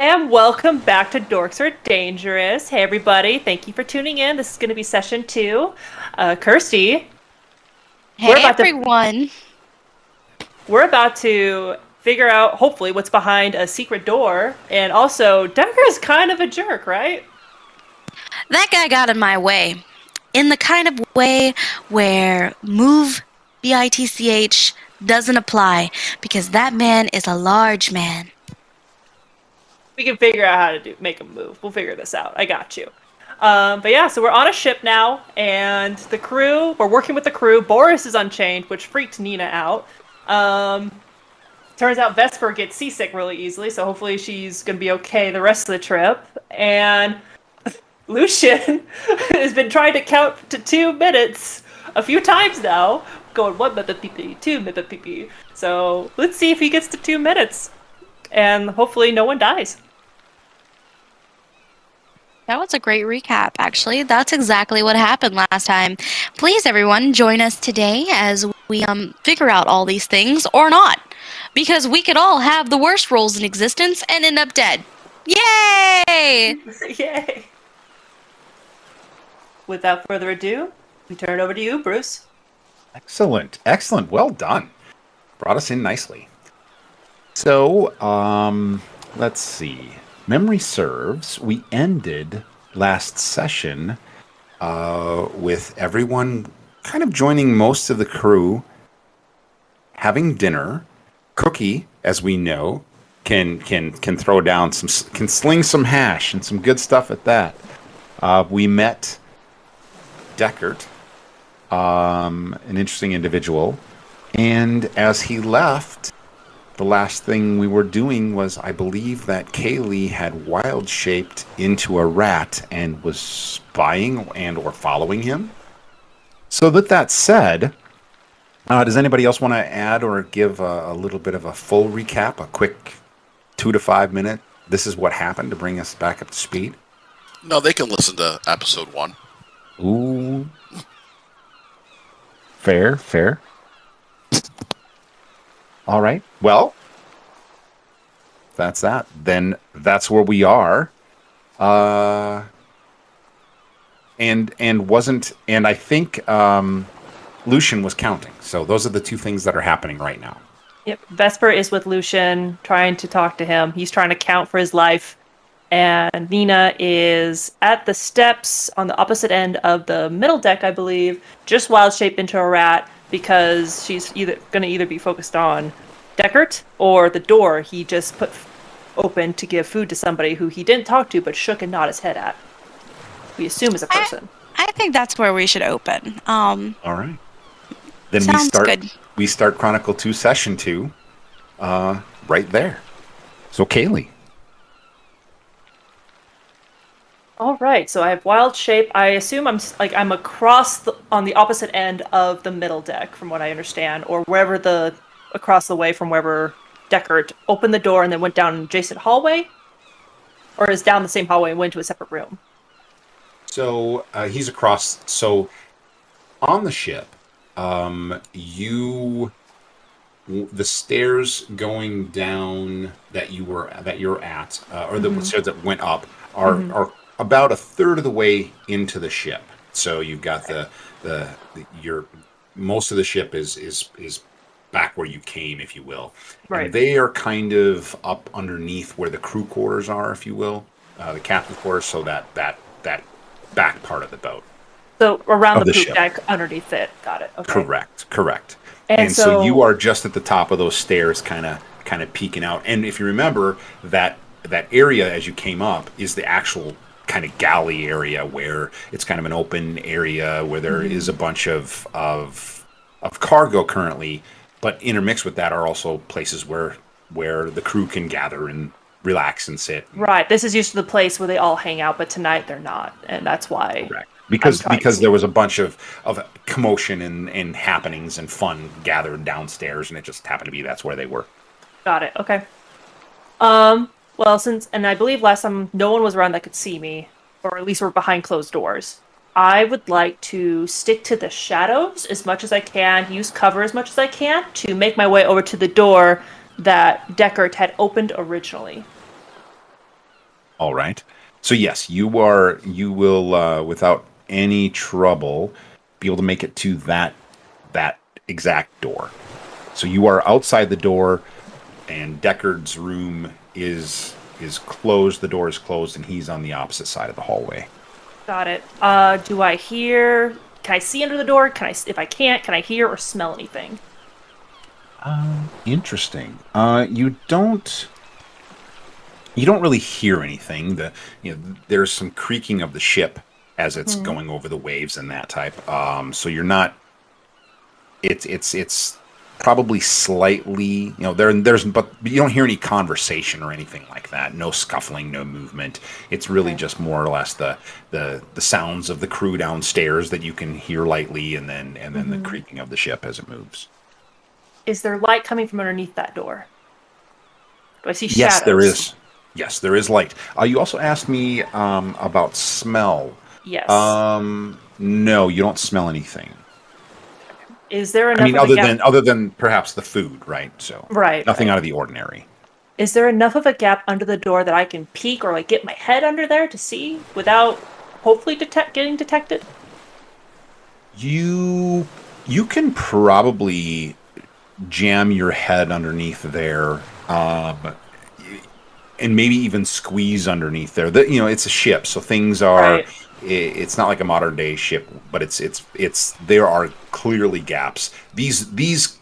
and welcome back to Dorks Are Dangerous. Hey, everybody. Thank you for tuning in. This is going to be session 2. Kirsty, Hey we're about to everyone. we're about to figure out, hopefully, what's behind a secret door. And also, Decker is kind of a jerk, right? That guy got in my way. In the kind of way where move BITCH doesn't apply because that man is a large man. We can figure out how to make him move. We'll figure this out. I got you. But yeah, so we're on a ship now, and we're working with the crew. Boris is unchained, which freaked Nina out. Um, Turns out Vesper gets seasick really easily, so hopefully she's going to be okay the rest of the trip. And Lucian has been trying to count to 2 minutes a few times now, going 1 minute PP, 2 minute PP. So let's see if he gets to 2 minutes. And hopefully no one dies. That was a great recap, actually. That's exactly what happened last time. Please, everyone, join us today as we figure out all these things, or not. Because we could all have the worst roles in existence and end up dead. Yay! Yay! Without further ado, we turn it over to you, Bruce. Excellent. Excellent. Well done. Brought us in nicely. So, let's see. Memory serves, we ended last session with everyone kind of joining most of the crew, having dinner. Cookie, as we know, can throw down can sling some hash and some good stuff at that. We met Deckard, an interesting individual, and as he left, the last thing we were doing was, I believe that Kaylee had wild shaped into a rat and was spying and or following him. So with that said, does anybody else want to add or give a little bit of a full recap, a quick 2 to 5 minute? This is what happened to bring us back up to speed. No, they can listen to episode 1. Ooh. Fair. All right. Well, that's that. Then that's where we are. And I think Lucian was counting. So those are the two things that are happening right now. Yep, Vesper is with Lucian, trying to talk to him. He's trying to count for his life. And Nina is at the steps on the opposite end of the middle deck, I believe, just wild shaped into a rat because she's going to either be focused on Deckard or the door he just put open to give food to somebody who he didn't talk to but shook and nodded his head at. We assume is a person. I think that's where we should open. All right. Then sounds good. We start Chronicle 2 Session 2 right there. So Kaylee. All right, so I have wild shape. I assume I'm across on the opposite end of the middle deck, from what I understand, or wherever across the way from wherever Deckard opened the door and then went down an adjacent hallway, or is down the same hallway and went to a separate room. So he's across. So on the ship, the stairs going down that you're at, or the stairs that went up are about a third of the way into the ship. So you've got your most of the ship is back where you came, if you will. Right. And they are kind of up underneath where the crew quarters are, if you will, the captain's quarters. So that back part of the boat. So around the poop ship. deck, underneath it. Got it. Okay. Correct. And so you are just at the top of those stairs, kind of peeking out. And if you remember, that area as you came up is the actual kind of galley area where it's kind of an open area where there is a bunch of cargo currently, but intermixed with that are also places where the crew can gather and relax and sit. Right. This is usually the place where they all hang out, but tonight they're not, and that's why. Correct. Because there was a bunch of commotion and happenings and fun gathered downstairs, and it just happened to be that's where they were. Got it. Okay. Well, and I believe last time no one was around that could see me, or at least we're behind closed doors. I would like to stick to the shadows as much as I can, use cover as much as I can to make my way over to the door that Deckard had opened originally. All right. So yes, you will without any trouble be able to make it to that exact door. So you are outside the door, and Deckard's room is closed. The door is closed, and he's on the opposite side of the hallway. Got it. Do I hear? Can I see under the door? If I can't, can I hear or smell anything? Interesting. You don't really hear anything. There's some creaking of the ship as it's going over the waves and that type. So you're not. It's probably slightly, but you don't hear any conversation or anything like that. No scuffling, no movement. It's really just more or less the sounds of the crew downstairs that you can hear lightly, and then the creaking of the ship as it moves. Is there light coming from underneath that door? Do I see shadows? Yes, there is. Yes, there is light. You also asked me about smell. Yes. No, you don't smell anything. Is there enough? I mean, other than perhaps the food, right? So nothing out of the ordinary. Is there enough of a gap under the door that I can peek or get my head under there to see without hopefully getting detected? You can probably jam your head underneath there, and maybe even squeeze underneath there. It's a ship, so things are. Right. It's not like a modern day ship, but it's there are clearly gaps. These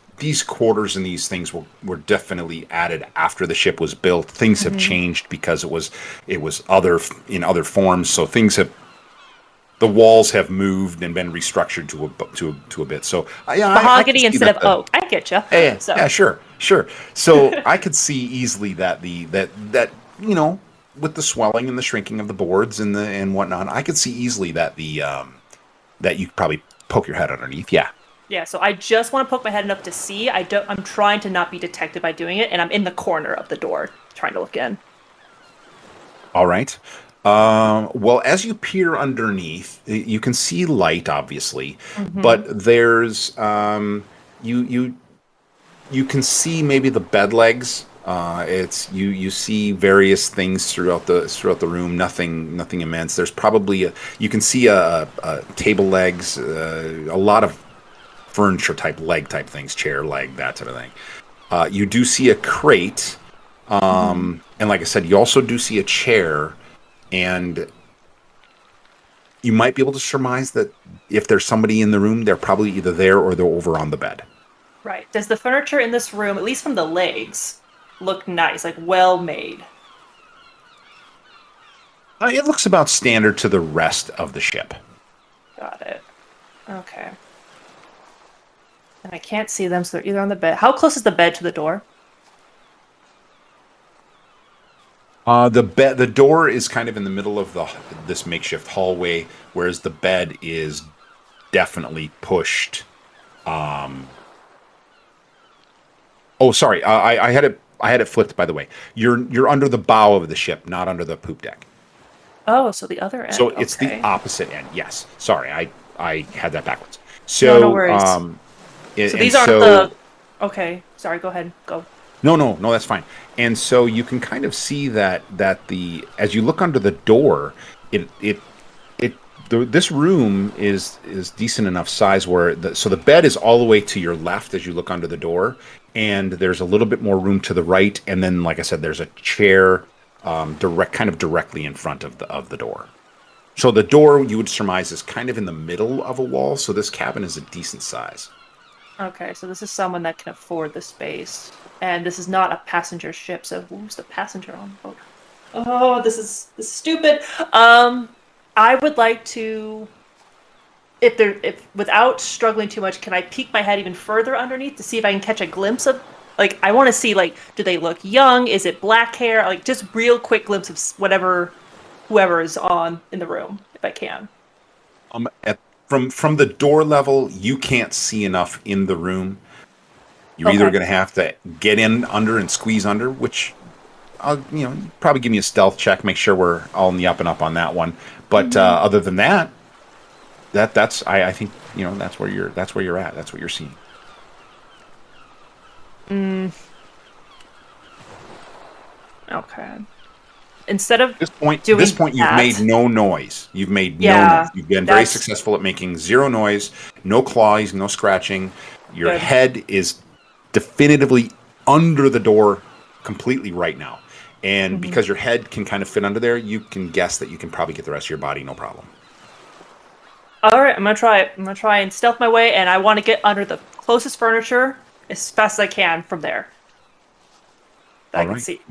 quarters and these things were definitely added after the ship was built. Things have changed because it was in other forms. So the walls have moved and been restructured to a bit. So mahogany instead of oak. I get you. Yeah, sure. So I could see easily that with the swelling and the shrinking of the boards and whatnot, I could see easily that that you could probably poke your head underneath. Yeah. Yeah. So I just want to poke my head enough to see. I'm trying to not be detected by doing it, and I'm in the corner of the door trying to look in. All right. Well, as you peer underneath, you can see light, obviously, but there's you can see maybe the bed legs. You see various things throughout the room. Nothing immense. There's probably you can see a table legs, a lot of furniture leg type things, chair leg, that type of thing. You do see a crate, and like I said, you also do see a chair. And you might be able to surmise that if there's somebody in the room, they're probably either there or they're over on the bed. Right. Does the furniture in this room, at least from the legs, look nice, like well made? It looks about standard to the rest of the ship. Got it. Okay. And I can't see them, so they're either on the bed. How close is the bed to the door? The door is kind of in the middle of this makeshift hallway, whereas the bed is definitely pushed. Oh, sorry. I had it flipped, by the way. You're under the bow of the ship, not under the poop deck. Oh, so the other end. So it's the opposite end. Yes. Sorry, I had that backwards. So no worries. So these aren't the. Okay. Sorry. Go ahead. Go. No, that's fine. And so you can kind of see that as you look under the door, this room is decent enough size where the bed is all the way to your left as you look under the door, and there's a little bit more room to the right, and then like I said, there's a chair directly in front of the door. So the door, you would surmise, is kind of in the middle of a wall. So this cabin is a decent size. Okay, so this is someone that can afford the space. And this is not a passenger ship, so who's the passenger on the boat? Oh, this is stupid. I would like to, if without struggling too much, can I peek my head even further underneath to see if I can catch a glimpse of, I want to see, do they look young? Is it black hair? Just real quick glimpse of whoever is in the room, if I can. From the door level, you can't see enough in the room. You're either going to have to get in under and squeeze under, which, probably give me a stealth check, make sure we're all in the up and up on that one. But other than that, I think that's where you're at. That's what you're seeing. Okay. instead of This doing point, you've that, made no noise. You've made no yeah, noise. You've been very that's successful at making zero noise, no claws, no scratching. Your good. head is definitively under the door completely right now. And Mhm. because your head can kind of fit under there, you can guess that you can probably get the rest of your body no problem. All right, I'm gonna try it. I'm gonna try and stealth my way, and I want to get under the closest furniture as fast as I can from there. That I All can right. see.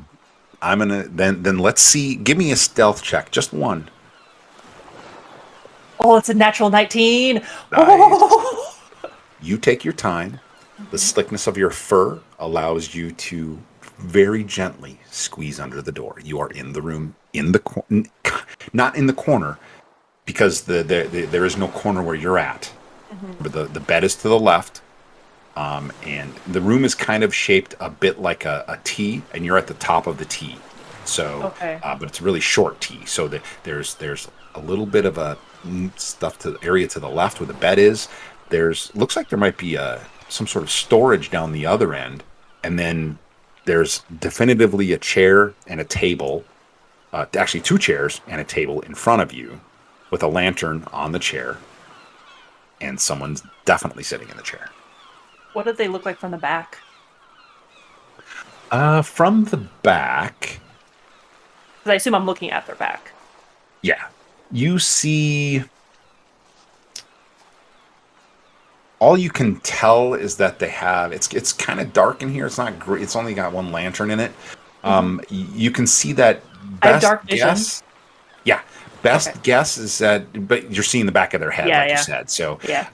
I'm gonna then let's see. Give me a stealth check, just one. Oh, it's a natural 19. Nice. Oh! You take your time. The slickness of your fur allows you to very gently squeeze under the door. You are in the room, not in the corner, because there is no corner where you're at. But the bed is to the left, and the room is kind of shaped a bit like a T, and you're at the top of the T. So, Okay. but it's a really short T. So there's a little bit of a stuff to the area to the left where the bed is. Looks like there might be some sort of storage down the other end, and then there's definitively a chair and a table. Actually, two chairs and a table in front of you, with a lantern on the chair, and someone's definitely sitting in the chair. What do they look like from the back? From the back, Because I assume I'm looking at their back. yeah, you see. All you can tell is that they have it's kind of dark in here. It's not great. It's only got one lantern in it. You can see that I have best dark vision. guess. Yeah, best Okay. guess is that, but you're seeing the back of their head, Yeah, like you yeah. said. So, Yeah.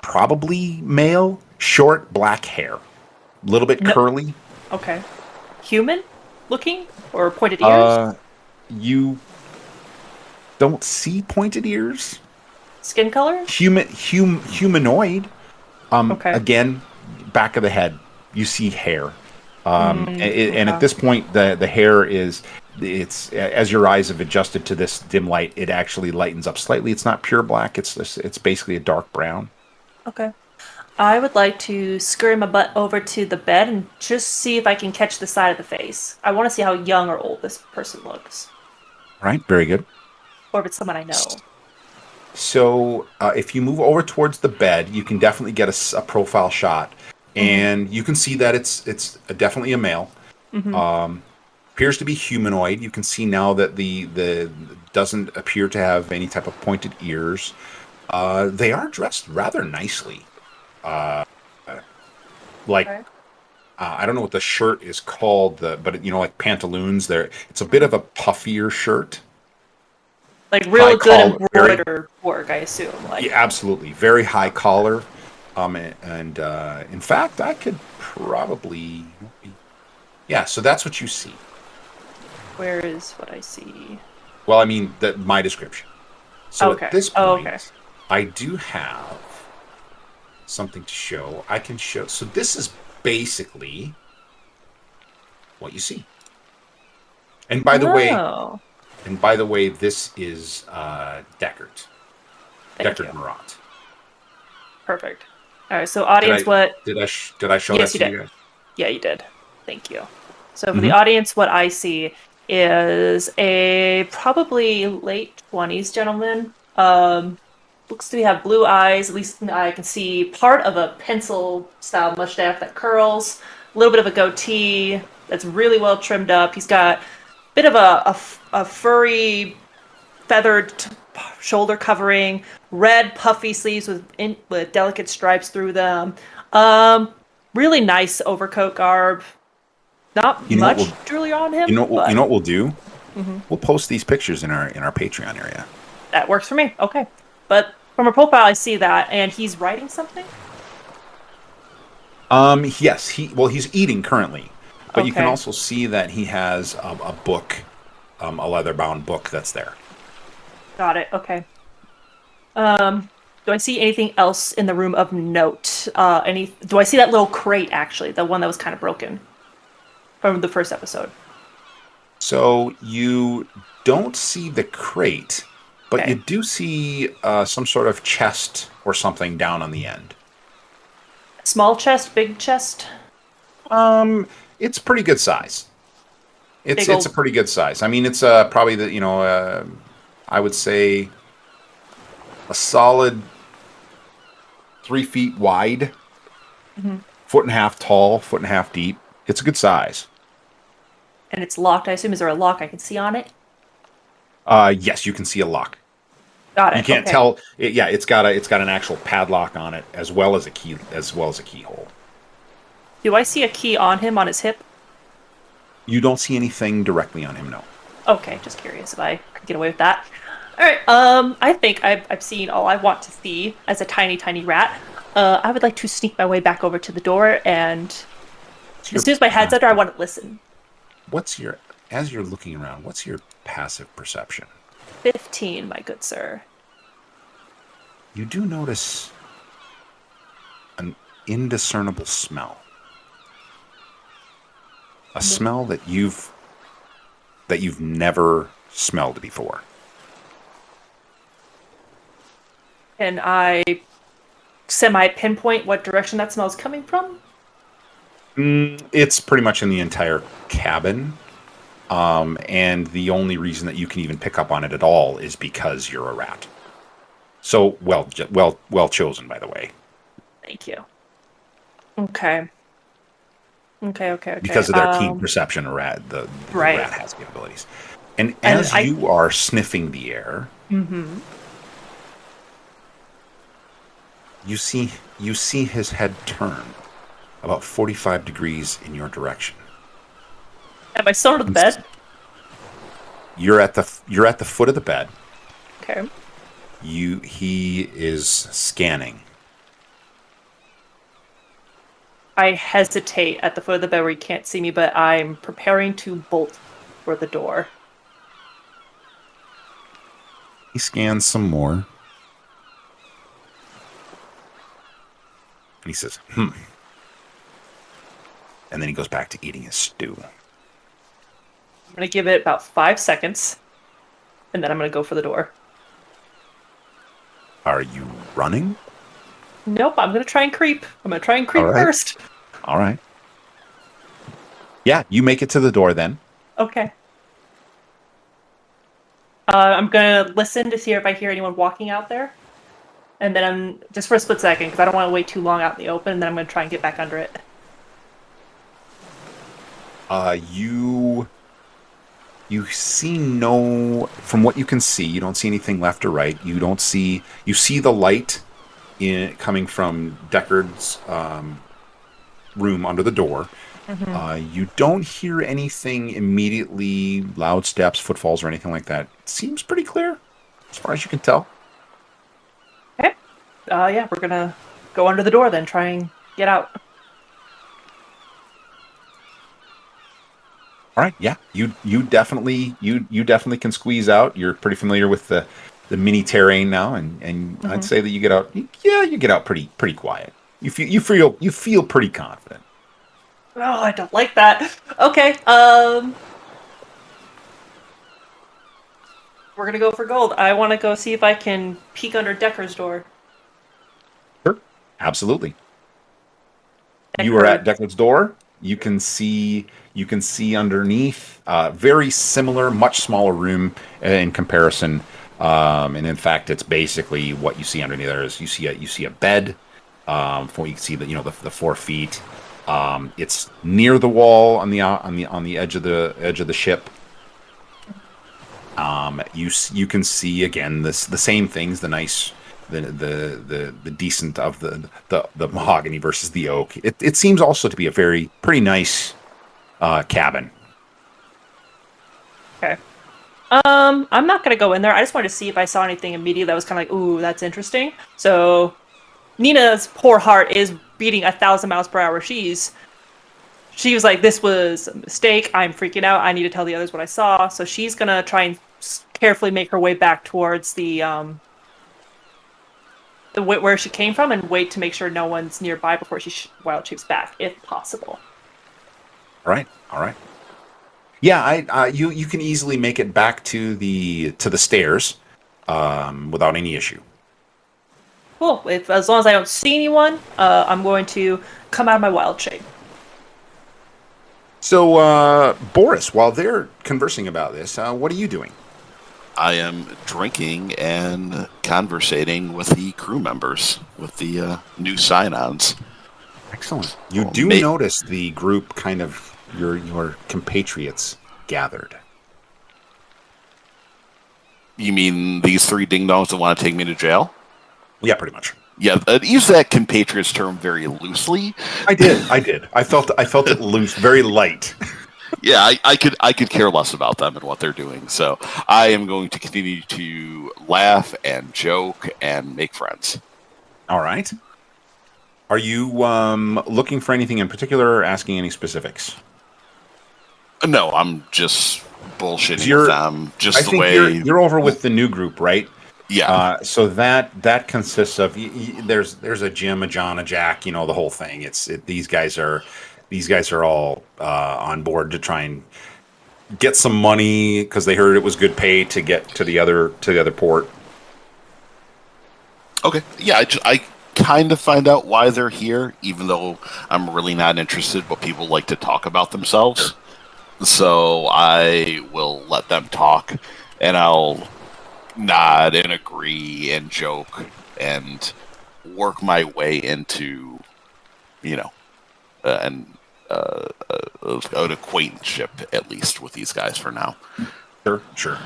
probably male, short black hair, a little bit No. curly. Okay. Human looking or pointed ears? You don't see pointed ears. Skin color? Humanoid. Okay. Again, back of the head, you see hair. And at Okay. this point, the hair it's as your eyes have adjusted to this dim light, it actually lightens up slightly. It's not pure black. It's basically a dark brown. Okay. I would like to scurry my butt over to the bed and just see if I can catch the side of the face. I want to see how young or old this person looks, Right, very good. or if it's someone I know. So if you move over towards the bed, you can definitely get a profile shot, and you can see that it's definitely a male. Appears to be humanoid. You can see now that the doesn't appear to have any type of pointed ears. They are dressed rather nicely. Like Okay. I don't know what the shirt is called, but like pantaloons. It's a bit of a puffier shirt. Like real High good collar, embroidered work, I assume. Like yeah, absolutely, very high collar. And in fact, I could probably, yeah. So that's what you see. where is what I see? Well, I mean, my description. So Okay. at this Oh, point, okay. I do have something to show. I can show. So this is basically what you see. And by the way, Oh, this is Deckard. thank Deckard you. Murat. Perfect. All right. So audience, what? Did I show Yes, that you to did. you guys? Yeah, you did. Thank you. So for the audience, what I see is a probably late 20s gentleman. Looks to have blue eyes. At least I can see part of a pencil style mustache that curls. A little bit of a goatee that's really well trimmed up. He's got a bit of a furry, feathered shoulder covering, red puffy sleeves with delicate stripes through them. Really nice overcoat garb. Not You know what much jewelry on him, you but know what we'll do? We'll post these pictures in our Patreon area. that works for me. Okay. But from a profile, I see that, and he's writing something? Yes, he's eating currently, but you can Okay. also see that he has a book, a leather-bound book that's there. Got it. Okay. Do I see anything else in the room of note? Do I see that little crate, actually? The one that was kind of broken from the first episode? So you don't see the crate, but Okay. you do see some sort of chest or something down on the end. Small chest, big chest? It's pretty good size. It's a pretty good size. I mean, it's probably I would say a solid 3 feet wide, foot and a half tall, foot and a half deep. It's a good size. And it's locked. I assume, is there a lock I can see on it? Yes, you can see a lock. Got it. You can't okay. tell. It's got an actual padlock on it as well as a keyhole. Do I see a key on him on his hip? You don't see anything directly on him, no. Okay, just curious if I could get away with that. All right. I think I've seen all I want to see as a tiny, tiny rat. I would like to sneak my way back over to the door, and as soon as my head's under, I want to listen. As you're looking around, what's your passive perception? 15, my good sir. You do notice an indiscernible smell. A smell that you've never smelled before. Can I semi-pinpoint what direction that smell's coming from? It's pretty much in the entire cabin. And the only reason that you can even pick up on it at all is because you're a rat. So well chosen, by the way. Thank you. Okay. Because of their keen perception, the right. rat has capabilities. And as you are sniffing the air, you see his head turn about 45 degrees in your direction. Am I still under the bed? You're at the foot of the bed. Okay. He is scanning. I hesitate at the foot of the bed where he can't see me, but I'm preparing to bolt for the door. He scans some more. And he says, And then he goes back to eating his stew. I'm going to give it about 5 seconds, and then I'm going to go for the door. Are you running? Nope, I'm going to try and creep. I'm going to try and creep first. All right. Yeah, you make it to the door then. Okay. I'm going to listen to see if I hear anyone walking out there. And then I'm, just for a split second, because I don't want to wait too long out in the open, and then I'm going to try and get back under it. You see from what you can see, you don't see anything left or right. You see the light coming from Deckard's room under the door. You don't hear anything immediately, loud steps, footfalls, or anything like that. It seems pretty clear, as far as you can tell. Okay. Yeah, we're gonna go under the door then, try and get out. All right, yeah, you definitely can squeeze out. You're pretty familiar with the mini terrain now, and I'd say that you get out. Yeah, you get out pretty quiet. You feel pretty confident. Oh, I don't like that. Okay, we're gonna go for gold. I want to go see if I can peek under Decker's door. Sure, absolutely. You are at Deckard's door. You can see underneath. Very similar, much smaller room in comparison. And in fact, it's basically what you see underneath there is you see a bed. You can see the 4 feet. It's near the wall on the edge of the ship. You can see again the same things, the nice. The decent of the mahogany versus the oak. It seems also to be a pretty nice cabin. Okay. I'm not gonna go in there. I just wanted to see if I saw anything immediately that was kind of like, ooh, that's interesting. So Nina's poor heart is beating 1,000 miles per hour. She was like, this was a mistake. I'm freaking out. I need to tell the others what I saw. So she's gonna try and carefully make her way back towards the where she came from and wait to make sure no one's nearby before she wild shapes back, if possible. All right. Yeah, you can easily make it back to the stairs without any issue. Cool. As long as I don't see anyone, I'm going to come out of my wild shape. So, Boris, while they're conversing about this, what are you doing? I am drinking and conversating with the crew members, with the new sign-ons. Excellent. You Well, do notice the group kind of your compatriots gathered. You mean these three ding-dongs that want to take me to jail? Yeah, pretty much. Yeah, use that compatriots term very loosely. I did. I felt it loose, very light. Yeah, I could care less about them and what they're doing. So I am going to continue to laugh and joke and make friends. All right. Are you looking for anything in particular or asking any specifics? No, I'm just bullshitting You're- with them. Just I the think way. you're over with the new group, right? Yeah. So that consists of there's a Jim, a John, a Jack, the whole thing. These guys are all on board to try and get some money because they heard it was good pay to get to the other port. Okay. Yeah, I kind of find out why they're here, even though I'm really not interested. But people like to talk about themselves, so I will let them talk, and I'll nod and agree and joke and work my way into, an acquaintanceship at least with these guys for now. Sure.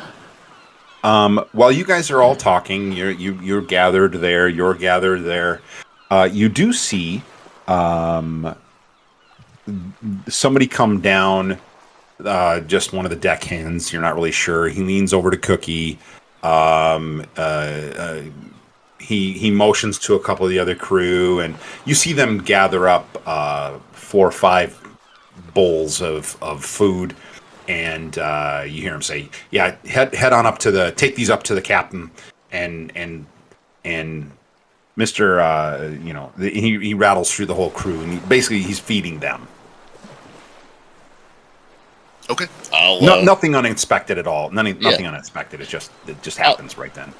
While you guys are all talking, you're gathered there. You're gathered there. You do see somebody come down. Just one of the deckhands. You're not really sure. He leans over to Cookie. He motions to a couple of the other crew, and you see them gather up 4 or 5 bowls of food. And you hear him say, "Yeah, head on up take these up to the captain." And Mister, he rattles through the whole crew, and he's feeding them. Okay. Nothing unexpected at all. Nothing unexpected. It just happens right then.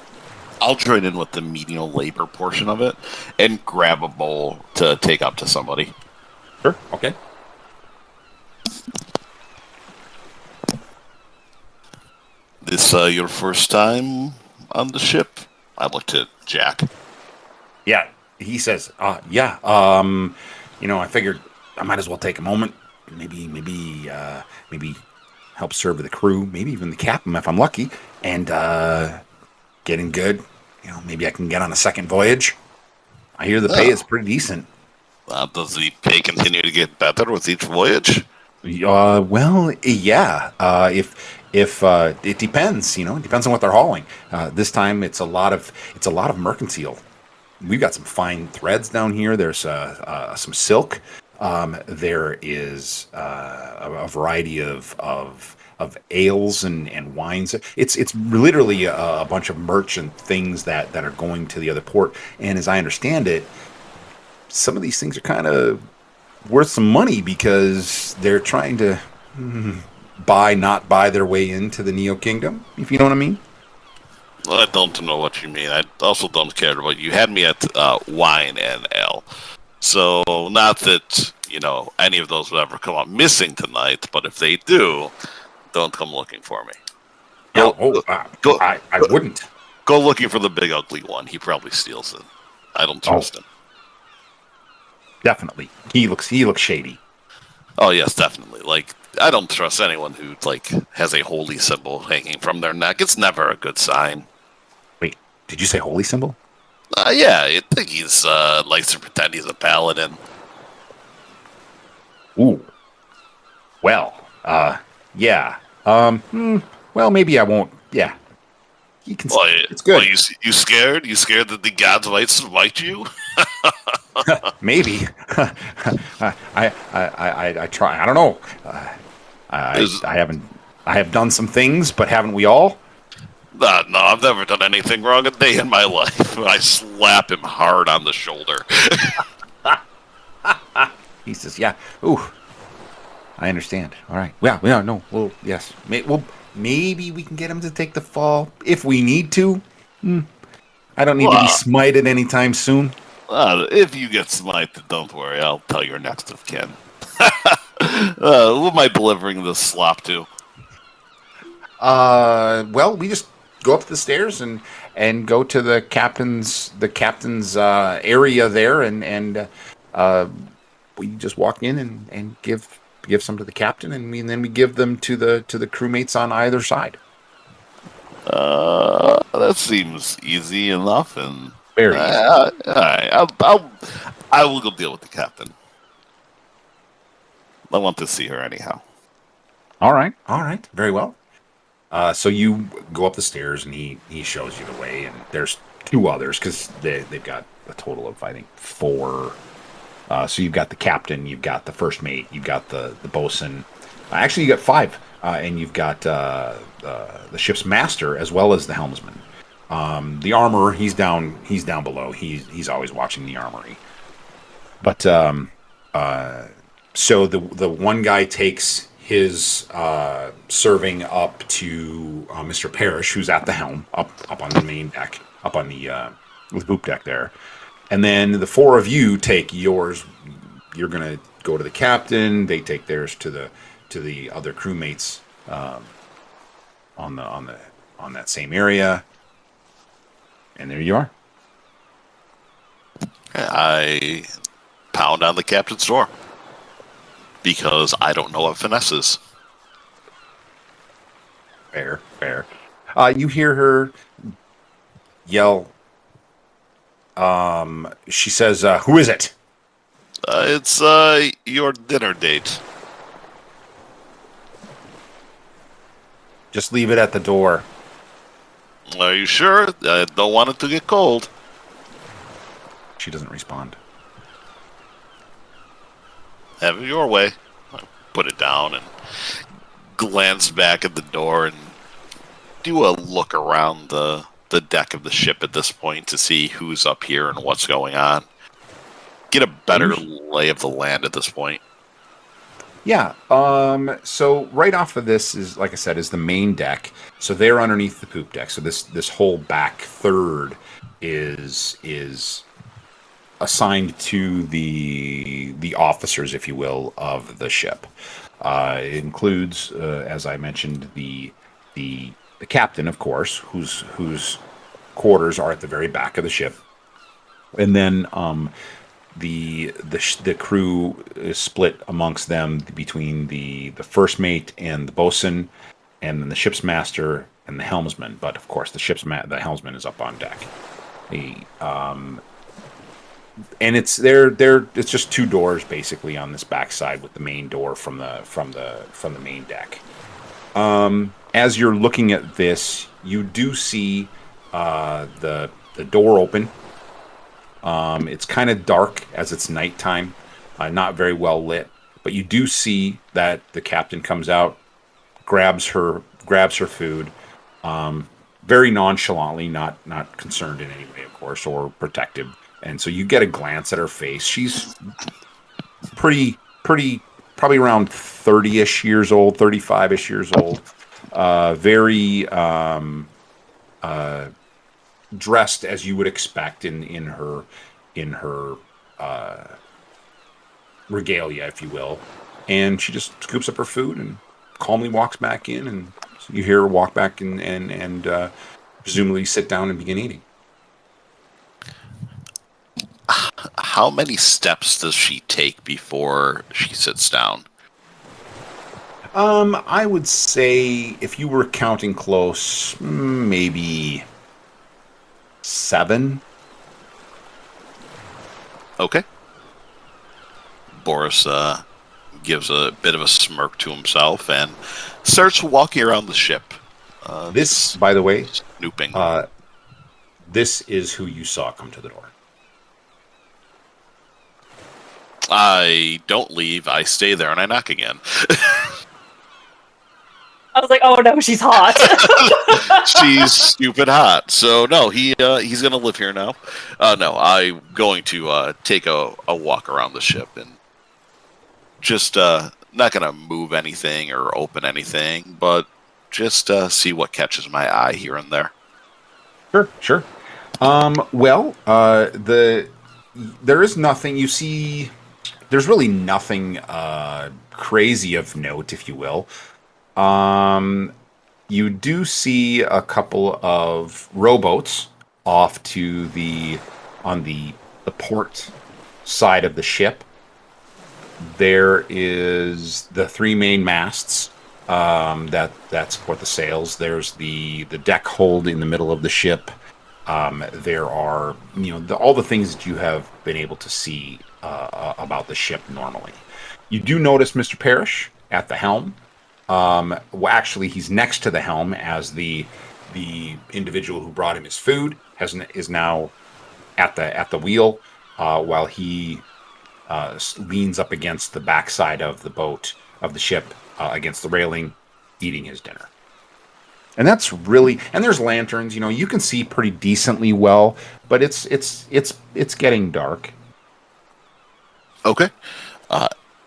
I'll join in with the menial labor portion of it and grab a bowl to take up to somebody. Sure. Okay. This your first time on the ship? I looked at Jack. Yeah, he says, yeah. I figured I might as well take a moment, maybe help serve the crew, maybe even the captain if I'm lucky, and getting good. Maybe I can get on a second voyage. I hear the pay is pretty decent. Does the pay continue to get better with each voyage? Well, yeah. If it depends, it depends on what they're hauling. This time it's a lot of mercantile. We've got some fine threads down here. There's some silk. There is a variety of ales and wines. It's literally a bunch of merchant things that are going to the other port. And as I understand it, some of these things are kind of worth some money because they're trying to not buy their way into the Neo Kingdom, if you know what I mean. Well, I don't know what you mean. I also don't care about you. Had me at wine and ale. So, not that, any of those would ever come up missing tonight, but if they do, don't come looking for me. I wouldn't. Go looking for the big ugly one. He probably steals it. I don't trust him. Definitely. He looks shady. Oh, yes, definitely. I don't trust anyone who, has a holy symbol hanging from their neck. It's never a good sign. Wait, did you say holy symbol? Yeah, I think he's, likes to pretend he's a paladin. Ooh. Well, yeah. Well, maybe I won't. Yeah. You can. Well, it's good. Well, you scared? You scared that the gods might smite you? Maybe. I try. I don't know. I have done some things, but haven't we all? No, I've never done anything wrong a day in my life. I slap him hard on the shoulder. He says, "Yeah. Ooh. I understand. All right. Well, yeah, no. Well, yes. Maybe we can get him to take the fall if we need to. I don't need to be smited anytime soon. If you get smited, don't worry. I'll tell your next of kin. Who am I delivering this slop to? Well, we just go up the stairs and go to the captain's area there, and we just walk in and give some to the captain, and then we give them to the crewmates on either side. That seems easy enough, and Very easy. all right, I will go deal with the captain. I want to see her anyhow. All right, very well. So you go up the stairs, and he shows you the way, and there's two others because they've got a total of I think 4. So you've got the captain, you've got the first mate, you've got the bosun. Actually, you got 5, and you've got the ship's master as well as the helmsman. The armorer, he's down below. He's always watching the armory. But so the one guy takes his serving up to Mr. Parrish, who's at the helm, up on the main deck, up on the poop deck there. And then the 4 of you take yours. You're gonna go to the captain. They take theirs to the other crewmates on that same area. And there you are. I pound on the captain's door because I don't know what finesse is. Fair. You hear her yell. She says, "Who is it?" It's your dinner date. Just leave it at the door. Are you sure? I don't want it to get cold. She doesn't respond. Have it your way. I put it down and glance back at the door and do a look around the deck of the ship at this point to see who's up here and what's going on. Get a better lay of the land at this point. Yeah. So right off of this is, like I said, is the main deck. So they're underneath the poop deck. So this whole back third is assigned to the officers, if you will, of the ship. It includes, as I mentioned, the captain, of course, whose quarters are at the very back of the ship, and then the crew is split amongst them between the first mate and the bosun, and then the ship's master and the helmsman. But of course, the helmsman is up on deck. And it's it's just 2 doors basically on this backside, with the main door from the main deck. As you're looking at this, you do see the door open. It's kind of dark as it's nighttime, not very well lit, but you do see that the captain comes out, grabs her food, very nonchalantly, not concerned in any way, of course, or protective. And so you get a glance at her face. She's pretty, probably around 30-ish years old, 35-ish years old. Very dressed as you would expect in her regalia, if you will. And she just scoops up her food and calmly walks back in, and you hear her walk back and presumably sit down and begin eating. How many steps does she take before she sits down? I would say, if you were counting close, maybe 7. Okay. Boris gives a bit of a smirk to himself and starts walking around the ship. This, by the way, snooping. This is who you saw come to the door. I don't leave. I stay there and I knock again. I was like, oh no, she's hot. She's stupid hot. So no, he's gonna live here now. No, I'm going to take a walk around the ship and just not gonna move anything or open anything, but just see what catches my eye here and there. Sure. Well, there is nothing. You see there's really nothing crazy of note, if you will. You do see a couple of rowboats off to on the port side of the ship. There is the three main masts that support the sails. There's the deck hold in the middle of the ship. There are all the things that you have been able to see about the ship normally. You do notice Mr. Parrish at the helm. Well, actually, he's next to the helm as the individual who brought him his food is now at the wheel, while he leans up against the backside of the ship, against the railing, eating his dinner. And that's really, and there's lanterns. You can see pretty decently well, but it's getting dark. Okay.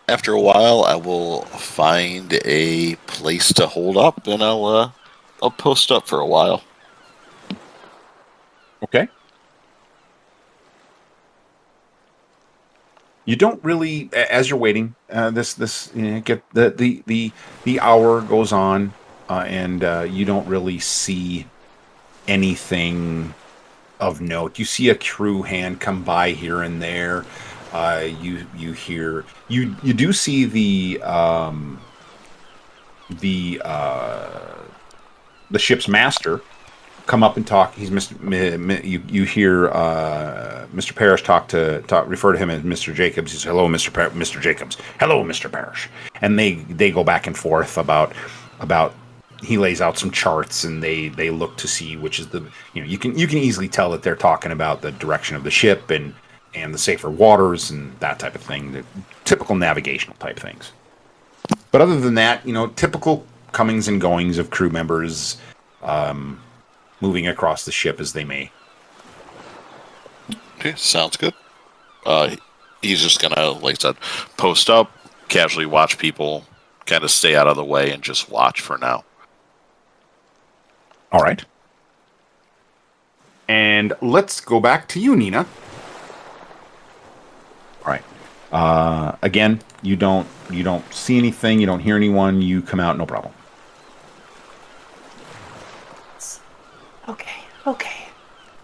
After a while, I will find a place to hold up, and I'll post up for a while. Okay. You don't really, as you're waiting, get the hour goes on, and you don't really see anything of note. You see a crew hand come by here and there. You do see the ship's master come up and talk. He's you hear Mr. Parrish refer to him as Mr. Jacobs. He says, "Hello, Mr. Jacobs. Hello, Mr. Parrish." And they go back and forth about. He lays out some charts, and they look to see which is you can easily tell that they're talking about the direction of the ship and the safer waters and that type of thing, the typical navigational type things. But other than that, typical comings and goings of crew members moving across the ship as they may. Okay, sounds good. He's just gonna, like I said, post up, casually watch people, kind of stay out of the way, and just watch for now. All right. And let's go back to you, Nina. All right. Again, you don't see anything. You don't hear anyone. You come out, no problem. Okay.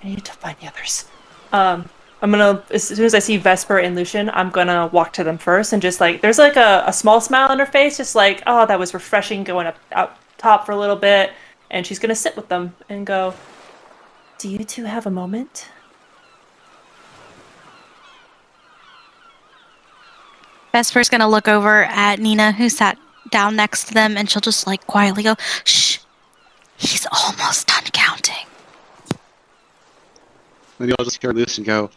I need to find the others. I'm gonna, as soon as I see Vesper and Lucian, I'm gonna walk to them first and just there's a small smile on her face, just oh, that was refreshing going up top for a little bit. And she's gonna sit with them and go, "Do you two have a moment?" Vesper's gonna look over at Nina, who sat down next to them, and she'll just quietly go, "Shh, he's almost done counting." Maybe I'll just hear loose and go,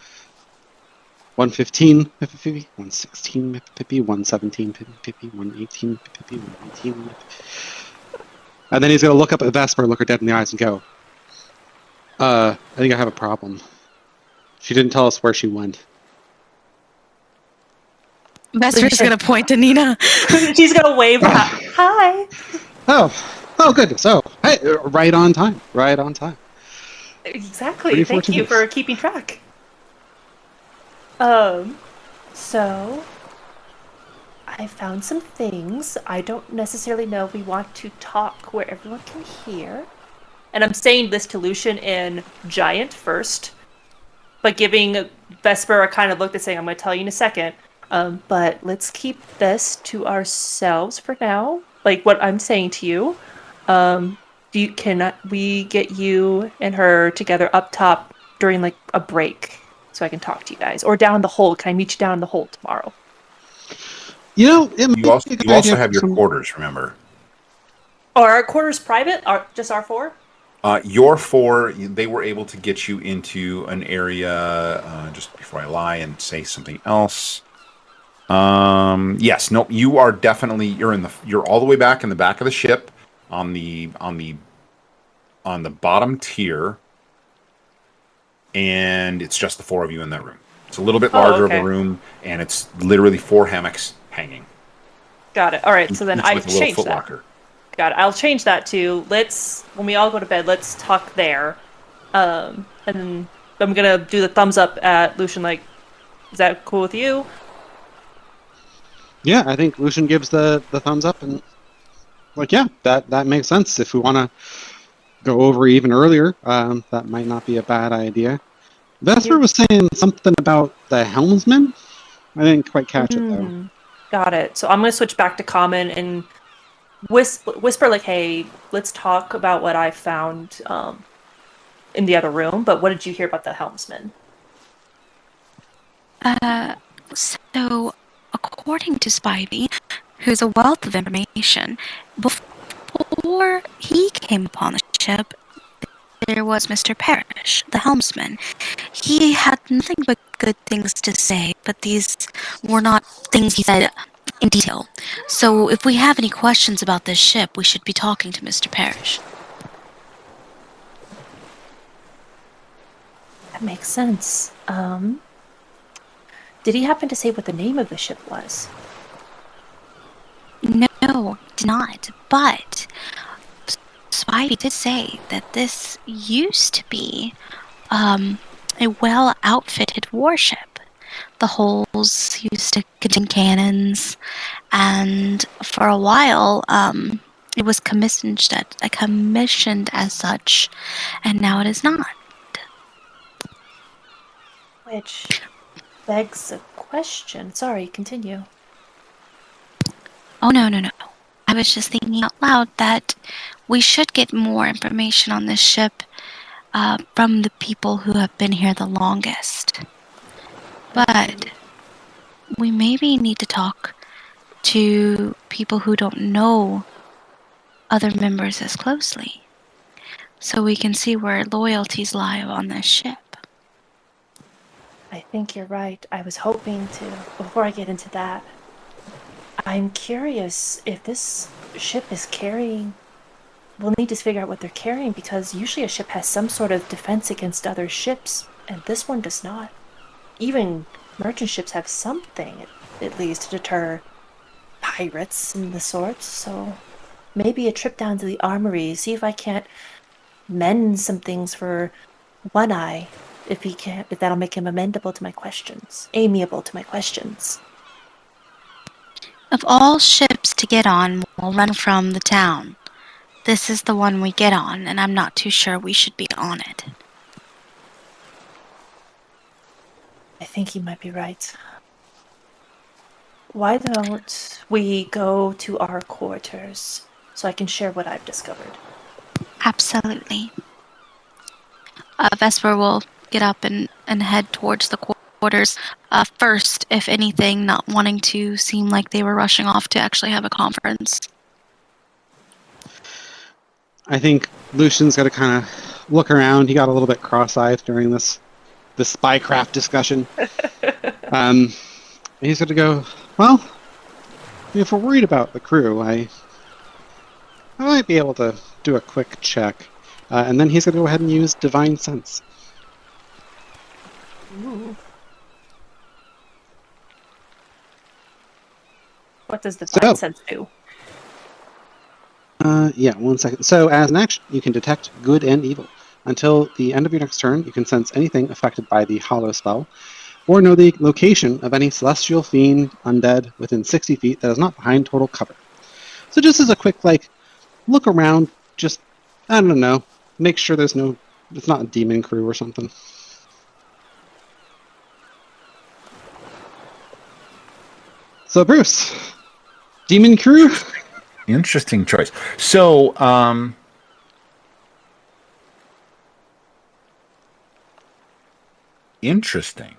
115 Pippi, 116 Pippi, 117 Pippi, 118 Pippi, 118. And then he's going to look up at Vesper, look her dead in the eyes, and go, I think I have a problem. She didn't tell us where she went. Vesper's gonna point to Nina. She's gonna wave. Hi. Oh, good. So, hey, right on time. Exactly. Thank you for keeping track. So I found some things. I don't necessarily know if we want to talk where everyone can hear. And I'm saying this to Lucian in Giant first, but giving Vesper a kind of look that's saying, I'm going to tell you in a second. But let's keep this to ourselves for now. Like what I'm saying to you. Can we get you and her together up top during a break so I can talk to you guys? Or down in the hold. Can I meet you down in the hold tomorrow? You also have your quarters, remember? Are our quarters private? Just our four? Your four, they were able to get you into an area, just before I lie and say something else. Yes, no, you are definitely, you're all the way back in the back of the ship on the bottom tier, and it's just the four of you in that room. It's a little bit larger of a room, and it's literally 4 hammocks hanging. Got it. All right, so then I've changed that. Locker. Got it. I'll change that to when we all go to bed, let's talk there. And I'm gonna do the thumbs up at Lucian. Is that cool with you? Yeah, I think Lucian gives the thumbs up and like, yeah, that makes sense. If we want to go over even earlier, that might not be a bad idea. Vesper was saying something about the helmsman. I didn't quite catch it though. Got it. So I'm gonna switch back to common and whisper like, "Hey, let's talk about what I found in the other room." But what did you hear about the helmsman? So, according to Spivey, who's a wealth of information, before he came upon the ship, there was Mr. Parrish, the helmsman. He had nothing but good things to say, but these were not things he said in detail. So, if we have any questions about this ship, we should be talking to Mr. Parrish. That makes sense. Did he happen to say what the name of the ship was? No, did not. But Spivey did say that this used to be a well-outfitted warship. The hulls used to contain cannons, and for a while, it was commissioned as such, and now it is not. Which begs a question. Sorry, continue. Oh, no. I was just thinking out loud that we should get more information on this ship from the people who have been here the longest. But we maybe need to talk to people who don't know other members as closely, so we can see where loyalties lie on this ship. I think you're right. I was hoping to, before I get into that, I'm curious if this ship is carrying. We'll need to figure out what they're carrying because usually a ship has some sort of defense against other ships, and this one does not. Even merchant ships have something, at least, to deter pirates and the sorts, so maybe a trip down to the armory, see if I can't mend some things for One Eye, if he can't, if that'll make him amenable to my questions, amiable to my questions. Of all ships to get on, we'll run from the town. This is the one we get on, and I'm not too sure we should be on it. I think you might be right. Why don't we go to our quarters so I can share what I've discovered? Absolutely. Vesper will get up and head towards the quarters first, if anything, not wanting to seem like they were rushing off to actually have a conference. I think Lucian's got to kind of look around. He got a little bit cross-eyed during this spycraft discussion. He's going to go, well, if we're worried about the crew, I might be able to do a quick check. And then he's going to go ahead and use Divine Sense. Ooh. What does Divine Sense do? Yeah, 1 second. So, as an action, you can detect good and evil. Until the end of your next turn, you can sense anything affected by the Hollow spell, or know the location of any celestial, fiend, undead within 60 feet that is not behind total cover. So just as a quick, look around, just, I don't know, make sure it's not a demon crew or something. So, Bruce, demon crew? Interesting choice. So, interesting.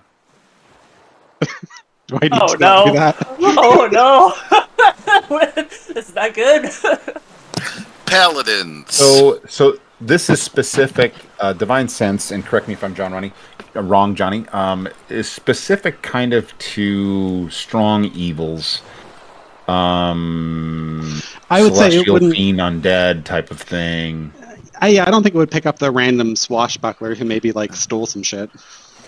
Do I need Oh to no! do that? Oh no! This is not good. Paladins. So this is specific. Divine Sense, and correct me if I'm wrong, Johnny. Is specific kind of to strong evils. I would say it wouldn't. Fiend, undead type of thing. I don't think it would pick up the random swashbuckler who maybe stole some shit.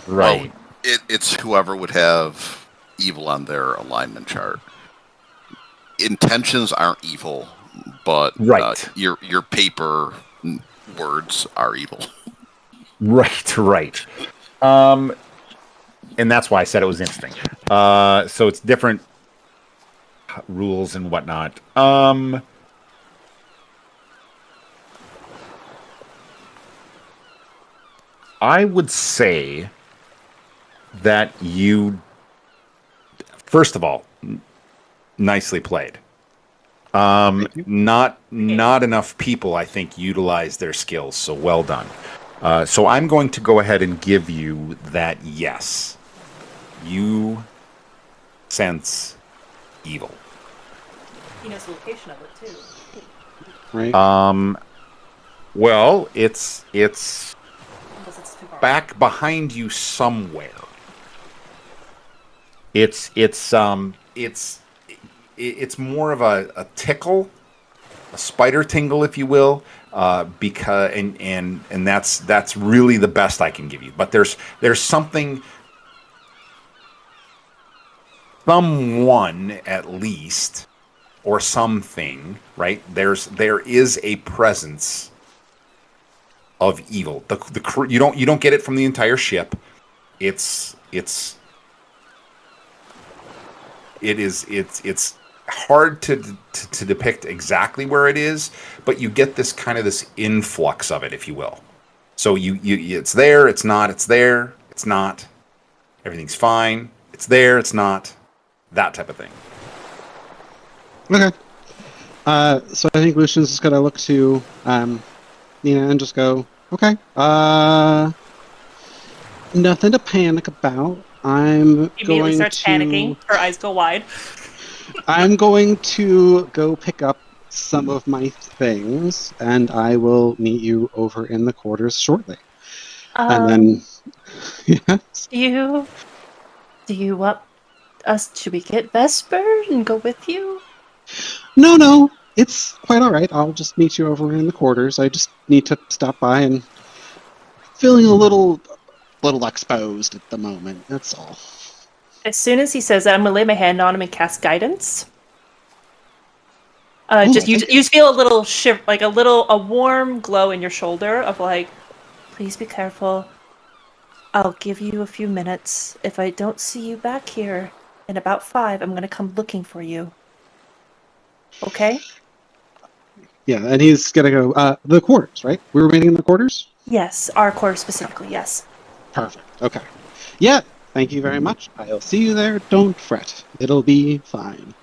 Right. Well, it's whoever would have evil on their alignment chart. Intentions aren't evil, but right. Your paper words are evil. Right. And that's why I said it was interesting. So it's different. rules and whatnot. I would say that you, first of all, nicely played. Not enough people, I think, utilize their skills. So well done. So I'm going to go ahead and give you that yes. You sense evil. He knows the location of it too. Right. Well, it's Unless it's too far. back behind you somewhere. It's more of a tickle, a spider tingle, if you will, because and that's really the best I can give you. But there's something, someone at least, or something, right? There is a presence of evil. The you don't get it from the entire ship. It's hard to depict exactly where it is, but you get this kind of this influx of it, if you will. So you it's there, it's not, it's there, it's not. Everything's fine. It's there, it's not. That type of thing. Okay. So I think Lucian's just gonna look to Nina and just go, okay. Nothing to panic about. I'm Immediately going starts to panicking. Her eyes go wide. I'm going to go pick up some of my things, and I will meet you over in the quarters shortly. And then, yes. Do you want us to we get Vesper and go with you? No, it's quite all right. I'll just meet you over in the quarters. I just need to stop by and feeling a little exposed at the moment. That's all. As soon as he says that, I'm gonna lay my hand on him and cast guidance. Ooh, Just you just feel a little shiver, like a warm glow in your shoulder of like, please be careful. I'll give you a few minutes. If I don't see you back here in about 5, I'm gonna come looking for you. Okay? Yeah, and he's gonna go, the quarters, right? We were meeting in the quarters? Yes, our quarter specifically, yes. Perfect. Okay. Yeah, thank you very much. I'll see you there. Don't fret. It'll be fine.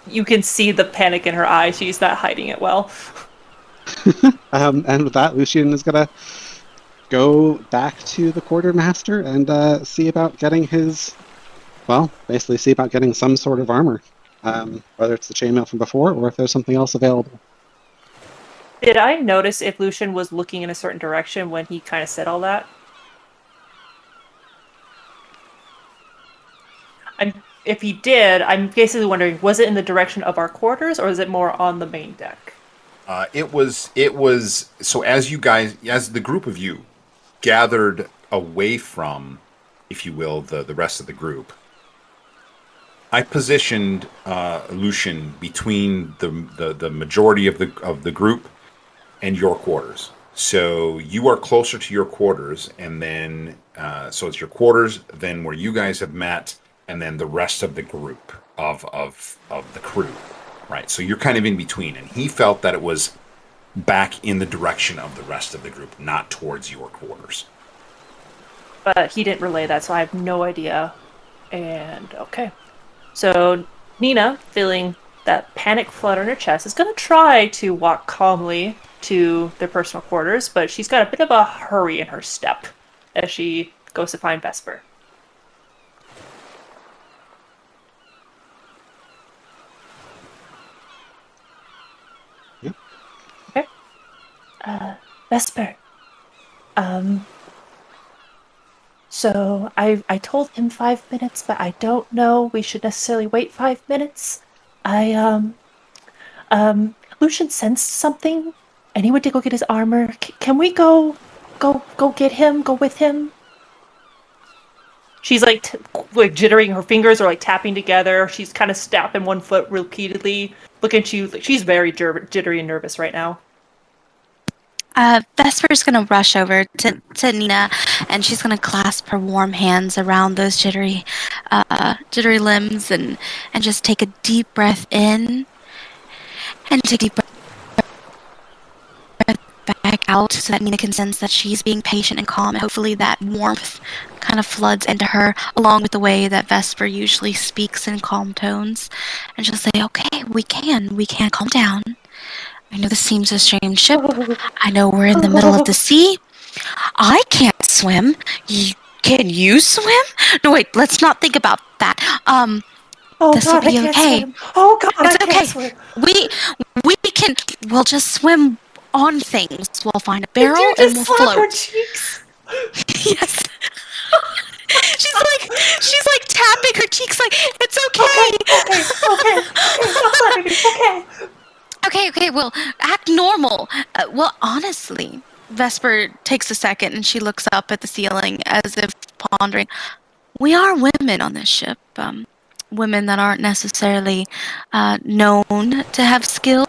You can see the panic in her eyes. She's not hiding it well. And with that, Lucian is gonna go back to the quartermaster and see about getting basically see about getting some sort of armor. Whether it's the chainmail from before or if there's something else available. Did I notice if Lucian was looking in a certain direction when he kind of said all that? If he did, I'm basically wondering, was it in the direction of our quarters or is it more on the main deck? It was so as the group of you gathered away from, if you will, the rest of the group, I positioned Lucian between the majority of the group and your quarters. So you are closer to your quarters, and then so it's your quarters, then where you guys have met, and then the rest of the group of the crew, right? So you're kind of in between, and he felt that it was back in the direction of the rest of the group, not towards your quarters. But he didn't relay that, so I have no idea. And okay. So Nina, feeling that panic flutter in her chest, is going to try to walk calmly to their personal quarters, but she's got a bit of a hurry in her step as she goes to find Vesper. Yeah. Okay. Vesper. So I told him 5 minutes, but I don't know we should necessarily wait 5 minutes. Lucian sensed something, and he went to go get his armor. Can we go get him? Go with him? She's like jittering. Her fingers are like tapping together. She's kind of stamping one foot repeatedly. Looking at you, she's very jittery and nervous right now. Vesper's gonna rush over to Nina, and she's gonna clasp her warm hands around those jittery jittery limbs, and just take a deep breath in, and take a deep breath back out so that Nina can sense that she's being patient and calm, and hopefully that warmth kind of floods into her, along with the way that Vesper usually speaks in calm tones, and she'll say, okay, we can calm down. I know this seems a strange ship. I know we're in the middle of the sea. I can't swim. Can you swim? No, wait, let's not think about that. Oh This will God, I be can't okay. swim. Oh God, It's I can't okay. swim. We'll just swim on things. We'll find a Did you barrel and just we'll slap her float. cheeks? Yes. she's like tapping her cheeks like, it's Okay, stop slapping me. Okay. Okay, well, act normal. Well, honestly, Vesper takes a second and she looks up at the ceiling as if pondering. We are women on this ship. Women that aren't necessarily known to have skills.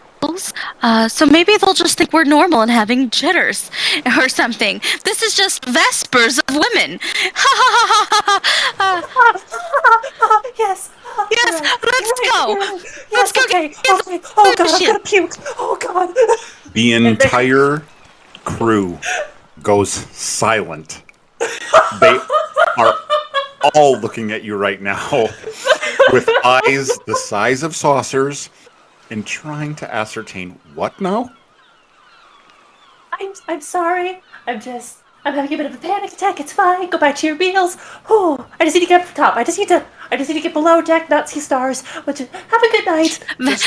So maybe they'll just think we're normal and having jitters or something. This is just Vespers of women. Yes. Yes, let's go. You're right. Let's Yes, go okay. get the Okay. Oh God, I'm ship. gonna puke. Oh God. The entire crew goes silent. They are all looking at you right now with eyes the size of saucers and trying to ascertain what now? I'm sorry. I'm having a bit of a panic attack. It's fine. Go back to your meals. Oh, I just need to get up to the top. I just need to get below deck, not see stars. But just have a good night.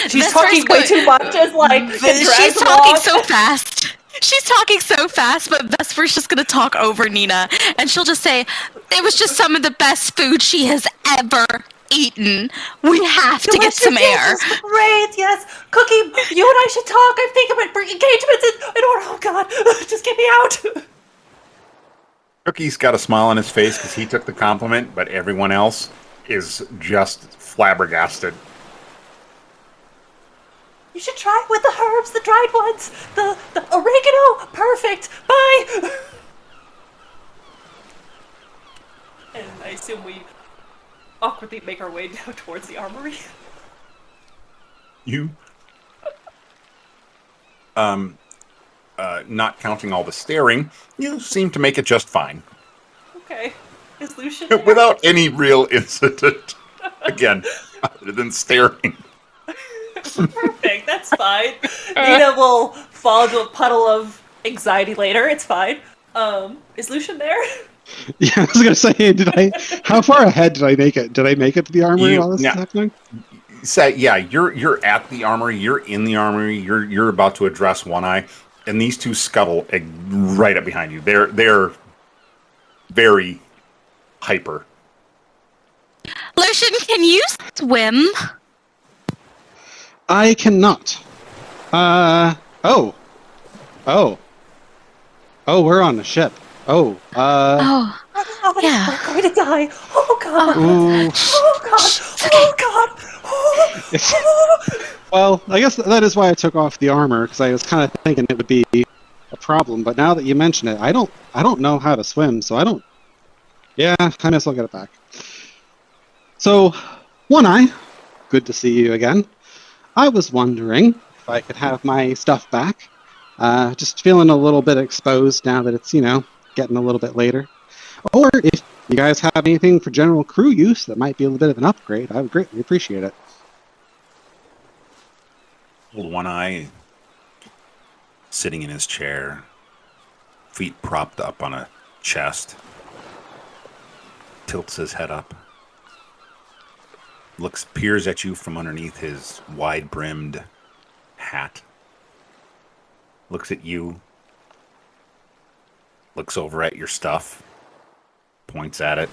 She's talking way too much as like She's talking so fast. She's talking so fast, but Vesper's just gonna talk over Nina, and she'll just say, "It was just some of the best food she has ever eaten. We have to get some air." Great, yes. Cookie, you and I should talk. I think about engagements in order. Oh God, just get me out. Cookie's got a smile on his face because he took the compliment, but everyone else is just flabbergasted. You should try with the herbs, the dried ones, the oregano. Perfect. Bye. And I assume we awkwardly make our way down towards the armory. You, not counting all the staring, you seem to make it just fine. Okay. Is Lucian there? Without any real incident. Again, other than staring. Perfect, that's fine. Nina will fall into a puddle of anxiety later. It's fine. Is Lucian there? Yeah, I was gonna say, how far ahead did I make it? Did I make it to the armory while this is happening? So, yeah, you're at the armory, you're in the armory, you're about to address One Eye, and these two scuttle right up behind you. They're very hyper. Lucian, can you swim? I cannot. Oh, we're on the ship. Oh, yeah. We're going to die. Oh God. Ooh. Oh God. Oh God. Oh. Well, I guess that is why I took off the armor, because I was kind of thinking it would be a problem. But now that you mention it, I don't know how to swim, so I don't. Yeah, I might as well get it back. So, One Eye, good to see you again. I was wondering if I could have my stuff back. Just feeling a little bit exposed now that it's, getting a little bit later. Or if you guys have anything for general crew use that might be a little bit of an upgrade, I would greatly appreciate it. Old One Eye, sitting in his chair, feet propped up on a chest, tilts his head up, peers at you from underneath his wide-brimmed hat, looks at you, looks over at your stuff, points at it,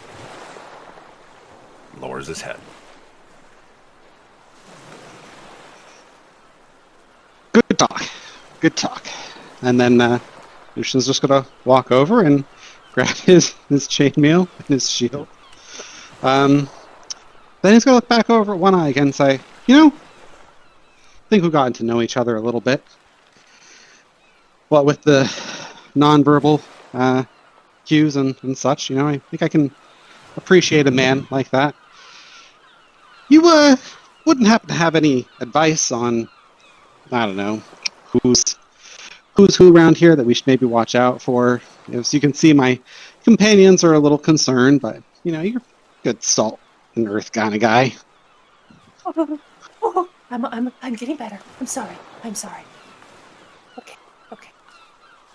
lowers his head. Good talk. And then Lucian's just gonna walk over and grab his chainmail and his shield. Then he's gonna look back over at One Eye again and say, I think we've gotten to know each other a little bit. What with the nonverbal cues and such, I think I can appreciate a man like that. You wouldn't happen to have any advice on, I don't know, who's who around here that we should maybe watch out for? As you can see, my companions are a little concerned, but you're a good salt and earth kind of guy. I'm getting better. I'm sorry. Okay.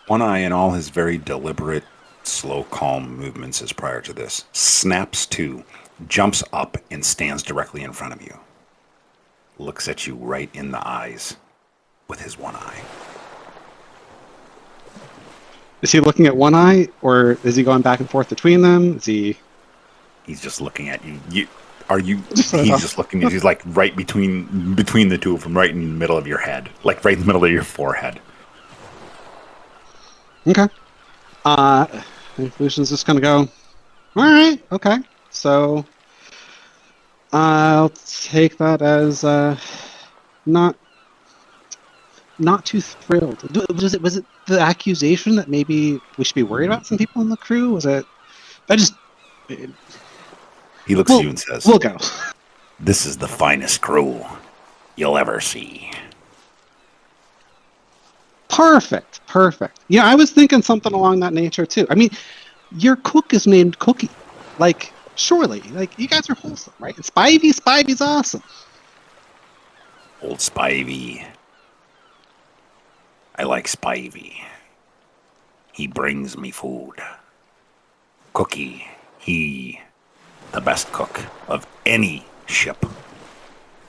One Eye, in all his very deliberate, slow, calm movements as prior to this, snaps to, jumps up, and stands directly in front of you. Looks at you right in the eyes with his one eye. Is he looking at one eye, or is he going back and forth between them? Is he? He's just looking at you. He's just looking at you. He's like right between the two of them, right in the middle of your head, like right in the middle of your forehead. Okay. Lucian's just gonna go. All right. Okay. So I'll take that as not too thrilled. Was it the accusation that maybe we should be worried about some people in the crew? Was it? He looks at you and says, "We'll go." This is the finest crew you'll ever see. Perfect. Yeah, I was thinking something along that nature too. I mean, your cook is named Cookie. Like, surely, like you guys are wholesome, right? And Spivey's awesome. Old Spivey. I like Spivey. He brings me food. Cookie, he the best cook of any ship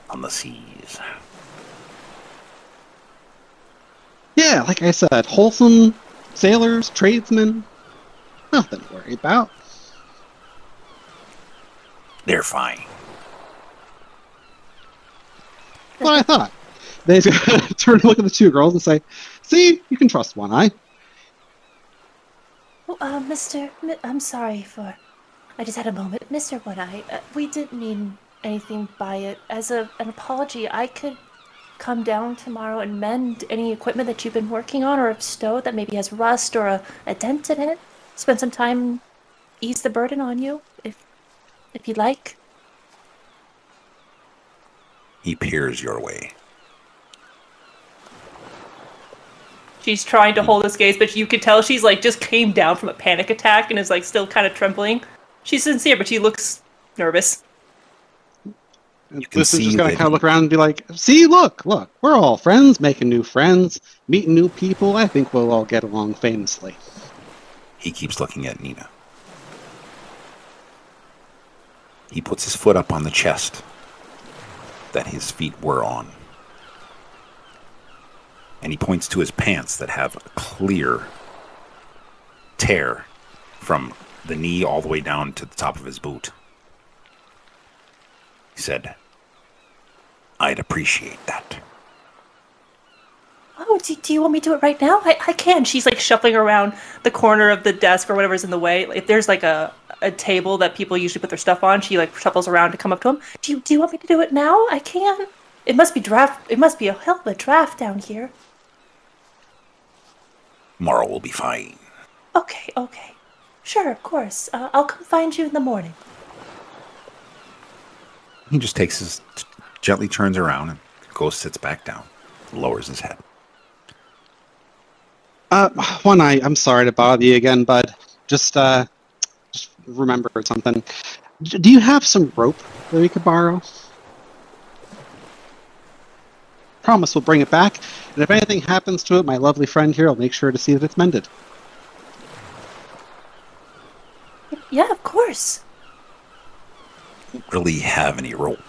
on the seas. Yeah, like I said, wholesome sailors, tradesmen, nothing to worry about. They're fine. What I thought. They turn and look at the two girls and say, "See, you can trust One Eye." Oh, I'm sorry for... I just had a moment. Mr. One Eye, we didn't mean anything by it. As an apology, I could come down tomorrow and mend any equipment that you've been working on or have stowed that maybe has rust or a dent in it. Spend some time, ease the burden on you, if you'd like. He peers your way. She's trying to hold his gaze, but you could tell she's like just came down from a panic attack and is like still kind of trembling. She's sincere, but she looks nervous. This is just gonna kind of look around and be like, "See, look, we're all friends, making new friends, meeting new people. I think we'll all get along famously." He keeps looking at Nina. He puts his foot up on the chest that his feet were on. And he points to his pants that have a clear tear from the knee all the way down to the top of his boot. He said, I'd appreciate that. Oh, do you want me to do it right now? I can. She's like shuffling around the corner of the desk or whatever's in the way. If there's like a table that people usually put their stuff on, she like shuffles around to come up to him. Do you want me to do it now? I can. It must be a hell of a draft down here. Tomorrow will be fine. Okay. Sure, of course. I'll come find you in the morning. He just gently turns around and goes, sits back down, lowers his head. One Eye, I'm sorry to bother you again, bud. Just remembered something. Do you have some rope that we could borrow? Promise we'll bring it back, and if anything happens to it, my lovely friend here will make sure to see that it's mended. Yeah, of course. Don't really have any rope.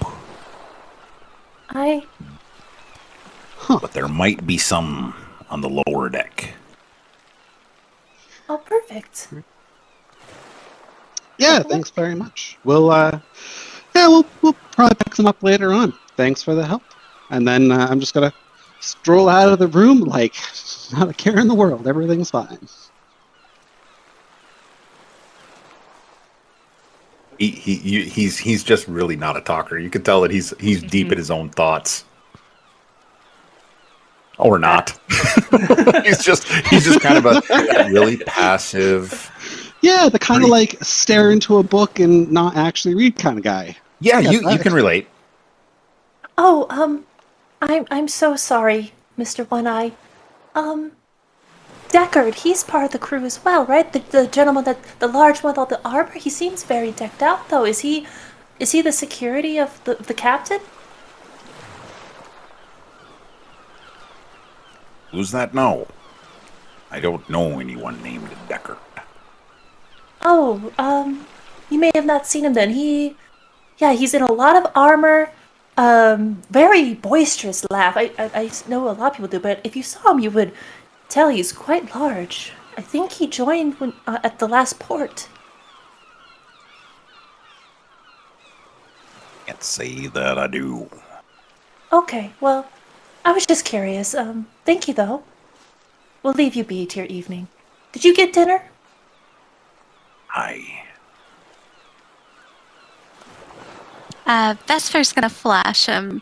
Huh. But there might be some on the lower deck. Oh, perfect. Yeah, thanks very much. We'll probably pick some up later on. Thanks for the help. And then I'm just gonna stroll out of the room like not a care in the world. Everything's fine. He's just really not a talker. You can tell that he's deep in his own thoughts. Or not. he's just kind of a really passive. Yeah, the kind of like stare into a book and not actually read kind of guy. Yeah, you can relate. Oh, I'm so sorry, Mr. One Eye. Deckard, he's part of the crew as well, right? The gentleman the large one with all the armor. He seems very decked out, though. Is he the security of the captain? Who's that? No. I don't know anyone named Deckard. Oh, you may have not seen him then. He's in a lot of armor. Very boisterous laugh. I know a lot of people do, but if you saw him, you would tell he's quite large. I think he joined when at the last port. Can't say that I do. Okay, well, I was just curious. Thank you though. We'll leave you be to your evening. Did you get dinner? Hi. Vesper's gonna flash him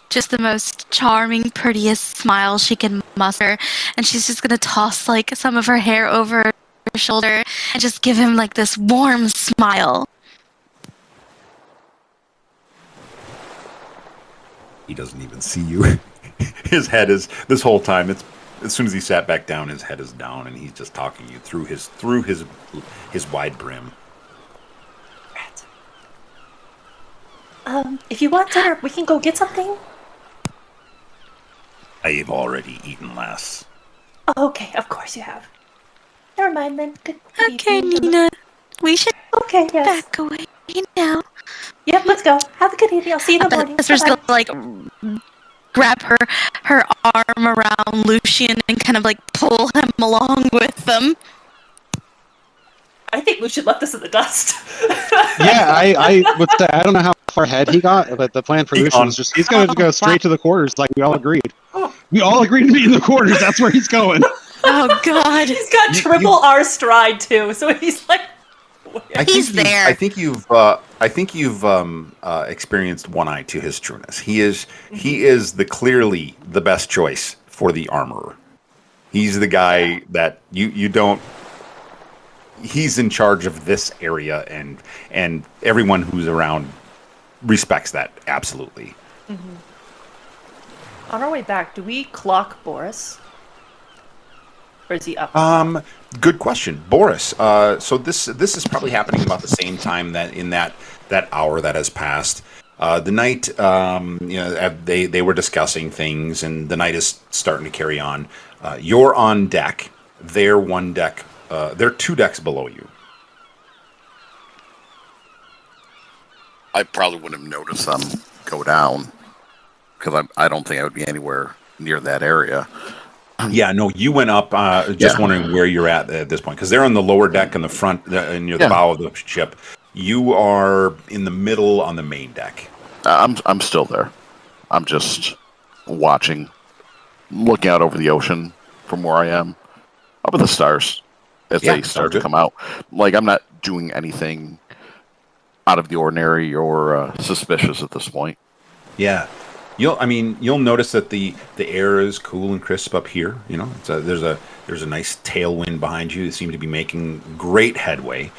just the most charming, prettiest smile she can muster, and she's just gonna toss like some of her hair over her shoulder and just give him like this warm smile. He doesn't even see you. His head is this whole time. It's as soon as he sat back down, his head is down, and he's just talking to you through his wide brim. If you want dinner, we can go get something. I've already eaten less. Oh, okay, of course you have. Never mind then. Good Okay, evening. Nina, we should Okay, yes. back away now. Yep, let's go. Have a good evening. I'll see you in the morning. Vesper's Bye-bye. gonna like grab her arm around Lucian and kind of like pull him along with them. I think Lucian left us in the dust. Yeah, I would say I don't know how far ahead he got, but the plan for He Lucian gone. was just he's going to go straight to the quarters like we all agreed. We all agreed to be in the quarters. That's where he's going. Oh God, He's got You- triple R stride too, so he's like. He's there. I think you've experienced One Eye to his trueness. He is clearly the best choice for the armorer. He's the guy that you don't. He's in charge of this area, and everyone who's around respects that absolutely. On our way back, do we clock Boris? Or is he up? Good question, Boris. So this is probably happening about the same time that in that hour that has passed. The night, they were discussing things, and the night is starting to carry on. You're on deck. They're one deck. They're two decks below you. I probably wouldn't have noticed them go down because I don't think I would be anywhere near that area. Yeah, no, you went up. Just Yeah. wondering where you're at this point, because they're on the lower deck in the front, near the Yeah. bow of the ship. You are in the middle on the main deck. I'm still there. I'm just watching, looking out over the ocean from where I am, up at the stars as Yeah, they start sounds to good. come out. Like I'm not doing anything out of the ordinary or suspicious at this point. Yeah, you'll notice that the air is cool and crisp up here. You know, there's a nice tailwind behind you. You seem to be making great headway.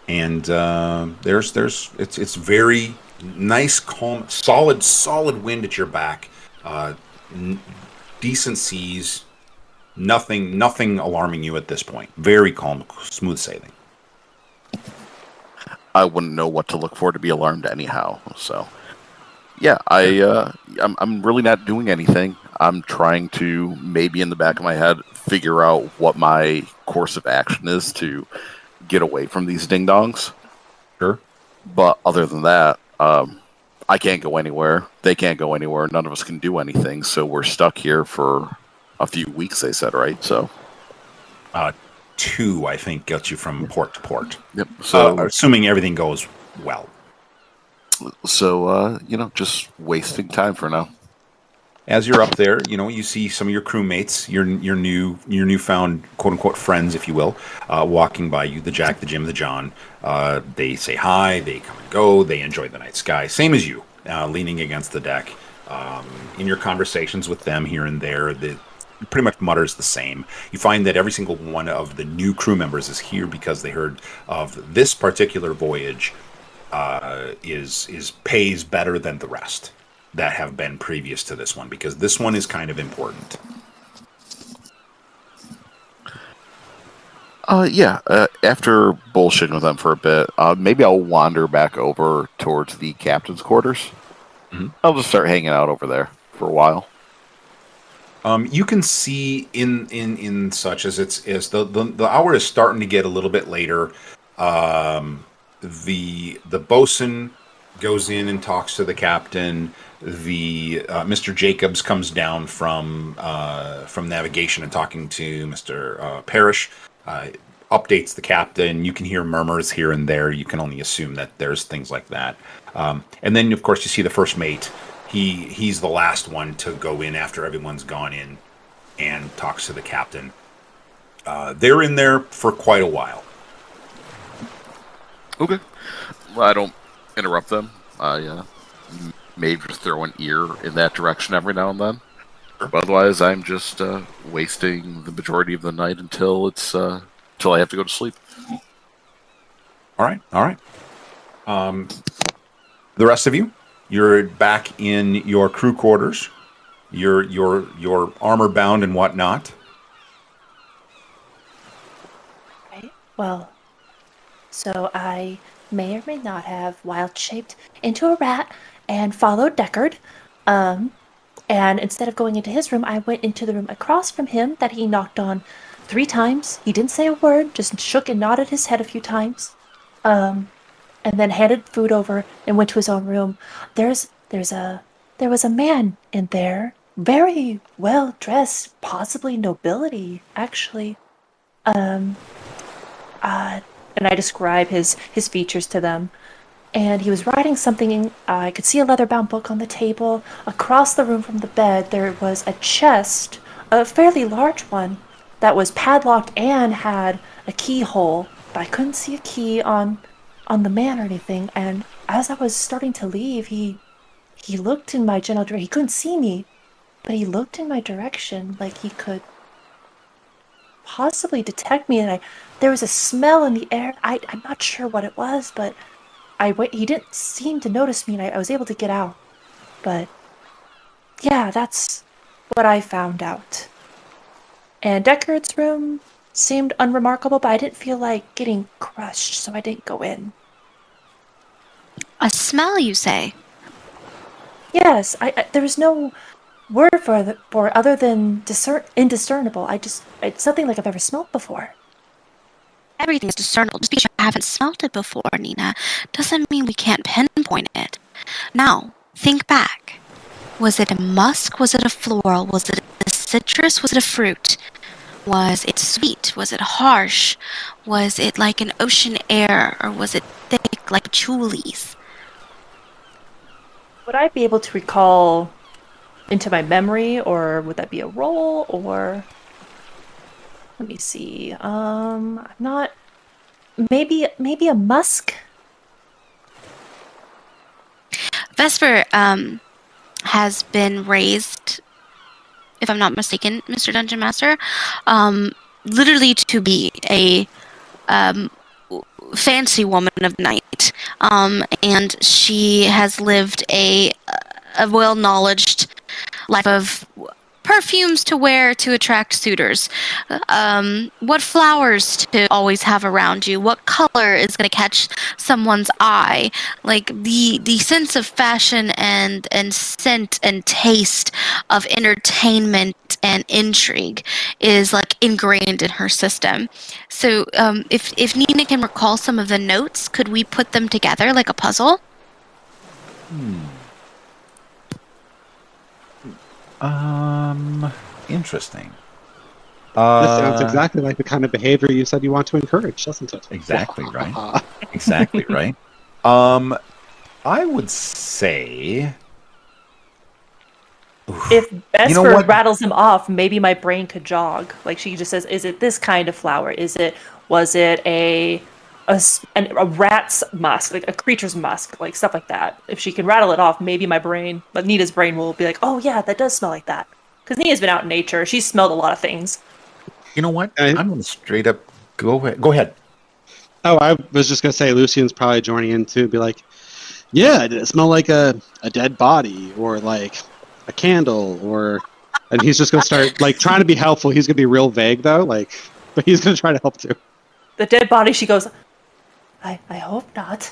It's very nice, calm, solid wind at your back. Decent seas. Nothing alarming you at this point. Very calm, smooth sailing. I wouldn't know what to look for to be alarmed anyhow. So, yeah, I'm really not doing anything. I'm trying to maybe in the back of my head figure out what my course of action is to get away from these ding dongs. Sure. But other than that, I can't go anywhere. They can't go anywhere. None of us can do anything. So we're stuck here for a few weeks. They said, right? So, 2, I think, gets you from port to port. yep. So, Assuming everything goes well. just wasting time for now. As you're up there, you see some of your crewmates, your newfound quote unquote friends, if you will, walking by you. The Jack, the Jim, the John. They say hi. They come and go. They enjoy the night sky, same as you, leaning against the deck. In your conversations with them here and there, the pretty much mutters the same. You find that every single one of the new crew members is here because they heard of this particular voyage pays better than the rest that have been previous to this one, because this one is kind of important. After bullshitting with them for a bit, maybe I'll wander back over towards the captain's quarters. Mhm. I'll just start hanging out over there for a while. You can see in such as the hour is starting to get a little bit later. The bosun goes in and talks to the captain. The Mr. Jacobs comes down from navigation and talking to Mr. Parrish. Updates the captain. You can hear murmurs here and there. You can only assume that there's things like that. And then, of course, you see the first mate. He's the last one to go in after everyone's gone in and talks to the captain. They're in there for quite a while. Okay. Well, I don't interrupt them. I may just throw an ear in that direction every now and then. Sure. But otherwise, I'm just wasting the majority of the night until I have to go to sleep. All right. The rest of you, you're back in your crew quarters. You're armor bound and whatnot. Right. Well, so I may or may not have wild shaped into a rat and followed Deckard. And instead of going into his room, I went into the room across from him that he knocked on 3 times. He didn't say a word, just shook and nodded his head a few times. And then handed food over and went to his own room. There was a man in there, very well dressed, possibly nobility, actually. And I describe his faces to them. And he was writing something. I could see a leather-bound book on the table. Across the room from the bed, there was a chest, a fairly large one, that was padlocked and had a keyhole. But I couldn't see a key on the man or anything. And as I was starting to leave, he looked in my general direction. He couldn't see me, but he looked in my direction like he could possibly detect me. And there was a smell in the air. I'm not sure what it was, but he didn't seem to notice me, and I was able to get out. But yeah, that's what I found out. And Deckard's room seemed unremarkable, but I didn't feel like getting crushed, so I didn't go in. A smell, you say? Yes, there was no word for other than indiscernible. It's something like I've ever smelled before. Everything is discernible. Just because you haven't smelt it before, Nina, doesn't mean we can't pinpoint it. Now, think back. Was it a musk? Was it a floral? Was it a citrus? Was it a fruit? Was it sweet? Was it harsh? Was it like an ocean air? Or was it thick like patchoulis? Would I be able to recall into my memory, or would that be a roll, or... Let me see. I'm not... Maybe a musk? Vesper has been raised, if I'm not mistaken, Mr. Dungeon Master, literally to be a fancy woman of night. And she has lived a well-knowledged life of perfumes to wear to attract suitors, what flowers to always have around you, what color is going to catch someone's eye. Like the sense of fashion and scent and taste of entertainment and intrigue is like ingrained in her system. So if Nina can recall some of the notes, could we put them together like a puzzle? Interesting. This sounds exactly like the kind of behavior you said you want to encourage, doesn't it? Exactly right. Exactly right. I would say If Vesper You know what? rattles him off, maybe my brain could jog. Like she just says, "Is it this kind of flower? Was it a rat's musk, like a creature's musk, like stuff like that?" If she can rattle it off, maybe but Nita's brain will be like, "Oh yeah, that does smell like that." Because Nita's been out in nature; she's smelled a lot of things. You know what? I'm going to straight up go ahead. Go ahead. Oh, I was just gonna say Lucian's probably joining in too. Be like, yeah, did it smell like a dead body or like a candle or? And he's just gonna start like trying to be helpful. He's gonna be real vague though, like, but he's gonna try to help too. The dead body, she goes, I hope not.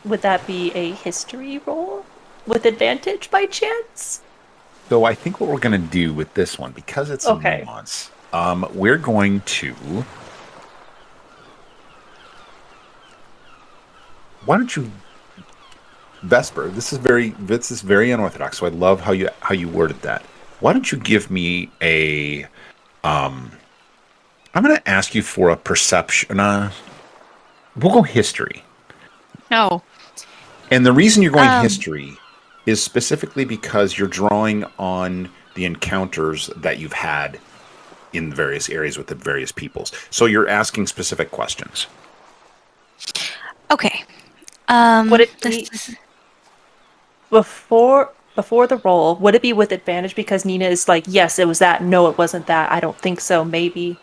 Would that be a history roll with advantage by chance? So I think what we're going to do with this one, because it's a Okay. nuance, we're going to. Why don't you, Vesper? This is very unorthodox. So I love how you worded that. Why don't you give me a? I'm going to ask you for a perception. We'll go history. No. And the reason you're going Um, history is specifically because you're drawing on the encounters that you've had in the various areas with the various peoples. So you're asking specific questions. Okay. Would it be before the roll? Would it be with advantage because Nina is like, yes, it was that. No, it wasn't that. I don't think so. Maybe.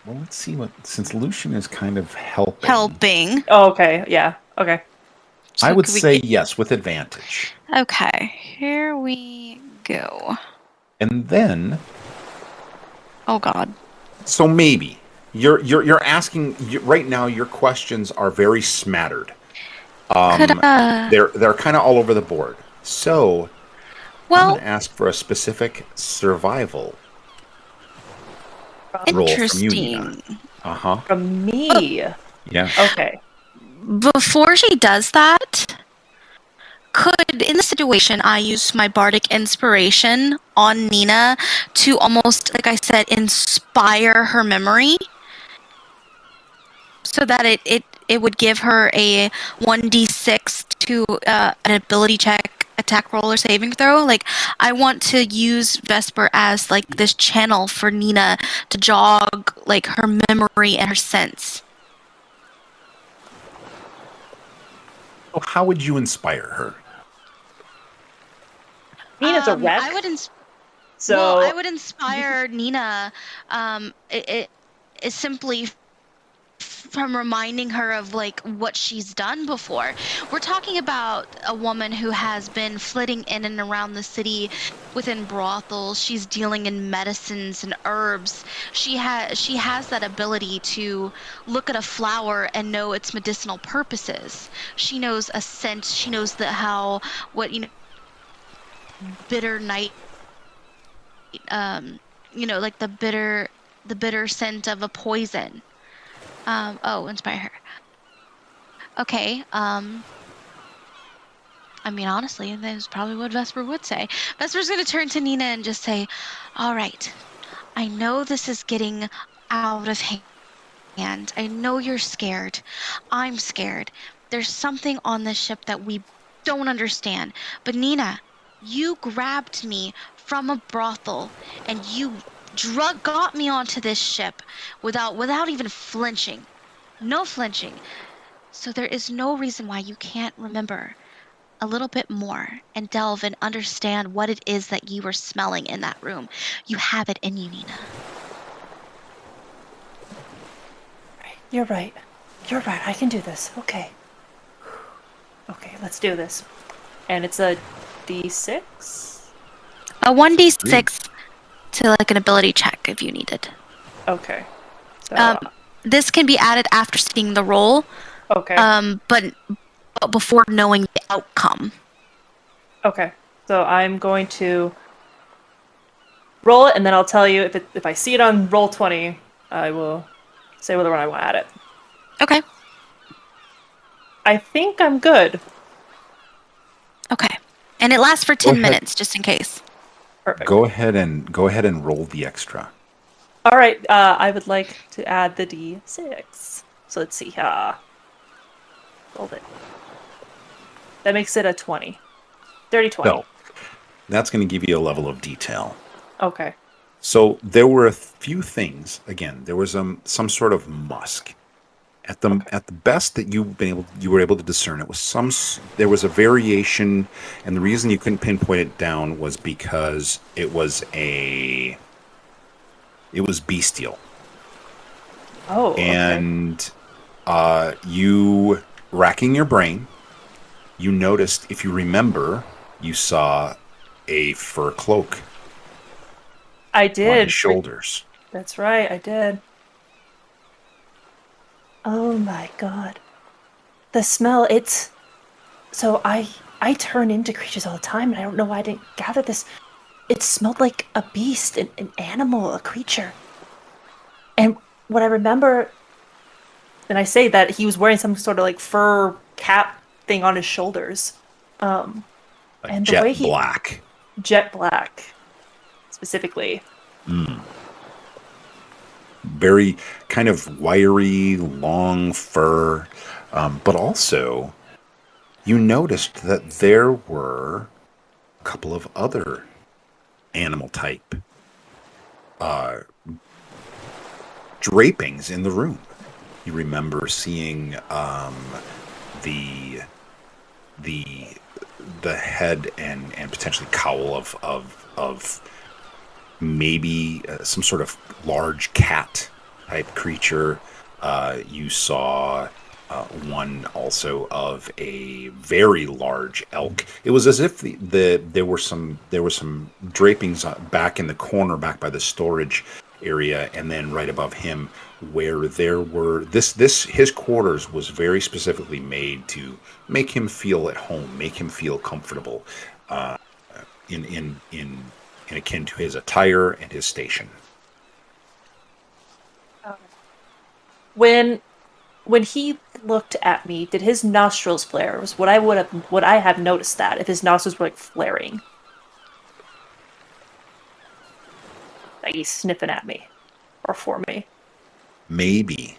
Well, let's see since Lucian is kind of helping. Oh, okay. Yeah. Okay. So I would could we say get- yes with advantage. Okay, here we go. And then, Oh God. so maybe you're asking right now. Your questions are very smattered. Could They're kind of all over the board. So I'm well, going to ask for a specific survival roll from you, Nina. interesting. From me. Yeah. Okay. Before she does that, could in the situation I use my bardic inspiration on Nina to almost, like I said, inspire her memory, so that it would give her a 1d6 to an ability check, attack roll, or saving throw. Like, I want to use Vesper as like this channel for Nina to jog like her memory and her sense. So how would you inspire her? Nina's a wreck. I would So Well, I would inspire Nina. It is simply from reminding her of like what she's done before. We're talking about a woman who has been flitting in and around the city within brothels. She's dealing in medicines and herbs. She has that ability to look at a flower and know its medicinal purposes. She knows a scent. She knows bitter night, like the bitter scent of a poison. Inspire her. Okay. I mean, honestly, that's probably what Vesper would say. Vesper's gonna turn to Nina and just say, "All right, I know this is getting out of hand. I know you're scared. I'm scared. There's something on this ship that we don't understand. But Nina, you grabbed me from a brothel and you got me onto this ship without even flinching. No flinching. So there is no reason why you can't remember a little bit more and delve and understand what it is that you were smelling in that room. You have it in you, Nina." You're right. You're right. I can do this. Okay. okay, let's do this. And it's a D6. A 1d6 to like an ability check if you need it. Okay. So This can be added after seeing the roll, okay. but before knowing the outcome. Okay. So I'm going to roll it, and then I'll tell you if I see it on roll 20, I will say whether or not I want to add it. Okay. I think I'm good. Okay. And it lasts for 10 ahead. minutes, just in case. Perfect. Go ahead and roll the extra. All right. I would like to add the D6. So let's see. Rolled it. That makes it a 20. Dirty 20. So that's going to give you a level of detail. Okay. So there were a few things. Again, there was some sort of musk. At the best that you were able to discern, it was there was a variation, and the reason you couldn't pinpoint it down was because it was bestial. Oh, okay. And you, racking your brain, you noticed, if you remember, you saw a fur cloak. I did. On his shoulders. That's right, I did. Oh my god. The smell, it's... So I turn into creatures all the time, and I don't know why I didn't gather this. It smelled like a beast, an animal, a creature. And what I remember... And I say that he was wearing some sort of like fur cap thing on his shoulders. And the way he... black. Jet black, specifically. Very kind of wiry, long fur, but also you noticed that there were a couple of other animal type drapings in the room. You remember seeing the head and potentially cowl of maybe some sort of large cat type creature. You saw one also of a very large elk. It was as if there were some drapings back in the corner, back by the storage area, and then right above him where there were his quarters was very specifically made to make him feel at home, make him feel comfortable, in akin to his attire and his station. When he looked at me, did his nostrils flare? Would I have noticed that if his nostrils were like flaring? Like he's sniffing at me. Or for me. Maybe.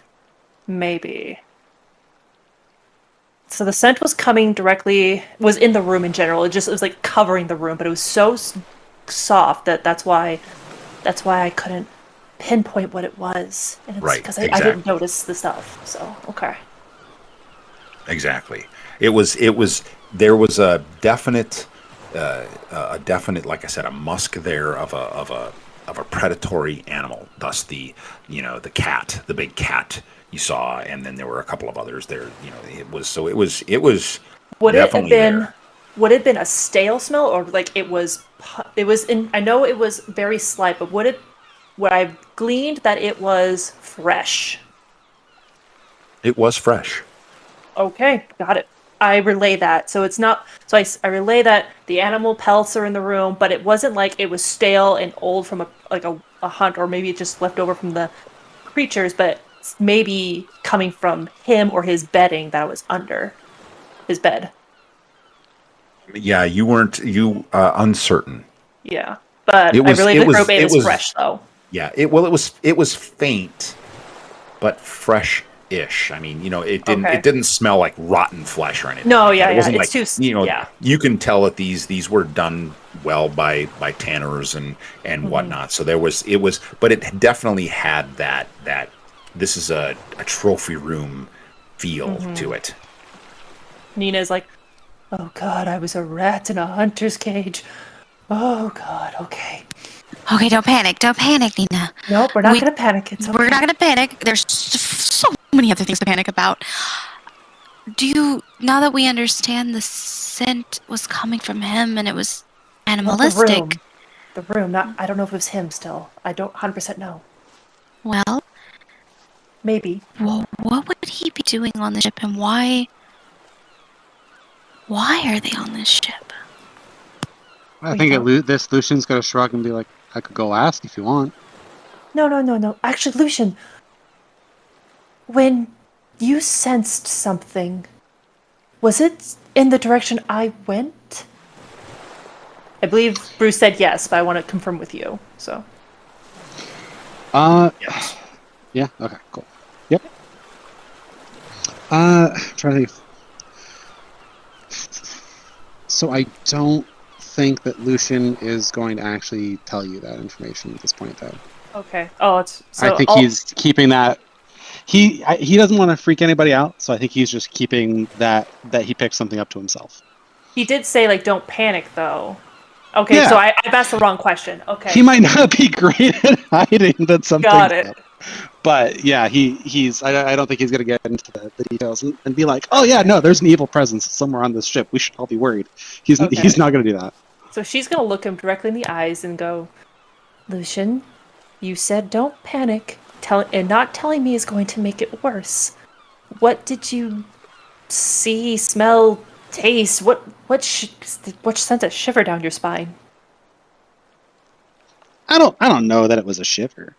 So the scent was coming was in the room in general. It was like covering the room, but it was so soft that's why I couldn't pinpoint what it was. And it's right, because exactly. I didn't notice the stuff. So, okay. Exactly. There was a definite, like I said, a musk there of a predatory animal. Thus the cat, the big cat you saw, and then there were a couple of others there. It was Would it have definitely been? there. Would it have been a stale smell, or like it was in? I know it was very slight, but would I gleaned that it was fresh? It was fresh. Okay, got it. I relay that. So it's not. So I relay that the animal pelts are in the room, but it wasn't like it was stale and old from a hunt, or maybe it just left over from the creatures, but maybe coming from him or his bedding that was under his bed. Yeah, you weren't uncertain. Yeah, but I relay that probate is fresh though. Yeah, it was faint, but fresh-ish. I mean, it didn't smell like rotten flesh or anything. No, yeah, it wasn't it's like, too. Yeah, you can tell that these were done well by tanners and whatnot. So but it definitely had that this is a trophy room feel to it. Nina's like, oh god, I was a rat in a hunter's cage. Oh god, okay. Okay, don't panic, Nina. Nope, we're not gonna panic. It's okay. We're not gonna panic. There's so many other things to panic about. Now that we understand the scent was coming from him and it was animalistic. The room, I don't know if it was him still. I don't 100% know. Well, maybe. Well, what would he be doing on the ship, and why are they on this ship? I think this Lucian's gonna shrug and be like, I could go ask if you want. No. Actually, Lucian, when you sensed something, was it in the direction I went? I believe Bruce said yes, but I want to confirm with you. So. Yes. Yeah. Okay. Cool. Yep. Trying to think. So I don't think that Lucian is going to actually tell you that information at this point, though. Okay. Oh, I think he's keeping that. he doesn't want to freak anybody out, so I think he's just keeping that he picked something up to himself. He did say, like, don't panic, though. Okay, Yeah. so I've asked the wrong question. Okay. He might not be great at hiding that something's Got it. up. But yeah, he's. I don't think he's gonna get into the details and be like, oh yeah, no, there's an evil presence somewhere on this ship. We should all be worried. He's not gonna do that. So she's going to look him directly in the eyes and go, Lucian, you said don't panic. And not telling me is going to make it worse. What did you see, smell, taste? What sent a shiver down your spine? I don't know that it was a shiver.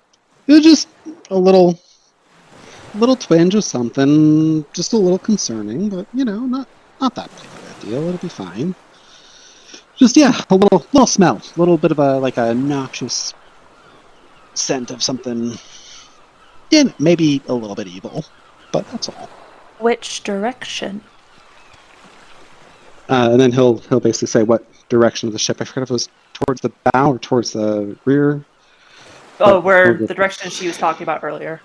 It was just a little twinge of something, just a little concerning, but not that big of a deal. It'll be fine. Just a little smell, a little bit of a noxious scent of something. Yeah, maybe a little bit evil, but that's all. Which direction? And then he'll basically say what direction of the ship. I forget if it was towards the bow or towards the rear. oh, where the direction she was talking about earlier.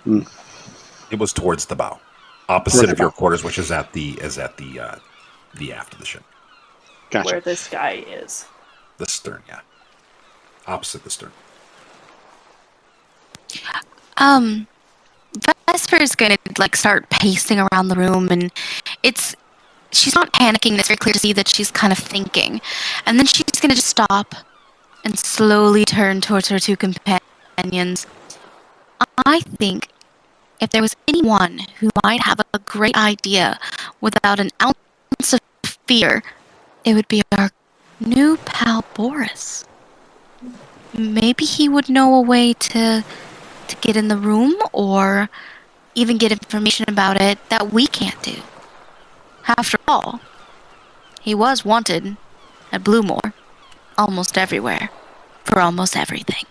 It was towards the bow, opposite of your quarters, which is at the aft of the ship. Gotcha. Where this guy is. The stern, yeah. Opposite the stern. Vesper is gonna start pacing around the room, and she's not panicking. It's very clear to see that she's kind of thinking, and then she's gonna just stop and slowly turn towards her two companions. I think if there was anyone who might have a great idea without an ounce of fear, it would be our new pal Boris. Maybe he would know a way to get in the room, or even get information about it that we can't do. After all, he was wanted at Bluemore, almost everywhere, for almost everything.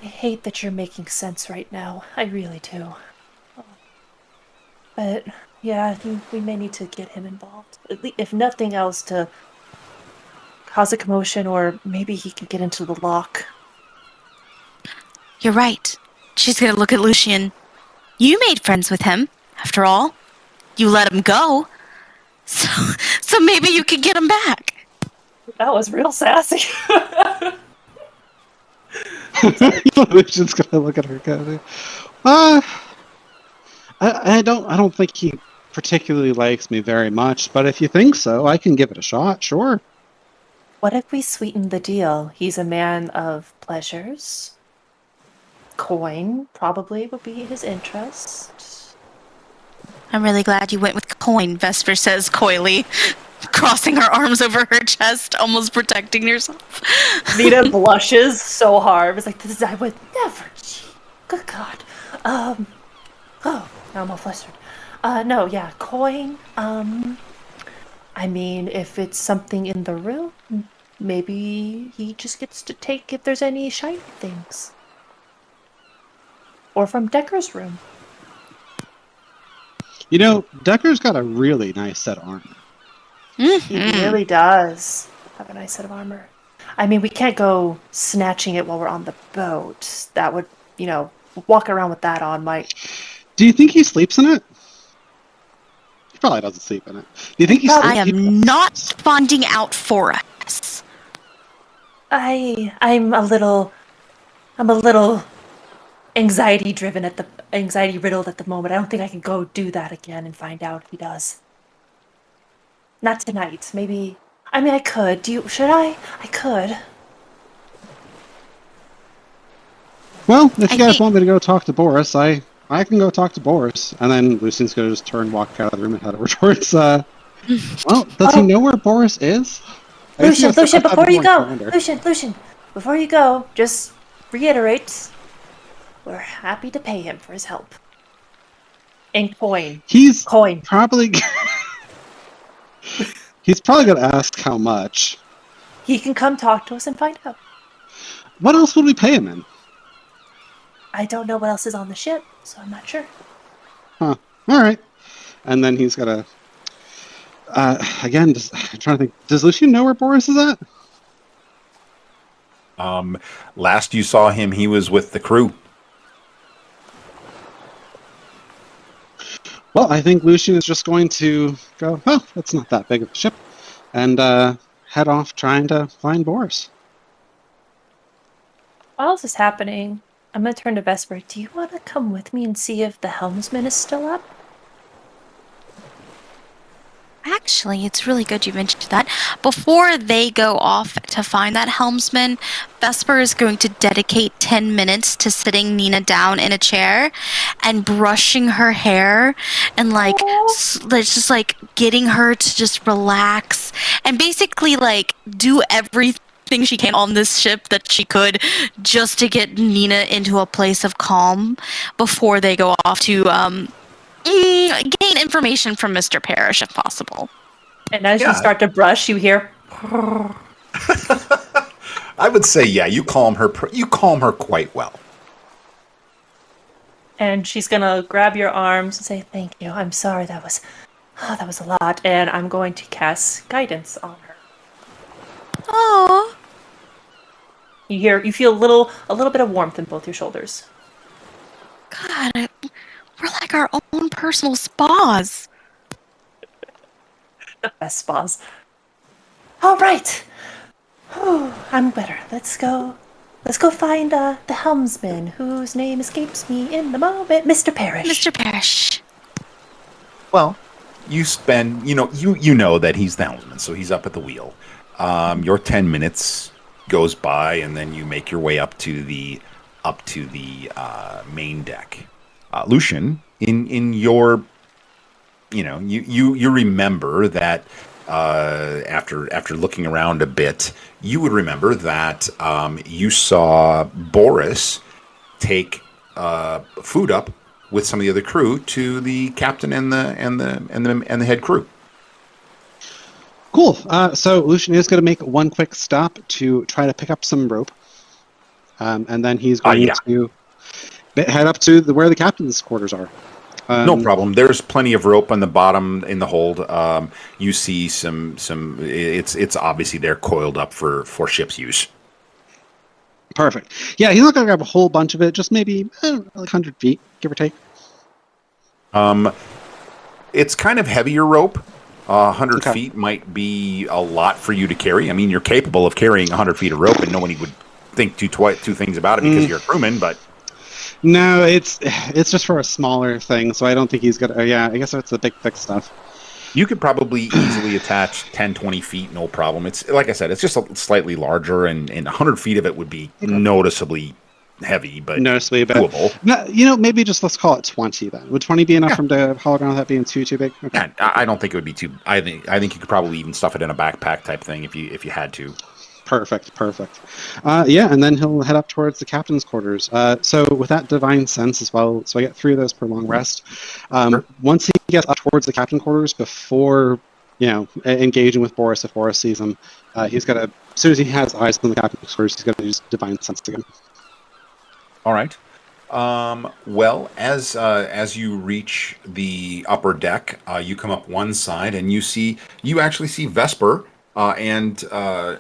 I hate that you're making sense right now. I really do. But yeah, we may need to get him involved. At least, if nothing else, to cause a commotion, or maybe he can get into the lock. You're right. She's gonna look at Lucian. You made friends with him, after all. You let him go. So maybe you could get him back. That was real sassy. Lucian's gonna look at her kind of. I don't think he particularly likes me very much, but if you think so, I can give it a shot. Sure. What if we sweeten the deal? He's a man of pleasures. Coin probably would be his interest. I'm really glad you went with coin, Vesper says coyly, crossing her arms over her chest, almost protecting yourself. Nita blushes so hard. It's like, this I would Never. Gee, good God. Oh, now I'm all flustered. No, yeah, coin. I mean, if it's something in the room, maybe he just gets to take if there's any shiny things. Or from Decker's room. Decker's got a really nice set of armor. He really does have a nice set of armor. I mean, we can't go snatching it while we're on the boat. That would, walk around with that on might. Do you think he sleeps in it? He probably doesn't sleep in it. Do you think he sleeps? I am not finding out for us. I'm a little anxiety riddled at the moment. I don't think I can go do that again and find out if he does. Not tonight. Maybe. I mean, I could. Should I? I could. Well, if you guys want me to go talk to Boris, I can go talk to Boris. And then Lucian's gonna just walk out of the room and head over towards. Well, does he know where Boris is? Lucian, before you go, Lucian, before you go, just reiterate. We're happy to pay him for his help. In coin. He's Coin. probably he's probably gonna ask how much. He can come talk to us and find out. What else would we pay him in? I don't know what else is on the ship, so I'm not sure. Huh. All right. And then he's gonna. Again, I'm trying to think. Does Lucian know where Boris is at? Last you saw him, he was with the crew. Well, I think Lucian is just going to go, oh, that's not that big of a ship, and head off trying to find Boris. While this is happening, I'm gonna turn to Vesper. Do you want to come with me and see if the helmsman is still up? Actually, it's really good you mentioned that. Before they go off to find that helmsman, Vesper is going to dedicate 10 minutes to sitting Nina down in a chair and brushing her hair and just like getting her to just relax and basically like do everything she can on this ship that she could just to get Nina into a place of calm before they go off to gain information from Mr. Parrish if possible. And as you Yeah. start to brush, you hear, I would say, yeah, you calm her. You calm her quite well. and she's gonna grab your arms and say, "Thank you. I'm sorry that was a lot." And I'm going to cast guidance on her. Oh, You feel a little bit of warmth in both your shoulders. God, we're like our own personal spas. The best spas. All right. Whew, I'm better. Let's go. Let's go find the helmsman, whose name escapes me in the moment, Mr. Parrish. Mr. Parrish. Well, you spend, you know that he's the helmsman, so he's up at the wheel. Your 10 minutes goes by, and then you make your way up to the main deck. Lucian, in your, you remember that after looking around a bit, you would remember that you saw Boris take food up with some of the other crew to the captain and the head crew. Cool. So Lucian is going to make one quick stop to try to pick up some rope, and then he's going to head up to where the captain's quarters are. No problem. There's plenty of rope on the bottom in the hold. You see some. It's obviously they're coiled up for ship's use. Perfect. Yeah, he's not going to grab a whole bunch of it. Just maybe like 100 feet, give or take. It's kind of heavier rope. 100 Okay. feet might be a lot for you to carry. I mean, you're capable of carrying 100 feet of rope, and nobody would think two things about it because you're a crewman. But No, it's just for a smaller thing, so I don't think he's gonna. Yeah, I guess it's the big thick stuff. you could probably easily attach 10, 20 feet, no problem. It's like I said, it's just slightly larger, and 100 feet of it would be noticeably heavy, but Noticeably, but doable. no, maybe just let's call it 20 then. Would 20 be enough for him to haul around without being too big? Okay. And I don't think it would be too. I think you could probably even stuff it in a backpack type thing if you had to. Perfect. Yeah, and then he'll head up towards the captain's quarters. So with that divine sense as well, so I get 3 of those per long rest. Sure. Once he gets up towards the captain quarters, before engaging with Boris, if Boris sees him, he's got to. As soon as he has eyes on the captain's quarters, he's got to use divine sense again. All right. Well, as you reach the upper deck, you come up one side and you actually see Vesper and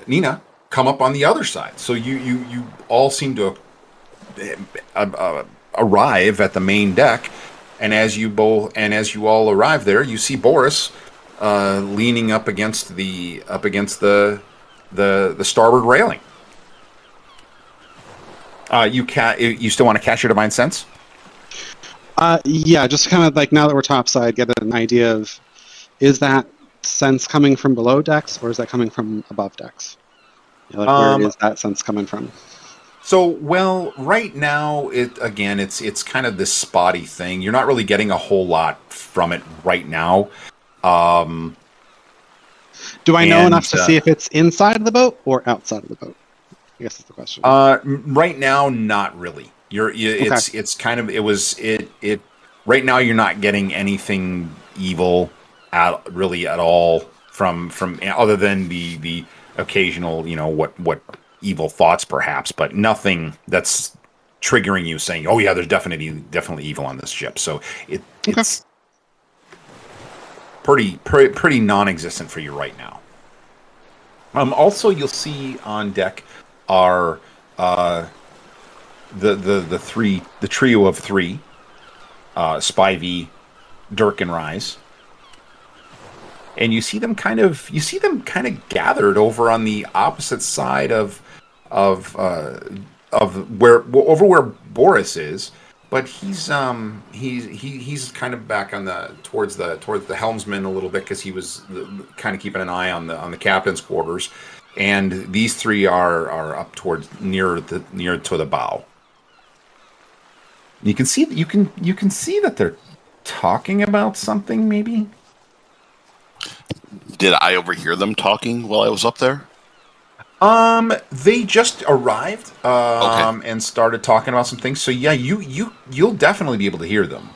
Nina come up on the other side. So you all seem to arrive at the main deck, and as you all arrive there, you see Boris leaning up against the starboard railing. You still want to cast your divine sense? Yeah, just kind of like now that we're topside, get an idea of, is that sense coming from below decks or is that coming from above decks? Where is that sense coming from? So, well, right now, it's kind of this spotty thing. You're not really getting a whole lot from it right now. Do I know enough to see if it's inside of the boat or outside of the boat? I guess that's the question. Right now, not really. It's kind of it. Right now, you're not getting anything evil really at all from other than the occasional, what evil thoughts perhaps, but nothing that's triggering you saying, oh yeah, there's definitely evil on this ship. So it's pretty non-existent for you right now. Also, you'll see on deck are the trio of 3, Spivey, Dirk and Rise. And you see them kind of gathered over on the opposite side of where Boris is, but he's kind of back on towards the helmsman a little bit because he was kind of keeping an eye on the captain's quarters, and these three are up towards near to the bow. You can see that they're talking about something, maybe. Did I overhear them talking while I was up there? They just arrived, Okay. and started talking about some things. So yeah, you'll definitely be able to hear them.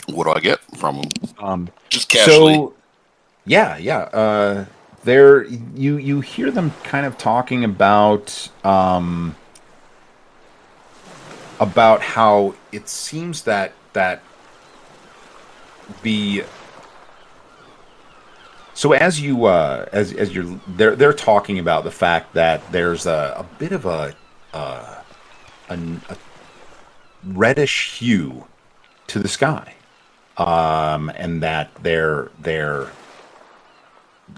What do I get from them? Just casually. So yeah. There you hear them kind of talking about how it seems that the so as you're they're talking about the fact that there's a bit of a reddish hue to the sky, and that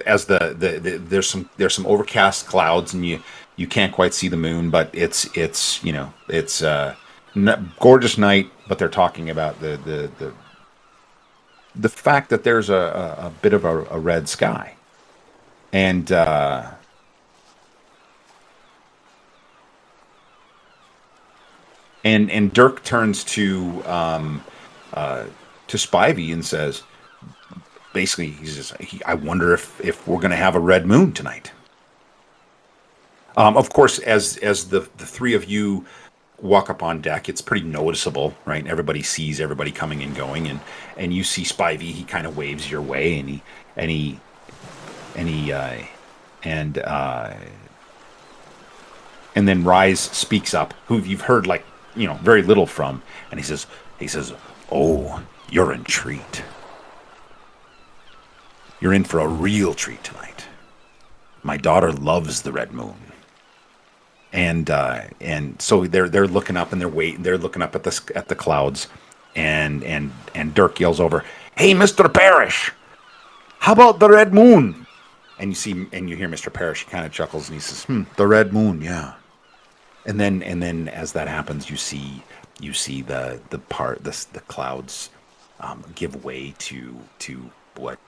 there's some overcast clouds, and you can't quite see the moon, but it's gorgeous night. But they're talking about the fact that there's a bit of a red sky, and Dirk turns to Spivey and says, basically, I wonder if we're going to have a red moon tonight. Of course, as the three of you walk up on deck, it's pretty noticeable, right? Everybody sees everybody coming and going, and you see Spivey. He kind of waves your way, and then Rise speaks up, who you've heard very little from, and he says, "Oh, you're in treat. You're in for a real treat tonight. My daughter loves the red moon." And so they're looking up and they're looking up at the clouds, and Dirk yells over, "Hey, Mr. Parrish, how about the red moon?" And you hear Mr. Parrish. He kind of chuckles and he says, "The red moon, yeah." And then as that happens, you see the clouds give way to what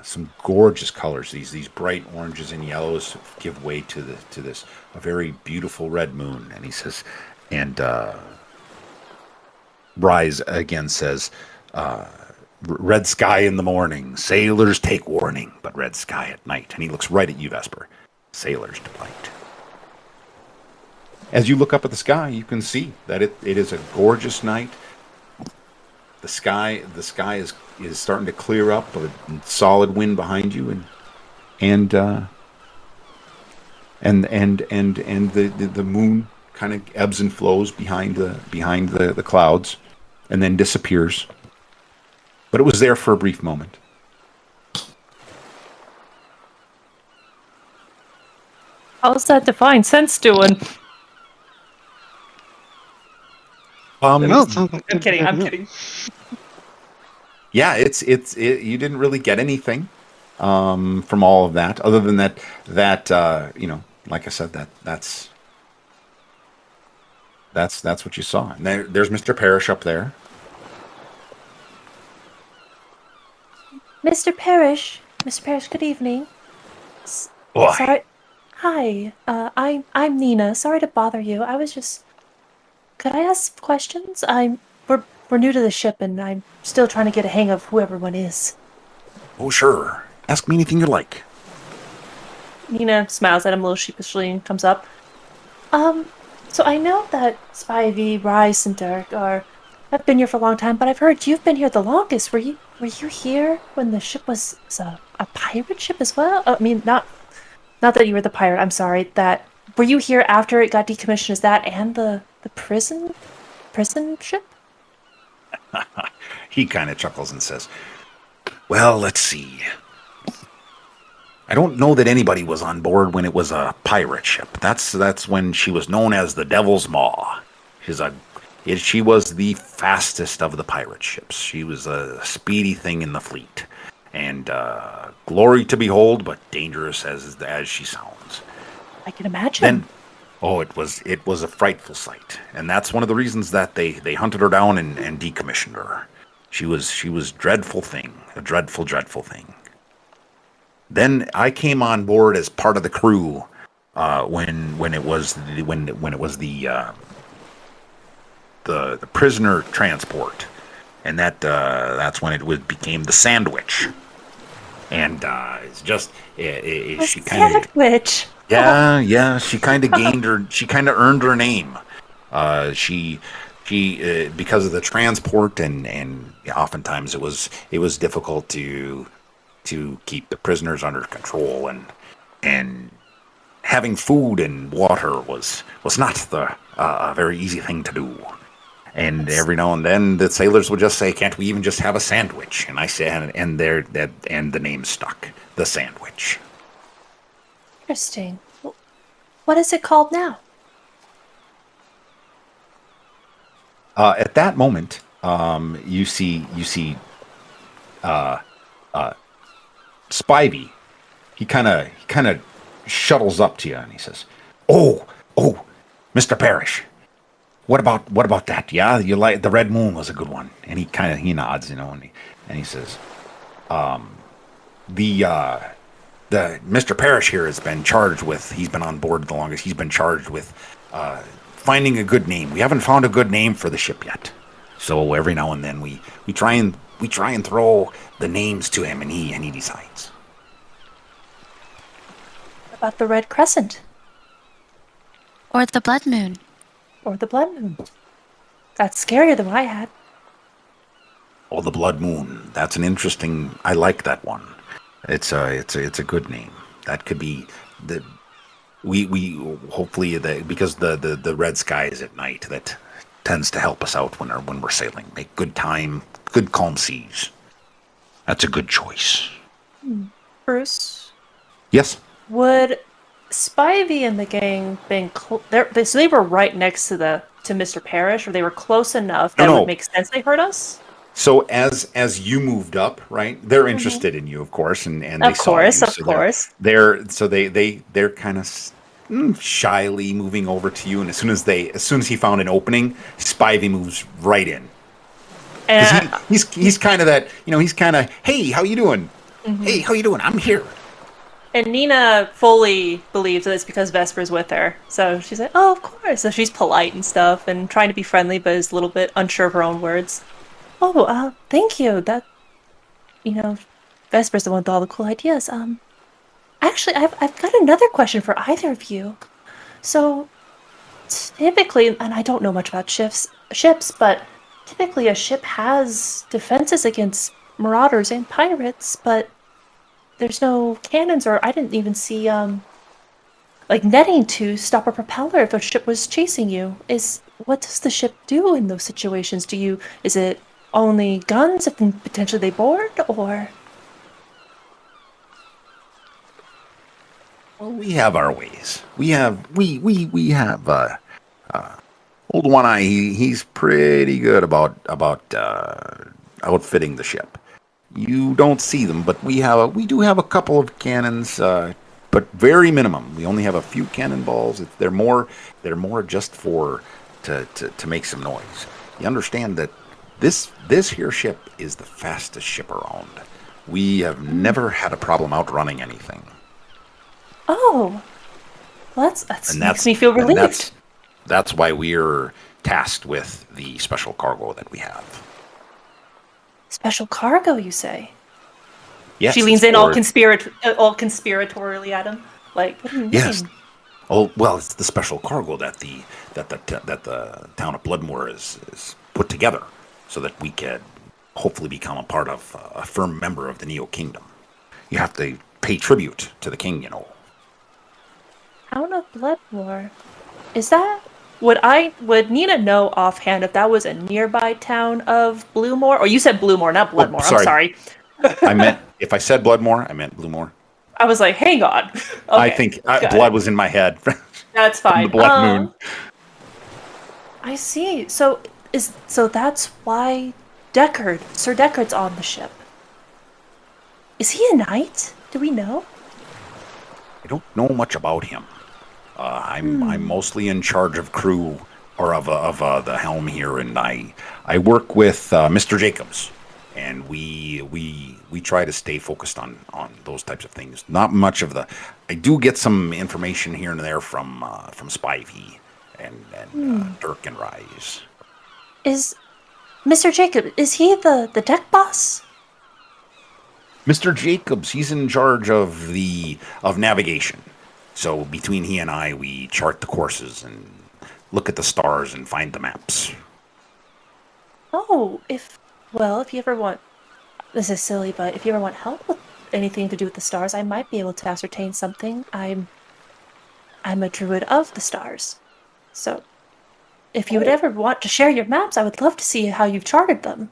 some gorgeous colors. These bright oranges and yellows give way to this a very beautiful red moon. And he says, and Rise again says, "Red sky in the morning, sailors take warning, but red sky at night." And he looks right at you, Vesper. Sailors delight. As you look up at the sky, you can see that it is a gorgeous night. The sky is starting to clear up, a solid wind behind you, and the moon kind of ebbs and flows behind the clouds, and then disappears. But it was there for a brief moment. How's that divine sense doing? No, it sounds like I'm kidding. Yeah, you didn't really get anything from all of that, other than that like I said, that's what you saw. And there's Mr. Parrish up there. Mr. Parrish, good evening. Boy. Sorry. Hi, I'm Nina. Sorry to bother you. I was just. Could I ask questions? We're new to the ship, and I'm still trying to get a hang of who everyone is. Oh, sure. Ask me anything you like. Nina smiles at him a little sheepishly and comes up. So I know that Spivey, Rice, and Dirk have been here for a long time, but I've heard you've been here the longest. Were you here when the ship was a pirate ship as well? I mean, not that you were the pirate. I'm sorry. Were you here after it got decommissioned as that and the prison ship? He kind of chuckles and says, "Well, let's see. I don't know that anybody was on board when it was a pirate ship. That's when she was known as the Devil's Maw. She's a She was the fastest of the pirate ships. She was a speedy thing in the fleet, and glory to behold, but dangerous as she sounds. I can imagine. Then, oh, it was a frightful sight, and that's one of the reasons that they hunted her down and decommissioned her. She was dreadful thing, a dreadful thing. Then I came on board as part of the crew when it was the prisoner transport, and that's when became the Sandwich, and it's just she kind of Sandwich. yeah she kind of earned her name. She because of the transport and oftentimes it was difficult to keep the prisoners under control, and having food and water was not a very easy thing to do. And every now and then the sailors would just say, "Can't we even just have a sandwich?" And I said, and the name stuck, the Sandwich. Interesting. What is it called now? At that moment, you see Spivey. He kind of shuttles up to you and he says, "Oh, Mr. Parrish. What about that? Yeah, you like the Red Moon was a good one." And he nods, and he says, the Mr. Parrish here has been charged with. He's been on board the longest. He's been charged with finding a good name. We haven't found a good name for the ship yet. So every now and then we try and throw the names to him, and he decides. What about the Red Crescent? Or the Blood Moon. Or the Blood Moon? That's scarier than what I had. Oh, the Blood Moon. That's an interesting. I like that one. It's a good name. That could be the. We hopefully because the red sky is at night, that tends to help us out when we're sailing. Make good time, good calm seas. That's a good choice. Bruce? Yes. Would Spivey and the gang been so they were right next to Mr. Parrish, or they were close enough that would make sense they heard us? So as you moved up, right? They're interested in you, of course, and they saw you. Of course. They're kind of shyly moving over to you, and as soon as he found an opening, Spivey moves right in. And he's kind of that, he's kind of, "Hey, how you doing? Mm-hmm. Hey, how you doing? I'm here." And Nina fully believes that it's because Vesper's with her. So she's like, "Oh, of course." So she's polite and stuff and trying to be friendly, but is a little bit unsure of her own words. "Oh, thank you. That, Vesper's the one with all the cool ideas. Actually, I've got another question for either of you. So, typically, and I don't know much about ships, but typically a ship has defenses against marauders and pirates, but there's no cannons, or I didn't even see netting to stop a propeller if a ship was chasing you. What does the ship do in those situations? Is it only guns if potentially they board, or?" Well, we have our ways. We have Old One Eye. He's pretty good about outfitting the ship. You don't see them, but we do have a couple of cannons, but very minimum. We only have a few cannonballs. They're more just to make some noise. You understand that this here ship is the fastest ship around. We have never had a problem outrunning anything. Oh, well, that makes me feel relieved. That's why we're tasked with the special cargo that we have. Special cargo, you say? Yes. She leans in all conspiratorially at him. Like, what do you mean? Yes. Oh, well, it's the special cargo that the town of Bloodmoor is put together, so that we can hopefully become a firm member of the Neo Kingdom. You have to pay tribute to the king, Town of Bloodmoor. Is that? Would Nina know offhand if that was a nearby town of Bluemore? Or you said Bluemore, not Bloodmoor. Oh, sorry. I'm sorry. If I said Bloodmoor, I meant Bluemore. I was like, hang on. Okay, I think blood was in my head. That's fine. The Blood Moon. I see. So So that's why Sir Deckard's on the ship. Is he a knight? Do we know? I don't know much about him. I'm mostly in charge of crew or of the helm here, and I work with Mr. Jacobs, and we try to stay focused on those types of things. Not much of the. I do get some information here and there from Spivey and Dirk and Rise. Is Mr. Jacob, is he the deck boss? Mr. Jacobs, he's in charge of navigation. So between he and I, we chart the courses and look at the stars and find the maps. Oh, if you ever want, this is silly, but if you ever want help with anything to do with the stars, I might be able to ascertain something. I'm a druid of the stars. So if you would ever want to share your maps, I would love to see how you've charted them.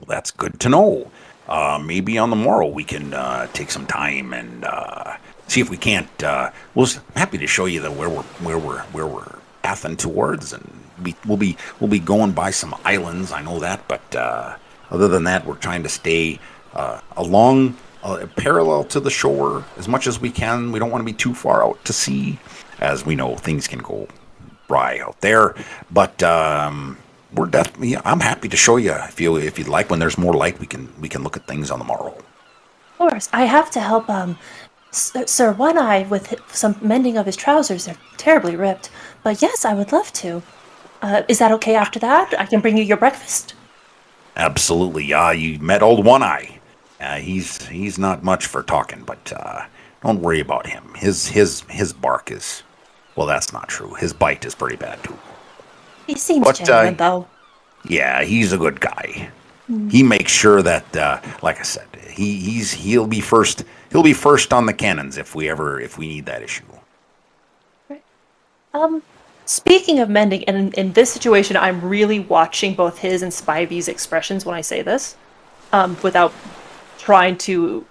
That's good to know. Maybe on the morrow we can take some time and see if we can't. I'm happy to show you where we're pathing towards, and we'll be going by some islands. I know that, but other than that, we're trying to stay along parallel to the shore as much as we can. We don't want to be too far out to sea, as we know things can go awry out there. But we're definitely. I'm happy to show you if you'd like. When there's more light, we can look at things on the morrow. Of course, I have to help Sir One Eye with some mending of his trousers. They're terribly ripped. But yes, I would love to. Is that okay after that? I can bring you your breakfast. Absolutely. You met old One Eye. He's not much for talking, but don't worry about him. His bark is, well, that's not true. His bite is pretty bad too. He seems genuine, though. Yeah, he's a good guy. He makes sure that, like I said, he'll be first. He'll be first on the cannons if we need that issue. Right. Speaking of mending, and in this situation, I'm really watching both his and Spivey's expressions when I say this, without trying to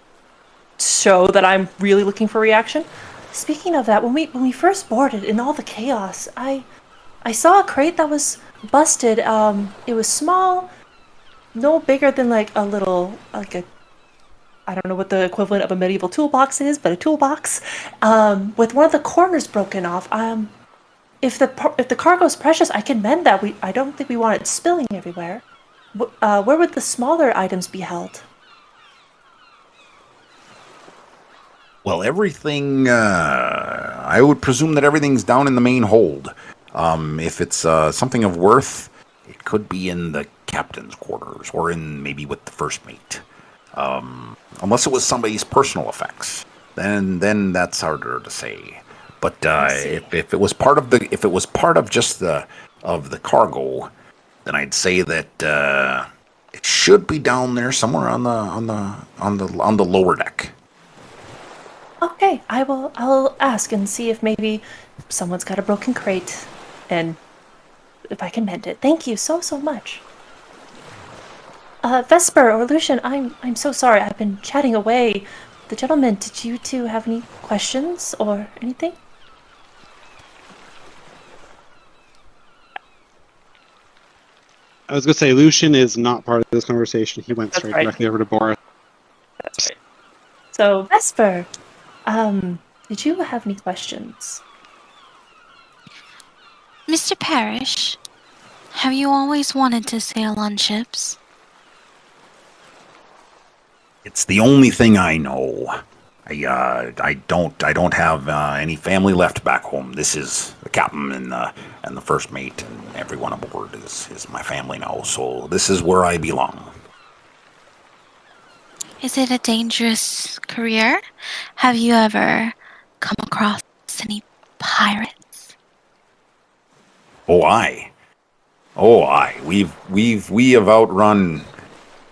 show that I'm really looking for reaction. Speaking of that, when we first boarded in all the chaos, I saw a crate that was busted. It was small, no bigger than like a little, like a, I don't know what the equivalent of a medieval toolbox is, but a toolbox, with one of the corners broken off. If the cargo's precious, I can mend that. I don't think we want it spilling everywhere. Where would the smaller items be held? Well, everything. I would presume that everything's down in the main hold. If it's something of worth, it could be in the captain's quarters or in maybe with the first mate. Unless it was somebody's personal effects, then that's harder to say. But if it was part of just the cargo, then I'd say that it should be down there somewhere on the lower deck. Okay, I'll ask and see if maybe someone's got a broken crate, and if I can mend it. Thank you so much. Vesper or Lucian, I'm so sorry. I've been chatting away. The gentleman, did you two have any questions or anything? I was going to say, Lucian is not part of this conversation. He went straight directly over to Boris. That's right. So, Vesper, did you have any questions? Mr. Parrish, have you always wanted to sail on ships? It's the only thing I know. I don't have any family left back home. This is the captain and the first mate, and everyone aboard is my family now. So this is where I belong. Is it a dangerous career? Have you ever come across any pirates? Oh, aye. We have outrun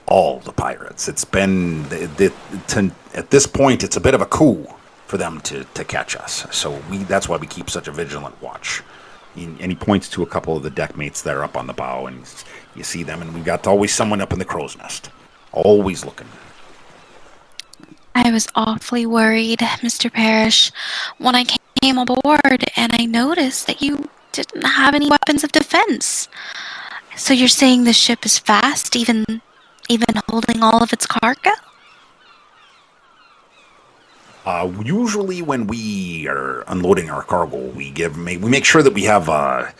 all the pirates. It's been at this point, it's a bit of a coup for them to catch us. So that's why we keep such a vigilant watch. And he points to a couple of the deck mates that are up on the bow, and you see them, and we've got always someone up in the crow's nest, always looking. I was awfully worried, Mr. Parrish, when I came aboard and I noticed that you didn't have any weapons of defense. So you're saying the ship is fast, even holding all of its cargo? Usually, when we are unloading our cargo, we make sure that we have a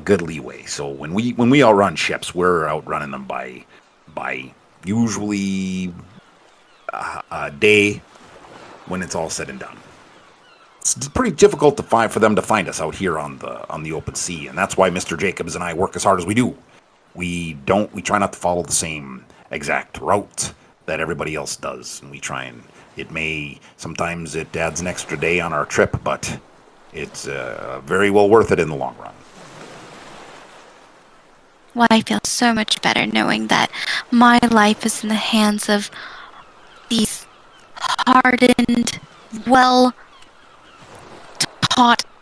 good leeway. So when we outrun ships, we're outrunning them by usually a day when it's all said and done. It's pretty difficult for them to find us out here on the open sea, and that's why Mr. Jacobs and I work as hard as we do. We try not to follow the same exact route that everybody else does, and we try and sometimes it adds an extra day on our trip, but it's very well worth it in the long run. Well, I feel so much better knowing that my life is in the hands of these hardened, well-taught,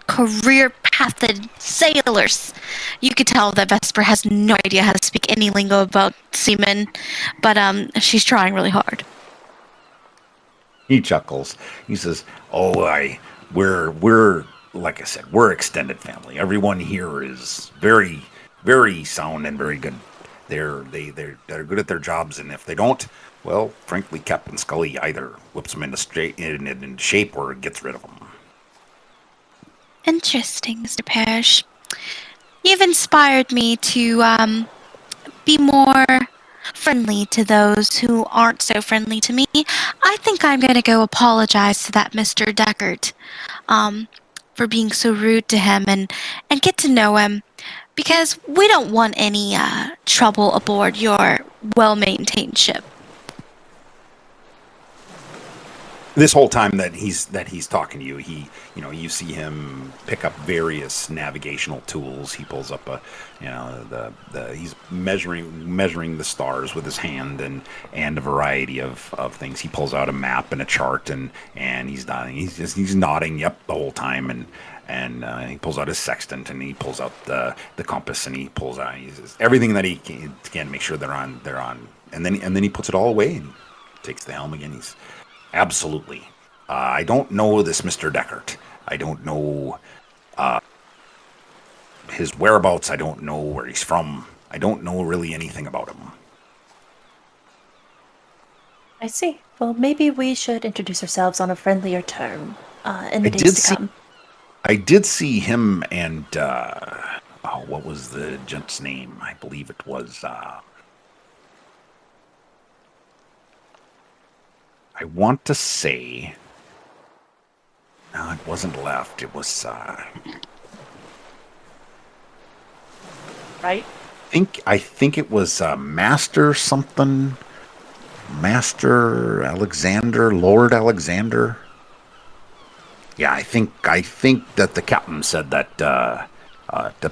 career-pathed sailors. You could tell that Vesper has no idea how to speak any lingo about seamen, but she's trying really hard. He chuckles. He says, we're like I said, we're extended family. Everyone here is very, very sound and very good. They're good at their jobs, and if they don't, well, frankly, Captain Scully either whips them into shape or gets rid of them. Interesting, Mr. Parrish. You've inspired me to be more friendly to those who aren't so friendly to me. I think I'm going to go apologize to that Mr. Deckard for being so rude to him and get to know him, because we don't want any trouble aboard your well-maintained ship. This whole time that he's talking to you, you see him pick up various navigational tools. He pulls up he's measuring the stars with his hand and a variety of things. He pulls out a map and a chart and he's nodding. He's nodding, yep, the whole time, and he pulls out his sextant and he pulls out the compass and he pulls out everything that he can to make sure they're on, and then he puts it all away and takes the helm again. He's absolutely. I don't know this Mr. Deckard. I don't know his whereabouts. I don't know where he's from. I don't know really anything about him. I see. Well, maybe we should introduce ourselves on a friendlier term in the days to come. I did see him and, what was the gent's name? I believe it was, I want to say, no, it wasn't left. It was, Right? I think it was Master something, Master Alexander, Lord Alexander. Yeah, I think that the captain said that to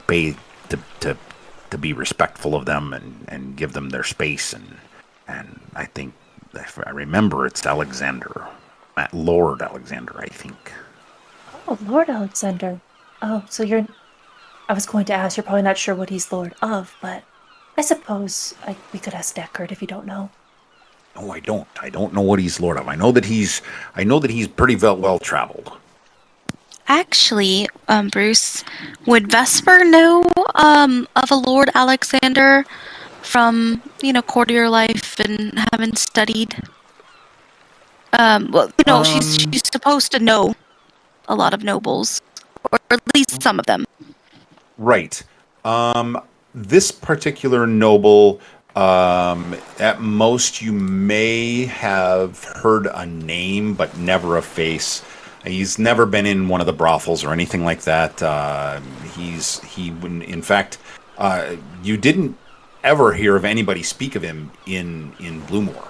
pay to be respectful of them and give them their space, and I think. If I remember, it's Alexander. Lord Alexander, I think. Oh, Lord Alexander. Oh, so I was going to ask, you're probably not sure what he's Lord of, but I suppose we could ask Deckard if you don't know. No, I don't. I don't know what he's Lord of. I know that he's pretty well traveled. Actually, Bruce, would Vesper know of a Lord Alexander from, courtier life and having studied? She's supposed to know a lot of nobles, or at least some of them. Right. This particular noble, at most you may have heard a name, but never a face. He's never been in one of the brothels or anything like that. In fact, you didn't ever hear of anybody speak of him in Bluemore.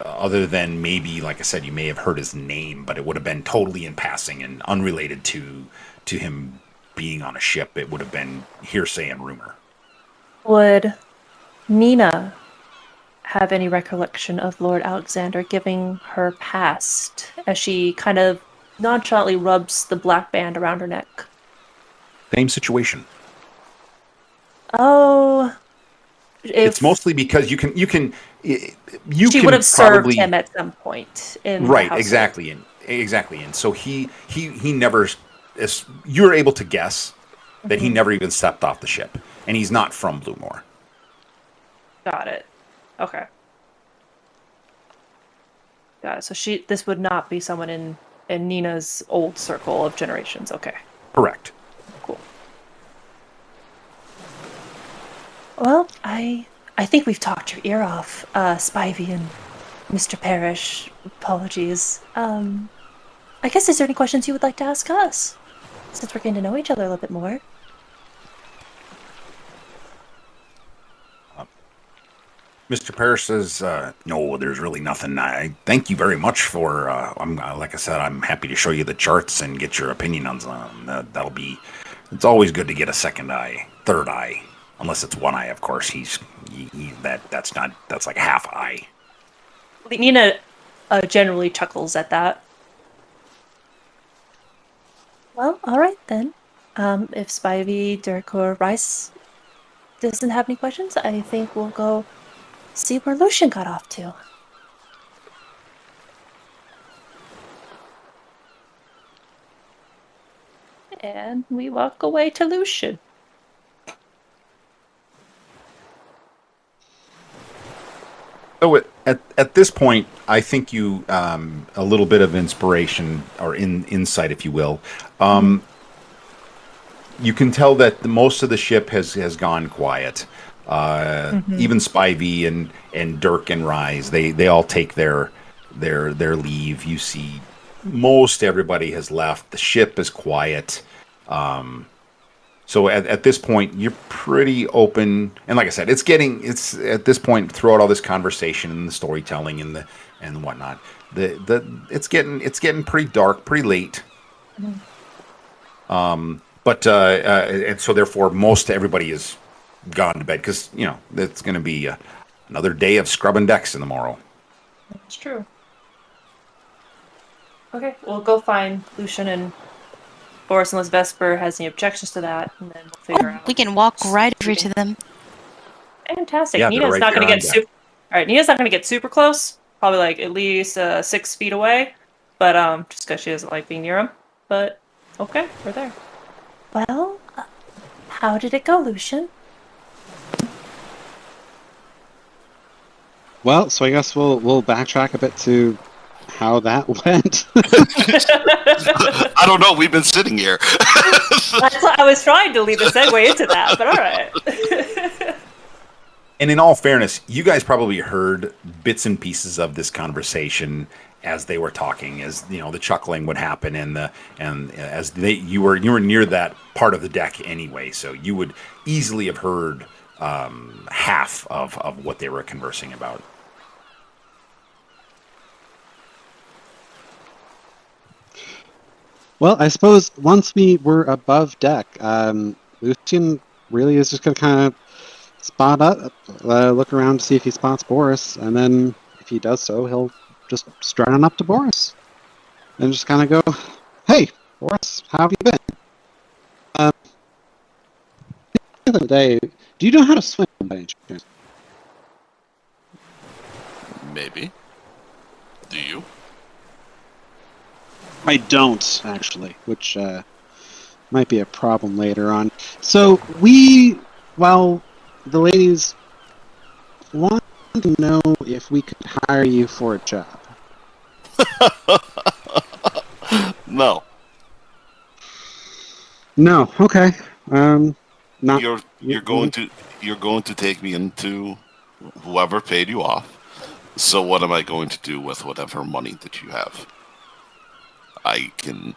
Other than maybe, like I said, you may have heard his name, but it would have been totally in passing and unrelated to him being on a ship. It would have been hearsay and rumor. Would Nina have any recollection of Lord Alexander giving her past as she kind of nonchalantly rubs the black band around her neck? Same situation. Oh, it's mostly because you can she would have served him at some point in right, the exactly, and so he never, you're able to guess that he never even stepped off the ship. and he's not from Bluemore. Got it. Okay. Got it. So this would not be someone in Nina's old circle of generations. Okay. Correct. Cool. Well, I think we've talked your ear off, Spivey and Mr. Parrish. Apologies. I guess, is there any questions you would like to ask us? Since we're getting to know each other a little bit more. Mr. Parrish says, no, there's really nothing. I thank you very much for, like I said, I'm happy to show you the charts and get your opinion on them. That'll be, it's always good to get a second eye, third eye, unless it's one eye, of course. That's like half eye. Nina generally chuckles at that. Well, all right then. If Spivey, Dirk, or Rice doesn't have any questions, I think we'll go see where Lucian got off to. And we walk away to Lucian. So at this point, I think you a little bit of inspiration or insight, if you will. You can tell that most of the ship has gone quiet. Even Spivey and Dirk and Rise, they all take their leave. You see, most everybody has left. The ship is quiet. So at this point, you're pretty open, and like I said, it's at this point throughout all this conversation and the storytelling and whatnot, it's getting pretty dark, pretty late. But and so therefore, most everybody is gone to bed because it's going to be another day of scrubbing decks in the morrow. That's true. Okay, we'll go find Lucian and Boris, unless Vesper has any objections to that, and then we'll figure out. We can walk right over to them. Fantastic. Yeah, Nina's right not going to there get on super. All right, Nina's not going to get super close. Probably like at least 6 feet away, but just because she doesn't like being near him. But okay, we're there. Well, how did it go, Lucian? Well, so I guess we'll backtrack a bit to how that went. I don't know. We've been sitting here. That's what I was trying to lead the segue into that, but all right. And in all fairness, you guys probably heard bits and pieces of this conversation as they were talking, as the chuckling would happen, and as you were near that part of the deck anyway, so you would easily have heard half of what they were conversing about. Well, I suppose once we were above deck, Lucian really is just going to kind of spot up, look around to see if he spots Boris, and then if he does so, he'll just strut on up to Boris and just kind of go, "Hey, Boris, how have you been? The other day, do you know how to swim by any chance?" Maybe. Do you? I don't, actually, which might be a problem later on. So the ladies want to know if we could hire you for a job. No. No, okay. Not You're going to take me into whoever paid you off. So what am I going to do with whatever money that you have? I can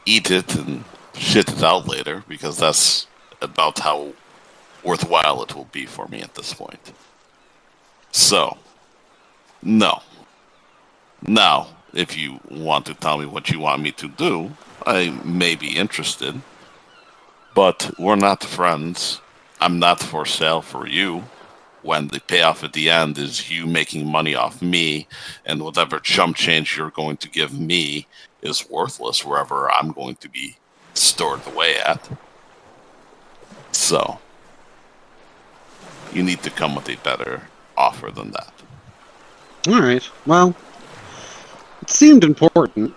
eat it and shit it out later, because that's about how worthwhile it will be for me at this point. So, no. Now, if you want to tell me what you want me to do, I may be interested. But we're not friends. I'm not for sale for you. When the payoff at the end is you making money off me, and whatever chump change you're going to give me is worthless wherever I'm going to be stored away at. So, you need to come with a better offer than that. Alright, well, it seemed important.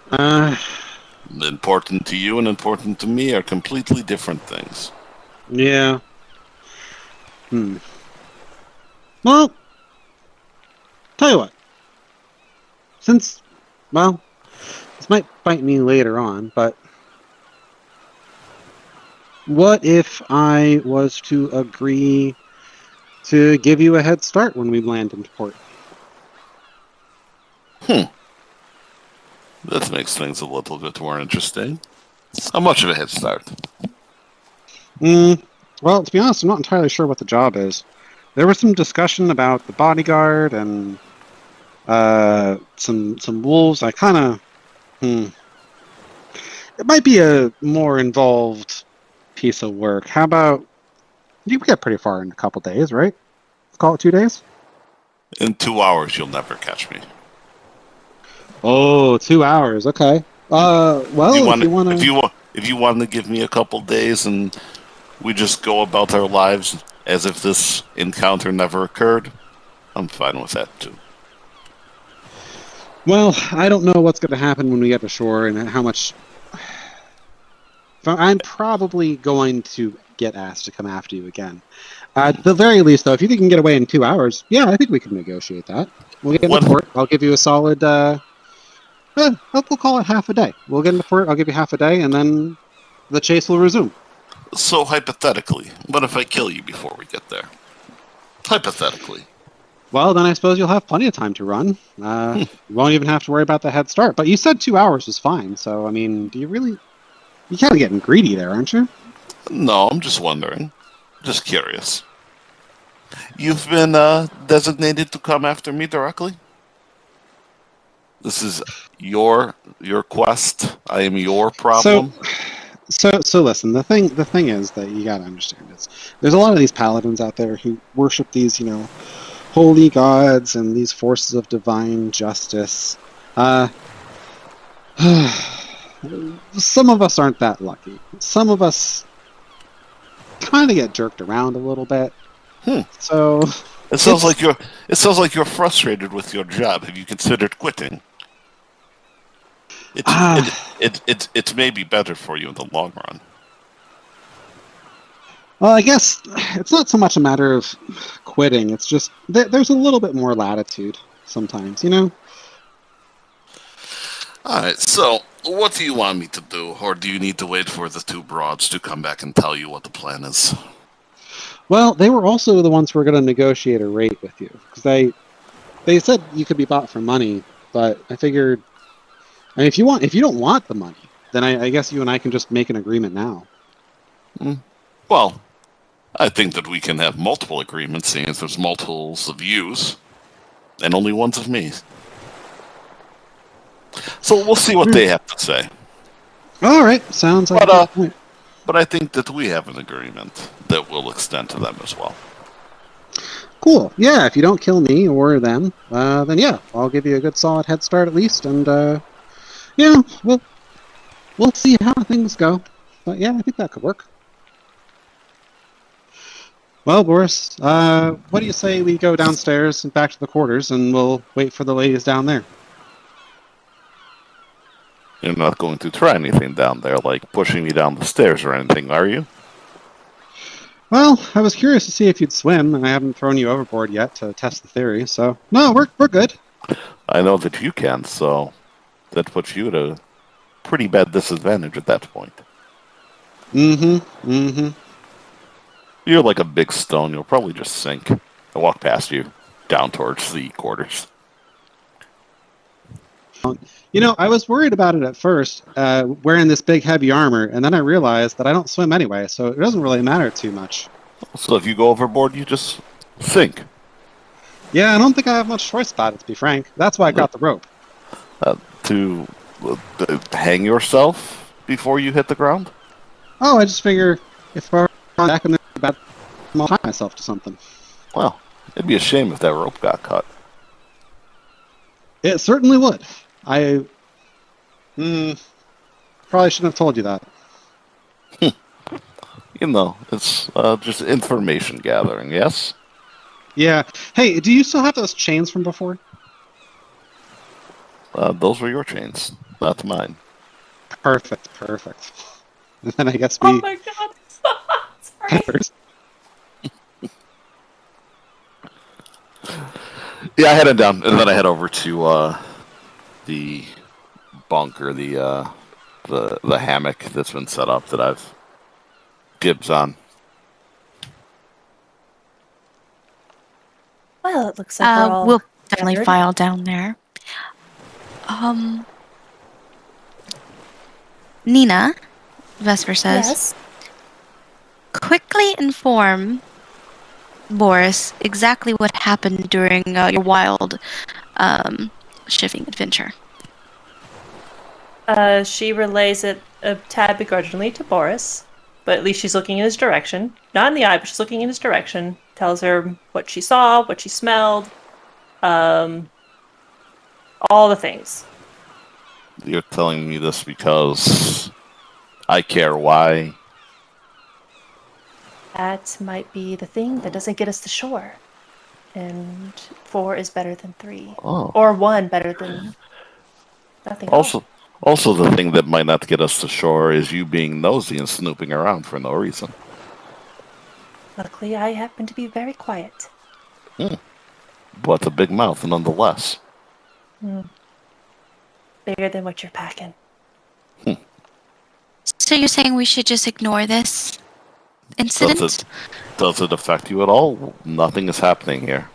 Important to you and important to me are completely different things. Yeah, Well, tell you what. Since, well, this might bite me later on, but what if I was to agree to give you a head start when we land into port? That makes things a little bit more interesting. How much of a head start? Well, to be honest, I'm not entirely sure what the job is. There was some discussion about the bodyguard and some wolves. I kind of it might be a more involved piece of work. How about you get pretty far in a couple days, right? Let's call it 2 days. In 2 hours, you'll never catch me. Oh, 2 hours. Okay. Well, if you want to, If you want to give me a couple days and we just go about our lives as if this encounter never occurred, I'm fine with that too. well, I don't know what's going to happen when we get to shore and how much. I'm probably going to get asked to come after you again. At the very least, though, if you think you can get away in 2 hours, yeah, I think we can negotiate that. We'll get into port. I'll give you a solid. We'll call it half a day. We'll get into port. I'll give you half a day, and then the chase will resume. So hypothetically, what if I kill you before we get there? Hypothetically. Well, then I suppose you'll have plenty of time to run. You won't even have to worry about the head start. But you said 2 hours was fine. So, I mean, do you really? You're kind of getting greedy there, aren't you? No, I'm just wondering. Just curious. You've been designated to come after me directly? This is your quest. I am your problem. So listen. The thing is that you gotta understand is there's a lot of these paladins out there who worship these, holy gods and these forces of divine justice. Some of us aren't that lucky. Some of us kind of get jerked around a little bit. So it sounds like you're frustrated with your job. Have you considered quitting? It may be better for you in the long run. Well, I guess it's not so much a matter of quitting. It's just there's a little bit more latitude sometimes, Alright, so what do you want me to do? Or do you need to wait for the two broads to come back and tell you what the plan is? Well, they were also the ones who were going to negotiate a rate with you. Because they said you could be bought for money, but I figured... I mean, if you don't want the money, then I guess you and I can just make an agreement now. Well, I think that we can have multiple agreements, seeing as there's multiples of yous, and only ones of me. So we'll see what they have to say. All right, sounds like a good point. But I think that we have an agreement that will extend to them as well. Cool. Yeah, if you don't kill me or them, then yeah, I'll give you a good solid head start at least, and we'll see how things go. But yeah, I think that could work. Well, Boris, what do you say we go downstairs and back to the quarters, and we'll wait for the ladies down there? You're not going to try anything down there, like pushing me down the stairs or anything, are you? Well, I was curious to see if you'd swim, and I haven't thrown you overboard yet to test the theory, so no, we're good. I know that you can, so that puts you at a pretty bad disadvantage at that point. You're like a big stone. You'll probably just sink. I walk past you, down towards the quarters. I was worried about it at first, wearing this big heavy armor, and then I realized that I don't swim anyway, so it doesn't really matter too much. So if you go overboard, you just sink. Yeah, I don't think I have much choice about it, to be frank. That's why I got the rope. To hang yourself before you hit the ground? Oh, I just figure if I'm back in there, I'll tie myself to something. Well, it'd be a shame if that rope got cut. It certainly would. I probably shouldn't have told you that. It's just information gathering, yes? Yeah. Hey, do you still have those chains from before? Those were your chains, not mine. Perfect. And then I guess Oh my god. Sorry. Yeah, I head him down, and then I head over to the bunk or the hammock that's been set up that I've dibs on. Well, it looks like we're all We'll definitely gathered. file down there. Nina, Vesper says, Yes. quickly inform Boris exactly what happened during your wild shifting adventure. She relays it a tad begrudgingly to Boris, but at least she's looking in his direction. Not in the eye, but she's looking in his direction. Tells her what she saw, what she smelled, all the things. You're telling me this because I care why? That might be the thing that doesn't get us to shore. And 4 is better than 3. Oh. Or 1 better than nothing else. Also, the thing that might not get us to shore is you being nosy and snooping around for no reason. Luckily, I happen to be very quiet. But a big mouth, nonetheless. Bigger than what you're packing. So you're saying we should just ignore this incident? Does it affect you at all? Nothing is happening here.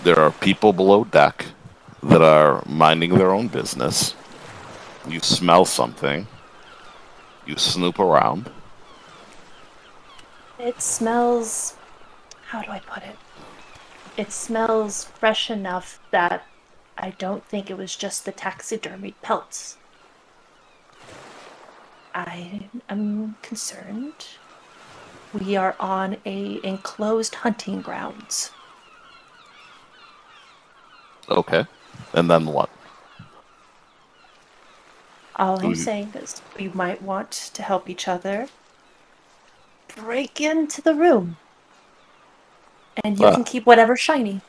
There are people below deck that are minding their own business. You smell something. You snoop around. It smells. How do I put it? It smells fresh enough that I don't think it was just the taxidermied pelts. I am concerned. We are on a enclosed hunting grounds. Okay. And then what? All I'm saying is we might want to help each other break into the room. And you can keep whatever shiny.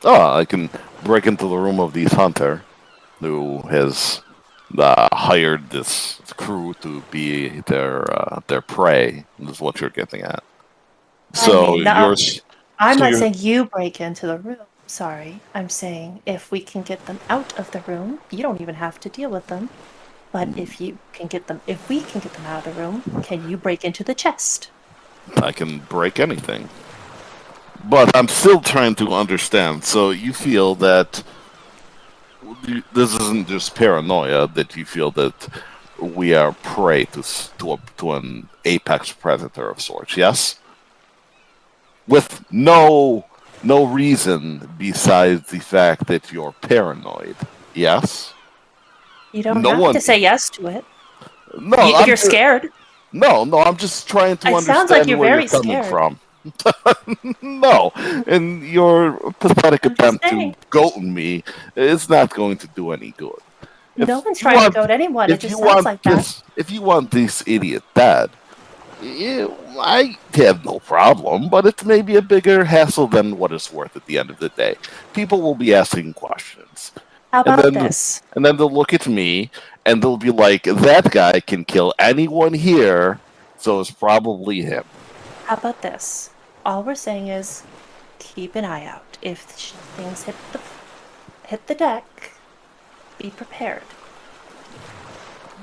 Oh, I can break into the room of this hunter who has hired this crew to be their prey. Is what you're getting at. So I'm not saying you break into the room. Sorry. I'm saying if we can get them out of the room, you don't even have to deal with them. But if we can get them out of the room, can you break into the chest? I can break anything. But I'm still trying to understand. So you feel that this isn't just paranoia, that you feel that we are prey to an apex predator of sorts, yes? With no reason besides the fact that you're paranoid, yes? You don't have to say yes to it. No, if you're scared. No, I'm just trying to understand sounds like you're where very you're coming scared. from. No, and your pathetic attempt to goat me is not going to do any good. No one's trying to goat anyone. It just sounds like that. If you want this idiot dead, I have no problem, but it's maybe a bigger hassle than what it's worth at the end of the day. People will be asking questions. How about this? And then they'll look at me, and they'll be like, that guy can kill anyone here, so it's probably him. How about this? All we're saying is keep an eye out. If things hit the deck, be prepared.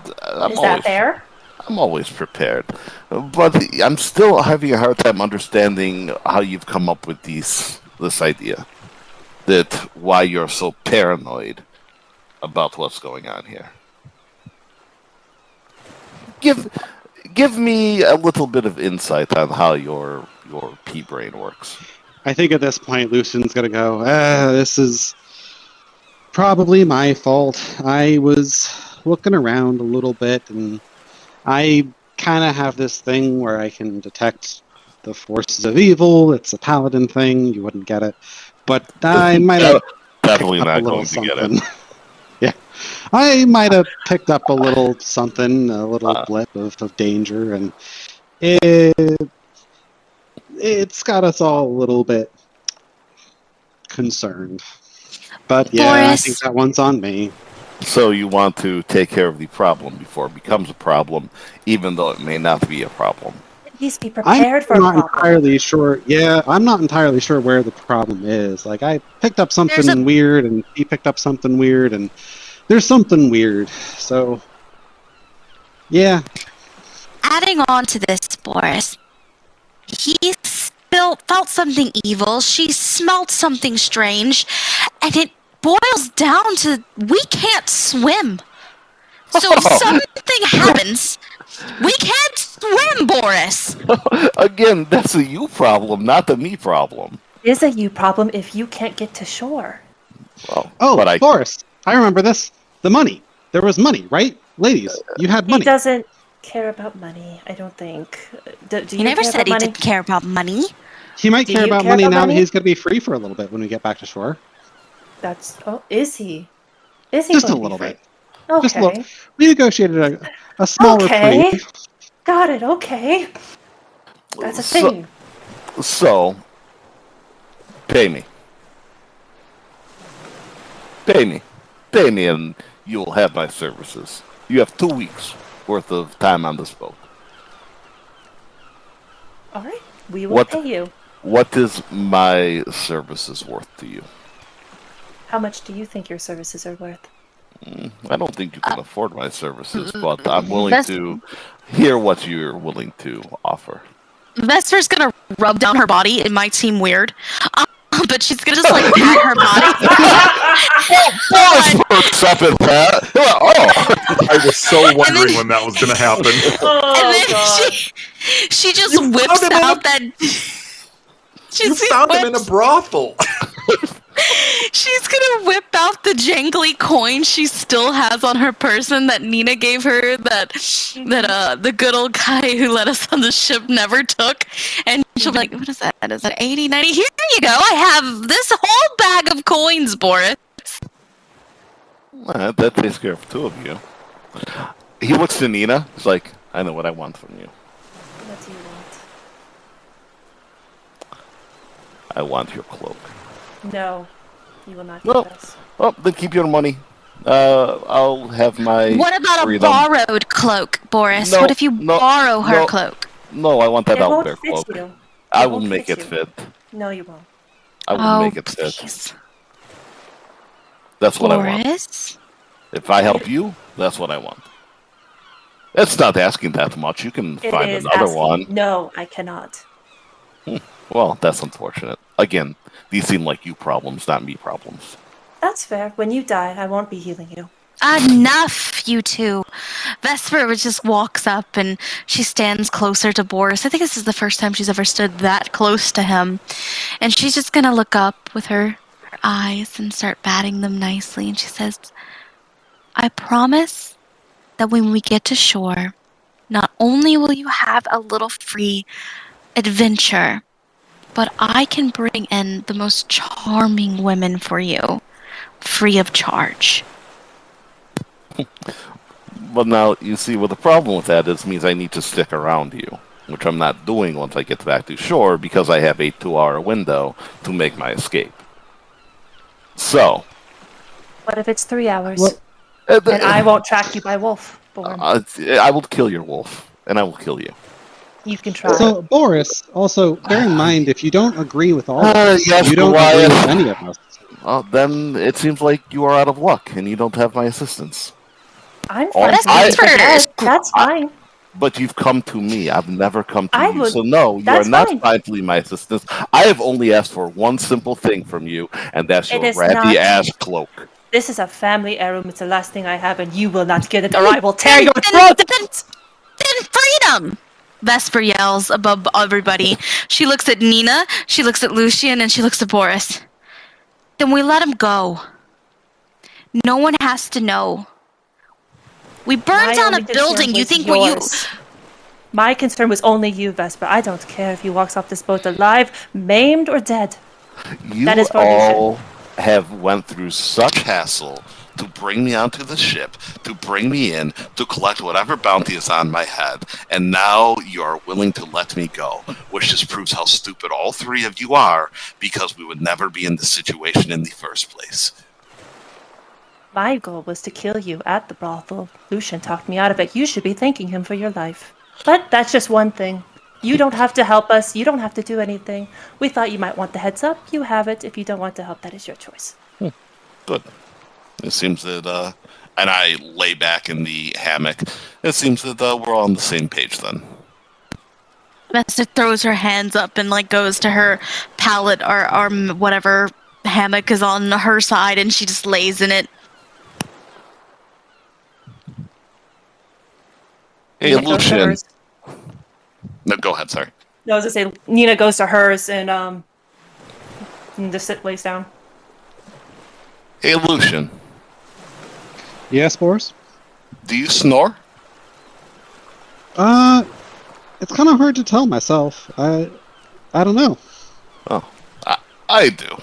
Is that fair? I'm always prepared. But I'm still having a hard time understanding how you've come up with this idea. That why you're so paranoid about what's going on here. Give me a little bit of insight on how your pea brain works. I think at this point, Lucian's gonna go, this is probably my fault. I was looking around a little bit, and I kind of have this thing where I can detect the forces of evil. It's a paladin thing. You wouldn't get it. But I might have definitely picked up not a little going to something. get it. Yeah. I might have picked up a little something, a little blip of danger, and it's got us all a little bit concerned. But yeah, Boris. I think that one's on me. So you want to take care of the problem before it becomes a problem, even though it may not be a problem. Please be I'm prepared for a not problem. entirely sure. Yeah, I'm not entirely sure where the problem is. Like, I picked up There's something weird, and he picked up something weird, and there's something weird. So, yeah. Adding on to this, Boris, he felt something evil. She smelt something strange, and it boils down to we can't swim. So if something happens, we can't swim, Boris. Again, that's a you problem, not a me problem. It is a you problem if you can't get to shore. Well, Oh, but I Boris, I remember this. The money. There was money, right? Ladies, you had He money. doesn't care about money, I don't think. Do He you never care said about he money? didn't care about money. He might Do care you about care money about now that money? he's going to be free for a little bit when we get back to shore. That's is he? Is he Just a going to be little free? bit. Okay. Just a little. We negotiated a small Okay. reprieve. Got it, okay. That's a thing. So, pay me. Pay me. Pay me, and you'll have my services. You have 2 weeks worth of time on this boat. All right. We will What- pay you. What is my services worth to you? How much do you think your services are worth? I don't think you can afford my services, but I'm willing That's- to hear what you're willing to offer. Vesper's gonna rub down her body. It might seem weird, but she's gonna just like pat her body. Boris perks up at that. Oh, I was so wondering then- when that was going to happen. And then she just You whips found him in out a- that. You found him in a brothel. She's gonna whip out the jangly coin she still has on her person that Nina gave her that the good old guy who let us on the ship never took, and she'll be like, what is that? Is that 80, 90? Here you go, I have this whole bag of coins, Boris. well, that takes care of 2 of you. He looks to Nina. He's like, I know what I want from you. What do you want? I want your cloak. No, you will not get Well, this. well, then keep your money. I'll have my. What about freedom. a borrowed cloak, Boris? No, what if you no, borrow her no. cloak? No, I want that It won't owlbear fit cloak. you. I It will won't make fit it you. fit. No, you won't. I will Oh, make it fit. please. That's what I want. Boris? If I help you, that's what I want. It's not asking that much. You can It find is another asking. one. No, I cannot. Well, that's unfortunate. Again, these seem like you problems, not me problems. That's fair. When you die, I won't be healing you. Enough, you two. Vesper just walks up and she stands closer to Boris. I think this is the first time she's ever stood that close to him. And she's just gonna look up with her eyes and start batting them nicely. And she says, I promise that when we get to shore, not only will you have a little free adventure, but I can bring in the most charming women for you, free of charge. But now, you see, what the problem with that is means I need to stick around you, which I'm not doing once I get back to shore because I have a 2-hour window to make my escape. So, What if it's 3 hours? Well- And I won't track you by wolf. Born. I will kill your wolf, and I will kill you. You can try. So, Boris, also bear in mind if you don't agree with all of us, yes, you don't Goliath. agree with any of us. Well, then it seems like you are out of luck, and you don't have my assistance. I'm Oh, fine. That's to leave fair. the bed. That's fine. But you've come to me. I've never come to I you. would- So no, you are that's not fine. fine to leave my assistance. I have only asked for one simple thing from you, and that's It your is ratty not- ass cloak. This is a family heirloom. It's the last thing I have, and you will not get it, or I will tear Then- your then- throat out! Then freedom! Vesper yells above everybody. She looks at Nina, she looks at Lucian, and she looks at Boris. Then we let him go. No one has to know. We burned My down a only concern building. You was think yours. My concern was only you, Vesper. I don't care if he walks off this boat alive, maimed, or dead. You That is for Lucian. all have went through such hassle to bring me onto the ship, to bring me in, to collect whatever bounty is on my head, and now you are willing to let me go, which just proves how stupid all 3 of you are, because we would never be in this situation in the first place. My goal was to kill you at the brothel. Lucian talked me out of it. You should be thanking him for your life. But that's just one thing. You don't have to help us. You don't have to do anything. We thought you might want the heads up. You have it. If you don't want to help, that is your choice. Good. It seems that, and I lay back in the hammock. It seems that we're all on the same page then. Vesta throws her hands up and like goes to her pallet or whatever hammock is on her side, and she just lays in it. Hey, Nina goes to Lucian. hers. No, go ahead. Sorry. No, I was gonna say Nina goes to hers and just lays down. Hey, Lucian. Yes, Boris? Do you snore? It's kind of hard to tell myself. I don't know. Oh, I do.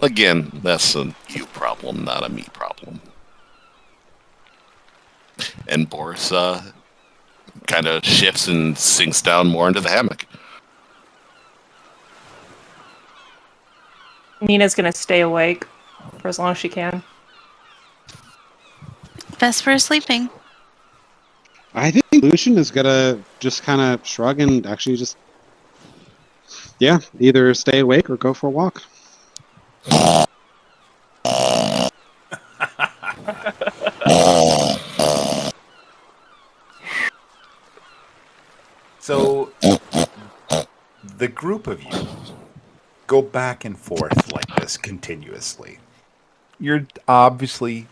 Again, that's a you problem, not a me problem. And Boris kind of shifts and sinks down more into the hammock. Nina's gonna stay awake for as long as she can. Vesper is sleeping. I think Lucian is gonna just kind of shrug and actually just, yeah, either stay awake or go for a walk. So the group of you go back and forth like this continuously. You're obviously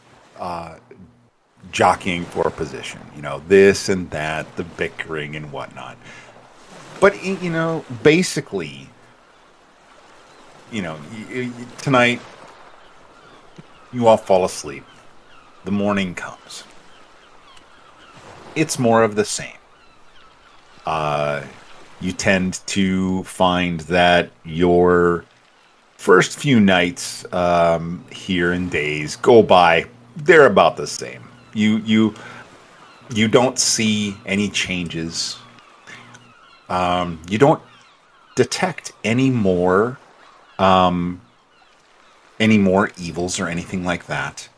jockeying for a position, this and that, the bickering and whatnot. But, basically, tonight, you all fall asleep. The morning comes. It's more of the same. You tend to find that your first few nights here and days go by. They're about the same. You don't see any changes. You don't detect any more evils or anything like that.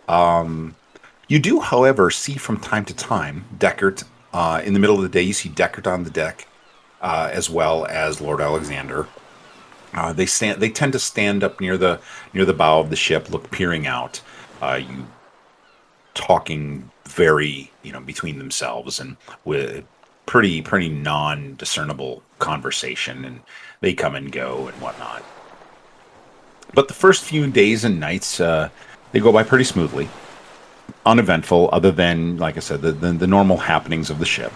You do, however, see from time to time Deckard. In the middle of the day, you see Deckard on the deck, as well as Lord Alexander. They tend to stand up near the bow of the ship, peering out. You talking very, between themselves and with pretty non-discernible conversation, and they come and go and whatnot. But the first few days and nights, they go by pretty smoothly. Uneventful, other than, like I said, the normal happenings of the ship,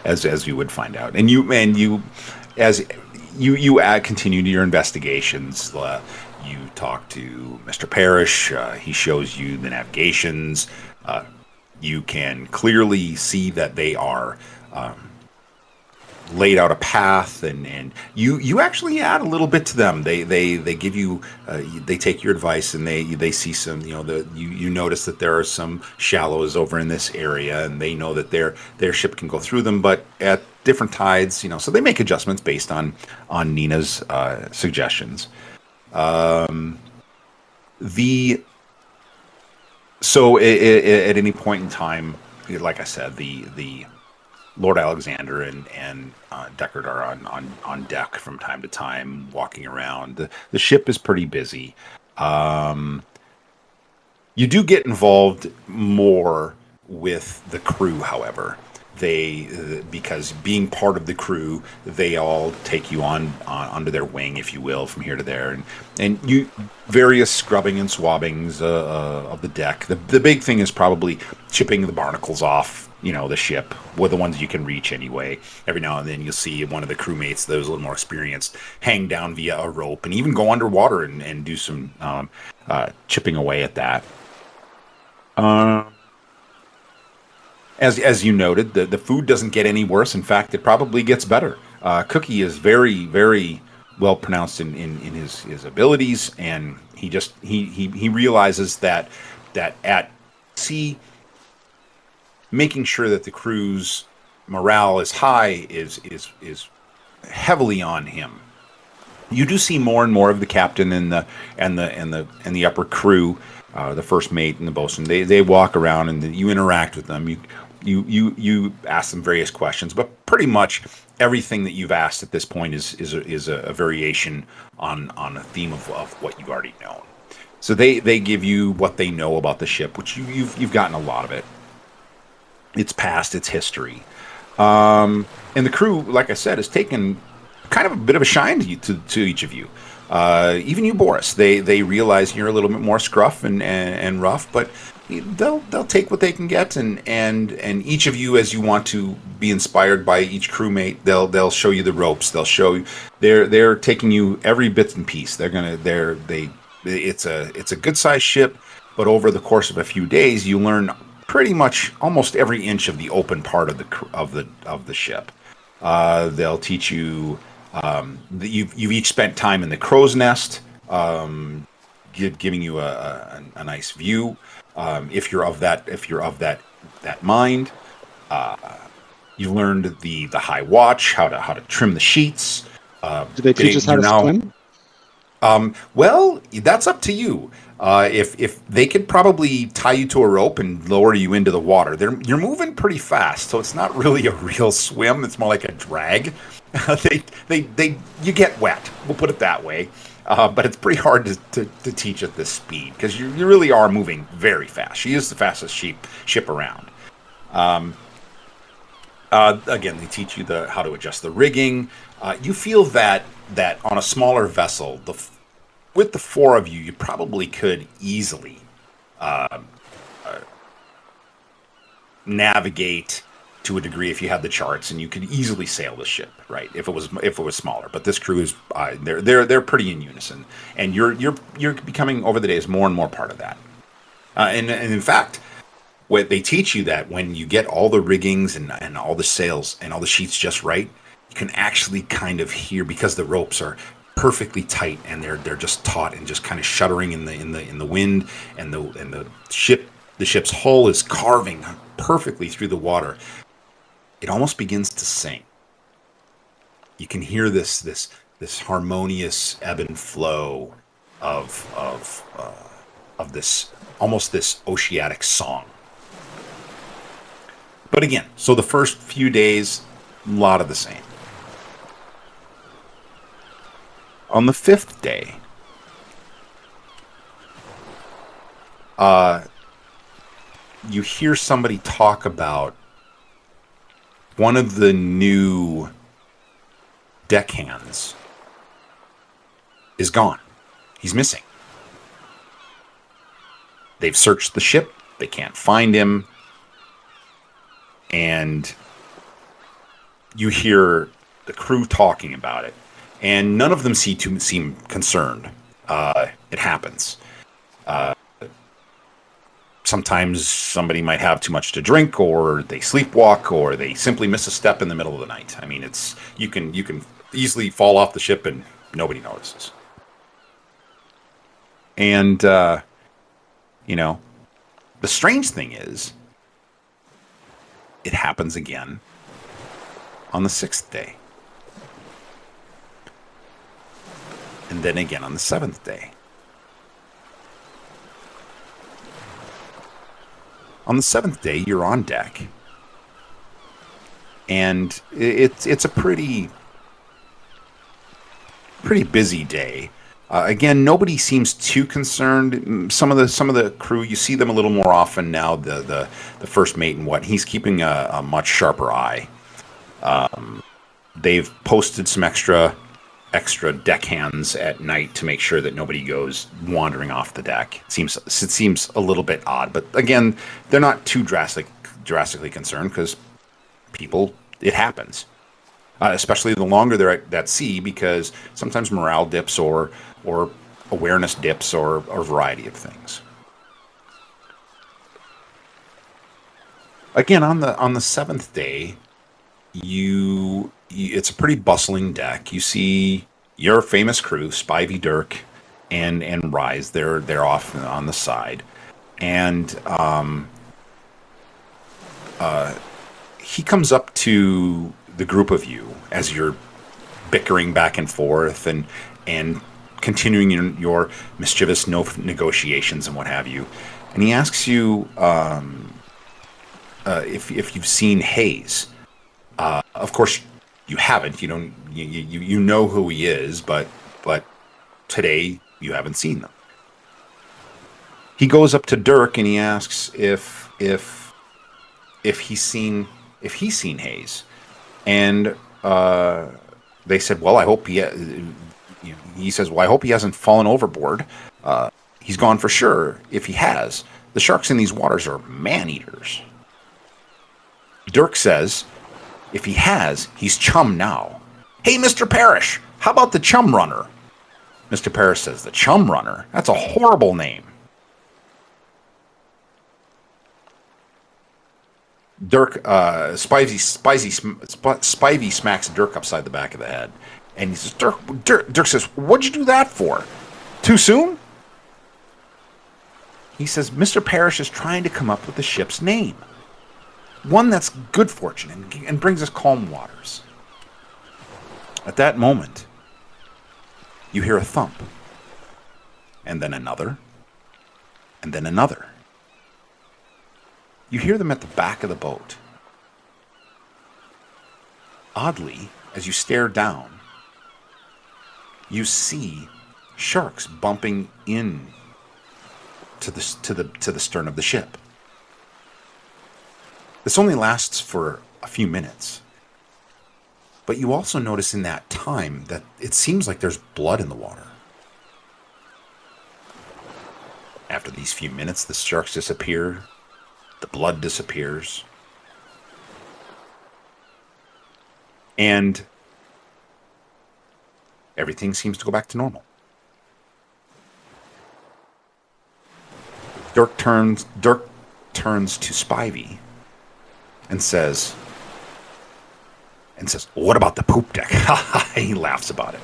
as you would find out, and you continue to your investigations. You talk to Mr. Parrish. He shows you the navigations. You can clearly see that they are laid out a path, and you actually add a little bit to them. They give you they take your advice, and they see some, you notice that there are some shallows over in this area, and they know that their ship can go through them, but at different tides, so they make adjustments based on Nina's suggestions. At any point in time, like I said, the Lord Alexander and Deckard are on deck from time to time, walking around. The ship is pretty busy. You do get involved more with the crew, however. Because being part of the crew, they all take you on under their wing, if you will, from here to there, and you various scrubbing and swabbings of the deck. The big thing is probably chipping the barnacles off, the ship, with the ones you can reach anyway. Every now and then you'll see one of the crewmates that was a little more experienced hang down via a rope and even go underwater and do some chipping away at that. As you noted, the food doesn't get any worse. In fact, it probably gets better. Cookie is very, very well pronounced in his abilities, and he realizes that at sea, making sure that the crew's morale is high is heavily on him. You do see more and more of the captain and the upper crew, the first mate and the bosun. They walk around and you interact with them. You ask them various questions, but pretty much everything that you've asked at this point is a variation on a theme of what you've already known. So they give you what they know about the ship, which you've gotten a lot of it. Its past, its history, and the crew, like I said, has taken kind of a bit of a shine to each of you. Even you, Boris. They realize you're a little bit more scruff and rough, but they'll take what they can get, and each of you, as you want to be inspired by each crewmate, they'll show you the ropes. They'll show you they're taking you every bit and piece. It's a good sized ship, but over the course of a few days, you learn pretty much almost every inch of the open part of the ship. They'll teach you. You've each spent time in the crow's nest, giving you a nice view. If you're of that mind, you learned the high watch, how to trim the sheets. Do they teach us how to swim? Well, that's up to you. If they could probably tie you to a rope and lower you into the water, you're moving pretty fast, so it's not really a real swim. It's more like a drag. You get wet. We'll put it that way. But it's pretty hard to teach at this speed because you really are moving very fast. She is the fastest ship around. Again, they teach you how to adjust the rigging. You feel that on a smaller vessel, with the four of you, you probably could easily navigate to a degree if you had the charts, and you could easily sail the ship, right? If it was smaller. But this crew is they're pretty in unison, and you're becoming over the days more and more part of that. And in fact, what they teach you that when you get all the riggings and all the sails and all the sheets just right, you can actually kind of hear, because the ropes are perfectly tight and they're just taut and just kind of shuddering in the wind, and the ship's hull is carving perfectly through the water. It almost begins to sing. You can hear this harmonious ebb and flow of this almost this oceanic song. But again, so the first few days, a lot of the same. On the 5th day, you hear somebody talk about one of the new deckhands is gone. He's missing. They've searched the ship. They can't find him. And you hear the crew talking about it. And none of them seem concerned. It happens. Sometimes somebody might have too much to drink, or they sleepwalk, or they simply miss a step in the middle of the night. I mean, you can easily fall off the ship and nobody notices. And the strange thing is, it happens again on the 6th day. And then again on the 7th day. On the 7th day, you're on deck. And it's a pretty busy day. Again, nobody seems too concerned. Some of the crew, you see them a little more often now. The first mate and he's keeping a much sharper eye. They've posted some extra deckhands at night to make sure that nobody goes wandering off the deck. It seems a little bit odd, but again, they're not too drastically concerned because it happens. Especially the longer they're at sea, because sometimes morale dips or awareness dips or a variety of things. Again, on the 7th day, it's a pretty bustling deck. You see your famous crew, Spivey, Dirk, and Rise. They're off on the side, and he comes up to the group of you as you're bickering back and forth and continuing your mischievous negotiations and what have you, and he asks you if you've seen Hayes. Of course, you haven't. You don't. You know who he is, but today you haven't seen them. He goes up to Dirk and he asks if he's seen Hayes, and they said, well, I hope he says, well, I hope he hasn't fallen overboard. He's gone for sure. If he has, the sharks in these waters are man-eaters. Dirk says, if he has, he's chum now. Hey, Mr. Parrish, how about the chum runner? Mr. Parrish says, the chum runner? That's a horrible name. Dirk, Spivey smacks Dirk upside the back of the head. And he says, Dirk says, what'd you do that for? Too soon? He says, Mr. Parrish is trying to come up with the ship's name. One that's good fortune and brings us calm waters. At that moment, you hear a thump. And then another. And then another. You hear them at the back of the boat. Oddly, as you stare down, you see sharks bumping in to the stern of the ship. This only lasts for a few minutes. But you also notice in that time that it seems like there's blood in the water. After these few minutes, the sharks disappear. The blood disappears. And everything seems to go back to normal. Dirk turns to Spivey and says, what about the poop deck? He laughs about it.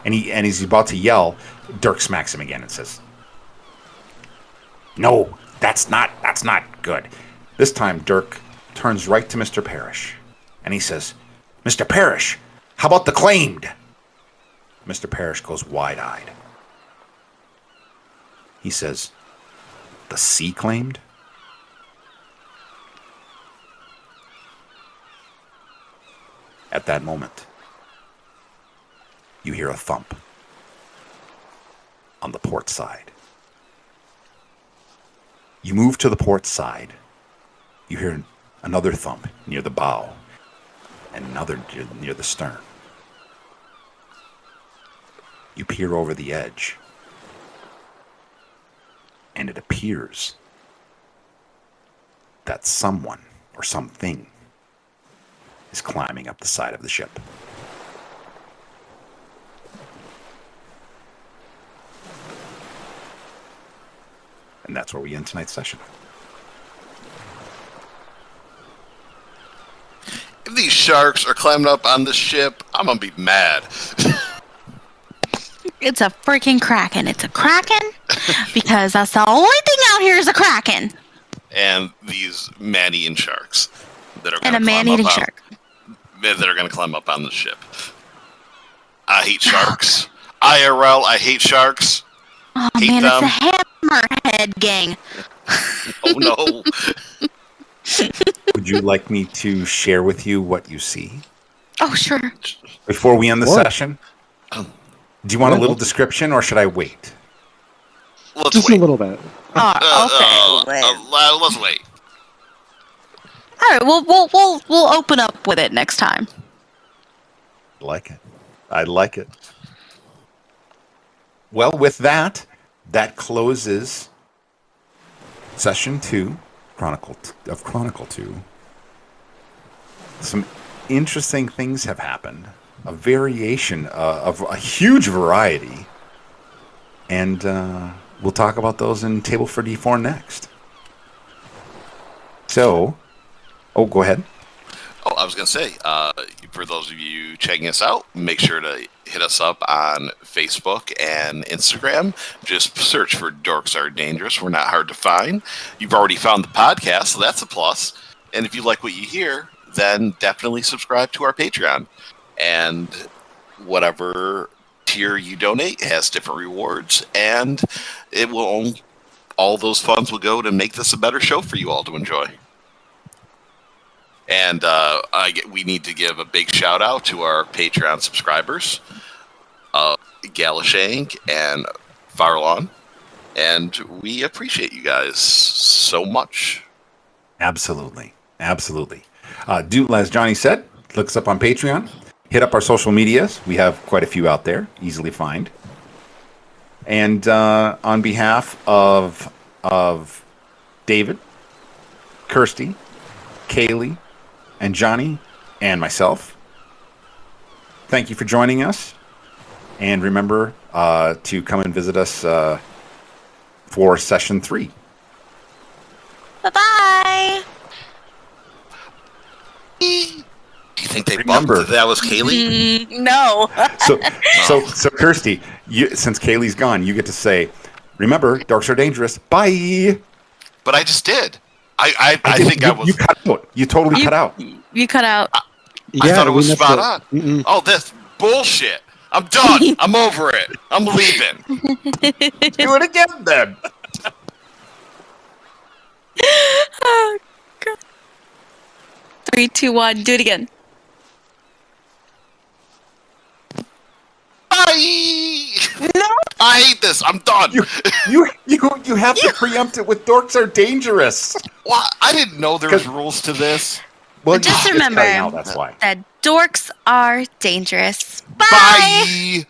And he's about to yell. Dirk smacks him again and says, no, that's not good. This time Dirk turns right to Mr. Parrish and he says, Mr. Parrish, how about the claimed? Mr. Parrish goes wide-eyed. He says, the sea claimed? At that moment, you hear a thump on the port side. You move to the port side. You hear another thump near the bow and another near the stern. You peer over the edge, and it appears that someone or something is climbing up the side of the ship. And that's where we end tonight's session. If these sharks are climbing up on this ship, I'm gonna be mad. It's a freaking kraken. It's a kraken because that's the only thing out here is a kraken. And these man-eating sharks that are And a gonna climb man-eating up shark. that are going to climb up on the ship. I hate sharks. IRL, I hate sharks. Oh Hate man, them. it's the Hammerhead gang. Oh no. Would you like me to share with you what you see Oh sure. before we end the Sure. session? Do you want a little description or should I wait? Let's Just wait. a little bit. Let's wait. All right, we'll open up with it next time. I like it. I like it. Well, with that closes session 2, Chronicle 2. Some interesting things have happened. A variation of a huge variety. And we'll talk about those in Table for D4 next. So, go ahead. Oh, I was going to say, for those of you checking us out, make sure to hit us up on Facebook and Instagram. Just search for Dorks Are Dangerous. We're not hard to find. You've already found the podcast, so that's a plus. And if you like what you hear, then definitely subscribe to our Patreon. And whatever tier you donate has different rewards, and it will all those funds will go to make this a better show for you all to enjoy. And we need to give a big shout out to our Patreon subscribers, Galashank and Farallon. And we appreciate you guys so much. Absolutely. Absolutely. Do, as Johnny said, look us up on Patreon. Hit up our social medias. We have quite a few out there, easily find. And on behalf of David, Kirsty, Kaylee, and Johnny, and myself, thank you for joining us. And remember to come and visit us for session 3. Bye-bye. Do you think they Remember- bumped that was Kaylee? No. So Kirsty, since Kaylee's gone, you get to say, remember, dorks are dangerous. Bye. But I just did. I think I was. You cut out. You totally cut out. You cut out. I thought it was missed spot it. on. Mm-mm. Oh, that's bullshit. I'm done. I'm over it. I'm leaving. Do it again then. Oh, God. 3, 2, 1. Do it again. No. I hate this. I'm done. You have to preempt it with dorks are dangerous. Well, I didn't know there was rules to this. Well, Just it's remember cutting out, that's why. that dorks are dangerous. Bye. Bye.